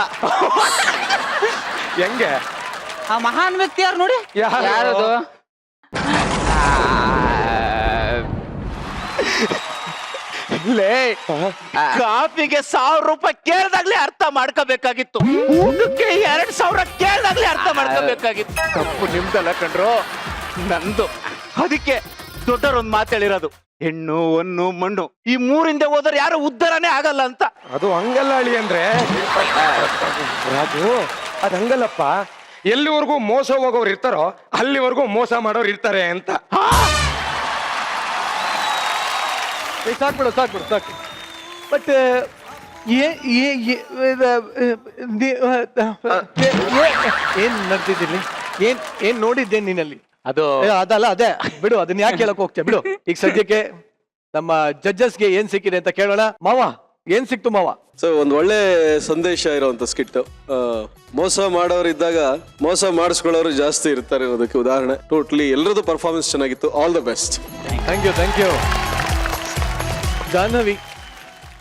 ಹೆಂಗೆ ಆ ಮಹಾನ್ ವ್ಯಕ್ತಿ ಯಾರು ನೋಡಿ ಯಾರದು ಕಾಫಿಗೆ 1000 ರೂಪಾಯಿ ಕೇಳ್ದಾಗ್ಲೇ ಅರ್ಥ ಮಾಡ್ಕೋಬೇಕಾಗಿತ್ತು ಊಟಕ್ಕೆ 2000 ಕೇಳ್ದಾಗ್ಲೇ ಅರ್ಥ ಮಾಡ್ಕೋಬೇಕಾಗಿತ್ತು ತಪ್ಪು ನಿಮ್ದಲ್ಲ ಕಣ್ರು ನಂದು ಅದಕ್ಕೆ ದೊಡ್ಡರೊಂದ್ ಮಾತು ಹೇಳಿರೋದು ಹೆಣ್ಣು ಹೊನ್ನು ಮಣ್ಣು ಈ ಮೂರಿಂದ ಹೋದ್ರೆ ಯಾರು ಉದ್ಧಾರನೇ ಆಗಲ್ಲ ಅಂತ ಅದು ಹಂಗಲ್ಲ ಅಳಿ ಅಂದ್ರೆ ರಾಜು ಅದ್ ಹಂಗಲ್ಲಪ್ಪ ಎಲ್ಲಿವರೆಗೂ ಮೋಸ ಹೋಗೋರು ಇರ್ತಾರೋ ಅಲ್ಲಿವರೆಗೂ ಮೋಸ ಮಾಡೋರು ಇರ್ತಾರೆ ಅಂತ ಸಾಕ್ಬಿಡು ಸಾಕು ಬಟ್ ಏನ್ ನಡೆದಿದ್ದೀನಿ ಏನ್ ನೋಡಿದ್ದೆ ನೀನಲ್ಲಿ ಅದು ಅದಲ್ಲ ಅದೇ ಬಿಡು ಅದನ್ನ ಯಾಕೆ ಕೇಳಕ್ ಹೋಗ್ತೀಯ ಬಿಡು ಈಗ ಸದ್ಯಕ್ಕೆ ನಮ್ಮ ಜಡ್ಜಸ್ಗೆ ಏನ್ ಸಿಕ್ಕಿದೆ ಅಂತ ಕೇಳೋಣ ಮಾವ ಏನ್ ಸಿಕ್ತು ಮಾವ ಸೊ ಒಂದ್ ಒಳ್ಳೆ ಸಂದೇಶ ಇರುವಂತ ಸ್ಕಿಟ್ ಮೋಸ ಮಾಡೋರಿದ್ದಾಗ ಮೋಸ ಮಾಡಿಸ್ಕೊಳ್ಳೋರು ಜಾಸ್ತಿ ಇರ್ತಾರೆ ಅನ್ನೋದಕ್ಕೆ ಉದಾಹರಣೆ ಟೋಟ್ಲಿ ಎಲ್ಲರದ್ದು ಪರ್ಫಾರ್ಮೆನ್ಸ್ ಚೆನ್ನಾಗಿತ್ತು all the best thank you Jahnavi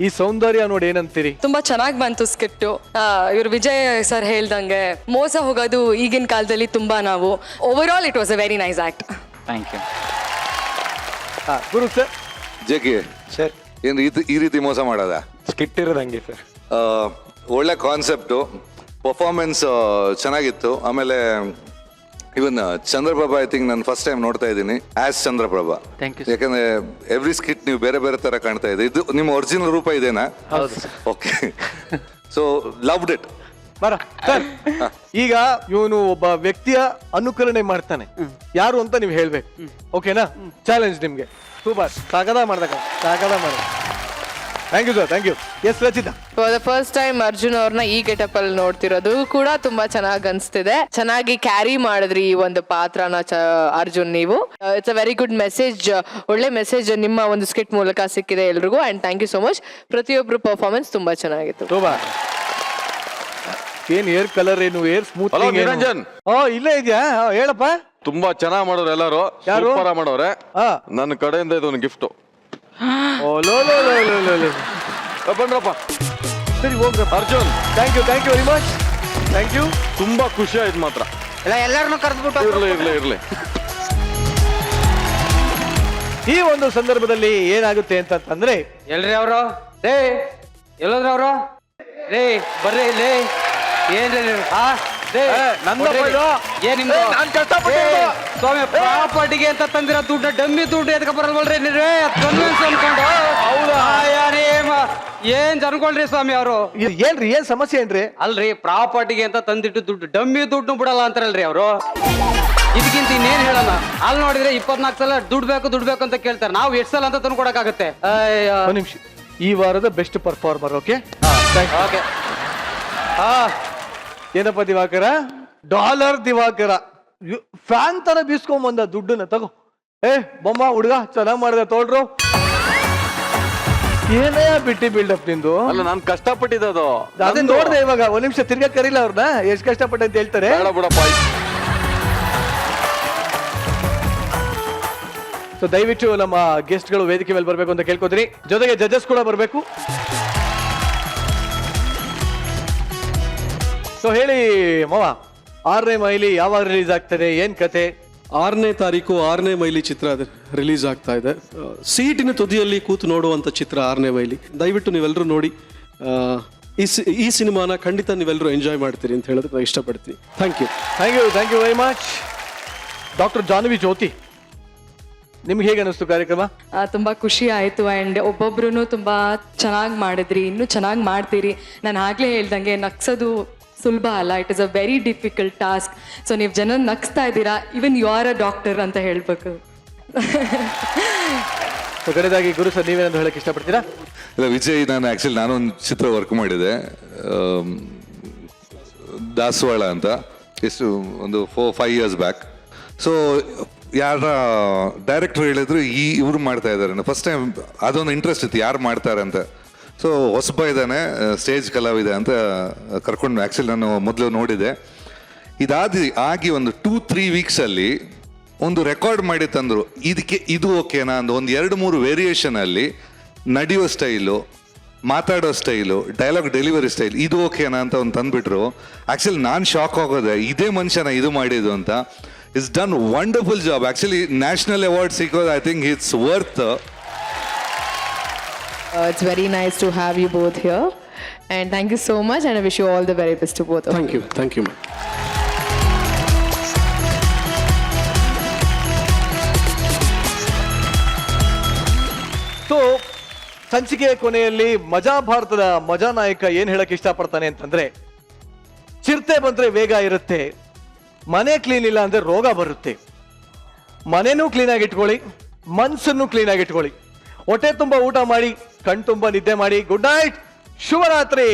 ಈ ಸೌಂದರ್ಯ ನೋಡಿ ಏನಂತೀರಿ ತುಂಬಾ ಚೆನ್ನಾಗಿ ಬಂತು ಸ್ಕಿಟ್ಟು ಇವ್ರು ವಿಜಯ್ ಸರ್ ಹೇಳ್ದಂಗೆ ಮೋಸ ಹೋಗೋದು ಈಗಿನ ಕಾಲದಲ್ಲಿ ತುಂಬಾ ನಾವು over all it was a very nice act thank you Guru sir Jaggi sir ಏನ್ ಈ ರೀತಿ ಮೋಸ ಮಾಡೋದ ಸ್ಕಿಟ್ ಇರೋದಂಗೆ ಸರ್ ಒಳ್ಳೆ ಕಾನ್ಸೆಪ್ಟು ಪರ್ಫಾರ್ಮೆನ್ಸ್ ಚೆನ್ನಾಗಿತ್ತು ಆಮೇಲೆ ಇವನ್ ಚಂದ್ರಪ್ರಭಾ ಐ ಥಿಂಕ್ ನಾನು ಫಸ್ಟ್ ಟೈಮ್ ನೋಡ್ತಾ ಇದ್ದೀನಿ ಆಸ್ ಚಂದ್ರಪ್ರಭಾ ಯಾಕಂದ್ರೆ ಎವ್ರಿ ಸ್ಕಿಟ್ ನೀವು ಬೇರೆ ಬೇರೆ ತರ ಕಾಣ್ತಾ ಇದೆ ಇದು ನಿಮ್ಮ ಒರಿಜಿನಲ್ ರೂಪ ಇದೇನಾ ಓಕೆ ಸೊ ಲವ್ಡ್ ಇಟ್ ಬರ ಸರ್ ಈಗ ಇವನು ಒಬ್ಬ ವ್ಯಕ್ತಿಯ ಅನುಕರಣೆ ಮಾಡ್ತಾನೆ ಯಾರು ಅಂತ ನೀವು ಹೇಳ್ಬೇಕು ಓಕೆನಾ ಚಾಲೆಂಜ್ ನಿಮ್ಗೆ ಸೂಪರ್ ಸಾಗದ ಮಾಡ್ದ thank you sir thank you yes Rachita for the first time Arjun ಅವ್ರನ್ನ ಈ ಗೆಟಪ್ ಅಲ್ಲಿ ನೋಡ್ತಿರೋದು ಕೂಡ ತುಂಬಾ ಚೆನ್ನಾಗಿ ಅನ್ಸ್ತಿದೆ ಚೆನ್ನಾಗಿ ಕ್ಯಾರಿ ಮಾಡಿದ್ರಿ ಈ ಒಂದು ಪಾತ್ರನ ಅರ್ಜುನ್ ನೀವು it's a very good message ಒಳ್ಳೆ ಮೆಸೇಜ್ ನಿಮ್ಮ ಒಂದು ಸ್ಕಿಟ್ ಮೂಲಕ ಸಿಕ್ಕಿದೆ ಎಲ್ರಿಗೂ and thank you so much ಪ್ರತಿಯೊಬ್ರು ಪರ್ಫಾರ್ಮೆನ್ಸ್ ತುಂಬಾ ಚೆನ್ನಾಗಿತ್ತು ಸೂಪರ್ ಏನ್ ಏರ್ ಕಲರ್ ಏನು ಏರ್ ಸ್ಮೂತ್ Hello, ನಿರಂಜನ್. ಇಲ್ಲೇ ಇದೆಯಾ ಹೇಳಪ್ಪ ತುಂಬಾ ಚೆನ್ನಾಗಿ ಮಾಡೋರು ಎಲ್ಲರೂ ಯಾರು? ಸೂಪರ್ ಮಾಡೋರೆ ಹಾ ನನ್ನ ಕಡೆಯಿಂದ ಇದೊಂದು ಗಿಫ್ಟ್ ಓ ಲೋ ಲೋ ಲೋ ಲೋ ಲೋ ಲೋ ಬಂದ್ರಪ್ಪ ಸರಿ ಹೋಗ್ರಪ್ಪ Arjun thank you very much thank you ತುಂಬಾ ಖುಷಿ ಆಯ್ತು ಮಾತ್ರ ಎಲ್ಲಾರನ್ನು ಕರೆದ್ಬಿಟ್ಟು ಇರ್ಲಿ ಈ ಒಂದು ಸಂದರ್ಭದಲ್ಲಿ ಏನಾಗುತ್ತೆ ಅಂತಂದ್ರೆ ಎಲ್ರಿ ಅವರು ರೇ ಎಲ್ಲೋದ್ರ ಅವರು ರೇ ಬರ್ರಿ ಇಲ್ಲಿ ಏನ್ರಿ ನೀವು? ಆ? ನನ್ನ ಕೊಡ್ರಿ. ಮೊಬೈಲು. ಏನ್ ನಿಮ್ದು? ನಾನ್ ಕಷ್ಟಪಟ್ಟಿದ್ದು. ಸ್ವಾಮಿ ಪ್ರಾಪರ್ಟಿಗೆ ಅಂತ ತಂದಿರೋ ದುಡ್ಡು ಡಮ್ಮಿ ದುಡ್ಡು ಎದಕ ಬರಲ್ವಲ್ರಿ ನೀವೇ ಕನ್ವಿನ್ಸ್ ಅನ್ಕೊಂಡು ಹೌದಾ? ಏನ್ ಅನ್ಕೊಳ್ರಿ ಸ್ವಾಮಿ ಅವರು ಏನ್ರಿ ಏನ್ ಸಮಸ್ಯೆ ಏನ್ರಿ? ಅಲ್ರಿ ಪ್ರಾಪರ್ಟಿಗೆ ಅಂತ ತಂದಿಟ್ಟು ದುಡ್ಡು ಡಮ್ಮಿ ದುಡ್ಡು ಬಿಡಲ್ಲ ಅಂತಾರಲ್ರಿ ಅವರು. ಇದಕ್ಕಿಂತ ಇನ್ನೇನ್ ಹೇಳಲ್ಲ. ಅಲ್ಲಿ ನೋಡಿದ್ರೆ 24 ಸಲ ದುಡ್ಡು ಬೇಕು ಅಂತ ಕೇಳ್ತಾರೆ. ನಾವು ಎಷ್ಟು ಸಲ ಅಂತ ತಂದು ಕೊಡಕ್ಕಾಗತ್ತೆ? ಒಂದ್ ನಿಮಿಷ. ಈ ವಾರದ ಬೆಸ್ಟ್ ಪರ್ಫಾರ್ಮರ್. Okay okay. ಏನಪ್ಪ ದಿವಾಕರ? ಡಾಲರ್ ದಿವಾಕರ ಫ್ಯಾನ್ ತರ ಬೀಸ್ಕೊಂಡ್ ಬಂದ ದುಡ್ಡನ್ನ ತಗೋ. ಬೊಮ್ಮ ಹುಡುಗ ಚೆನ್ನಾಗ್ ಮಾಡಿದೆ ತೋಳ್ರು. ಏನೇ ಬಿಟ್ಟಿ ಬಿಲ್ಡಪ್ ನಿಂದು. ಅಲ್ಲ ನಾನ್ ಕಷ್ಟಪಟ್ಟಿದ್ದು ಅದೇ ನೋಡ್ದೆ ಇವಾಗ. ಒಂದ್ ನಿಮಿಷ ತಿರ್ಗಾ ಕರೀಲ ಅವ್ರನ್ನ. ಎಷ್ಟ್ ಕಷ್ಟಪಟ್ಟೆ ಅಂತ ಹೇಳ್ತಾರೆ. ಬೇಡ ಬಿಡಪ್ಪ. ಸೊ ದಯವಿಟ್ಟು ನಮ್ಮ ಗೆಸ್ಟ್ ಗಳು ವೇದಿಕೆ ಮೇಲೆ ಬರ್ಬೇಕು ಅಂತ ಕೇಳ್ಕೊತೀನಿ. ಜೊತೆಗೆ ಜಡ್ಜಸ್ ಕೂಡ ಬರ್ಬೇಕು. ಸೊ ಹೇಳಿ ಮಾವ, 6ನೇ ಮೈಲಿ ಯಾವಾಗ ರಿಲೀಸ್ ಆಗ್ತದೆ? ಏನ್ ಕತೆ? 6ನೇ ತಾರೀಕು 6ನೇ ಮೈಲಿ ಚಿತ್ರ ರಿಲೀಸ್ ಆಗ್ತಾ ಇದೆ. ಸೀಟಿನ ತುದಿಯಲ್ಲಿ ಕೂತು ನೋಡುವಂಥ ಚಿತ್ರ 6ನೇ ಮೈಲಿ. ದಯವಿಟ್ಟು ನೀವೆಲ್ಲರೂ ನೋಡಿ. ಈ ಸಿನಿಮಾನ ಖಂಡಿತ ನೀವೆಲ್ಲರೂ ಎಂಜಾಯ್ ಮಾಡ್ತೀರಿ ಅಂತ ಹೇಳೋದಕ್ಕೆ ನಾನು ಇಷ್ಟಪಡ್ತೀನಿ. Thank you very much. Doctor Jahnavi Jyoti, ನಿಮ್ಗೆ ಹೇಗೆ ಅನಿಸ್ತು ಕಾರ್ಯಕ್ರಮ? ತುಂಬ ಖುಷಿ ಆಯಿತು. ಆ್ಯಂಡ್ ಒಬ್ಬೊಬ್ರು ತುಂಬ ಚೆನ್ನಾಗಿ ಮಾಡಿದ್ರಿ, ಇನ್ನೂ ಚೆನ್ನಾಗಿ ಮಾಡ್ತೀರಿ. ನಾನು ಆಗಲೇ ಹೇಳ್ದಂಗೆ ನಗ್ಸೋದು ಸುಲಭ ಅಲ್ಲ. It is a very difficult task. So ನೀವು ಜನ ನಗಿಸ್ತಾ ಇದ್ದೀರಾ. Even you are a doctor ಅಂತ ಹೇಳ್ಬೇಕು. ಕಡೆದಾಗಿ ಗುರು ಸರ್, ನೀವೇನಾದ್ರು ಹೇಳಕ್ ಇಷ್ಟಪಡ್ತೀರಾ? ಇಲ್ಲ ವಿಜಯ್, ನಾನೊಂದು ಚಿತ್ರ ವರ್ಕ್ ಮಾಡಿದೆ, ದಾಸವಾಳ ಅಂತ. ಎಷ್ಟು ಒಂದು 4-5 years ಬ್ಯಾಕ್. ಸೊ ಯಾರ ಡೈರೆಕ್ಟರ್ ಹೇಳಿದ್ರು ಇವ್ರು ಮಾಡ್ತಾ ಇದ್ದಾರೆ. ಫಸ್ಟ್ ಟೈಮ್ ಅದೊಂದು ಇಂಟ್ರೆಸ್ಟ್ ಇತ್ತು, ಯಾರು ಮಾಡ್ತಾರೆ ಅಂತ. ಸೊ ಹೊಸಬ ಇದ್ದಾನೆ, ಸ್ಟೇಜ್ ಕಲಾವಿದ ಅಂತ ಕರ್ಕೊಂಡು ಆ್ಯಕ್ಚುಲಿ ನಾನು ಮೊದಲು ನೋಡಿದೆ. ಆಗಿ ಒಂದು 2-3 ವೀಕ್ಸಲ್ಲಿ ಒಂದು ರೆಕಾರ್ಡ್ ಮಾಡಿ ತಂದರು. ಇದು ಓಕೆನಾ ಅಂದು ಒಂದು 2-3 ವೇರಿಯೇಷನಲ್ಲಿ ನಡೆಯೋ ಸ್ಟೈಲು, ಮಾತಾಡೋ ಸ್ಟೈಲು, ಡೈಲಾಗ್ ಡೆಲಿವರಿ ಸ್ಟೈಲ್, ಇದು ಓಕೆನಾ ಅಂತ ಒಂದು ತಂದುಬಿಟ್ರು. ಆ್ಯಕ್ಚುಲಿ ನಾನು ಶಾಕ್ ಆಗೋದೆ, ಇದೇ ಮನುಷ್ಯನ ಇದು ಮಾಡಿದ್ದು ಅಂತ. It's done wonderful job. Actually national award ಸಿಕ್ಕೋದು I think it's worth. It's very nice to have you both here, and thank you so much, and I wish you all the very best to both of you. Thank you ma'am. So ಸಂಚಿಕೆಯ ಕೊನೆಯಲ್ಲಿ ಮಜಾ ಭಾರತದ ಮಜಾ ನಾಯಕ ಏನ್ ಹೇಳಕ್ ಇಷ್ಟಪಡ್ತಾನೆ ಅಂತಂದ್ರೆ, ಚಿರತೆ ಬಂದ್ರೆ ವೇಗ ಇರುತ್ತೆ, ಮನೆ ಕ್ಲೀನ್ ಇಲ್ಲ ಅಂದ್ರೆ ರೋಗ ಬರುತ್ತೆ. ಮನೆನೂ ಕ್ಲೀನಾಗಿ ಇಟ್ಕೊಳ್ಳಿ, ಮನ್ಸನ್ನು ಕ್ಲೀನಾಗಿ ಇಟ್ಕೊಳ್ಳಿ. ಹೊಟ್ಟೆ ತುಂಬ ಊಟ ಮಾಡಿ, ಕಣ್ ತುಂಬ ನಿದ್ದೆ ಮಾಡಿ. ಗುಡ್ ನೈಟ್, ಶುಭರಾತ್ರಿ.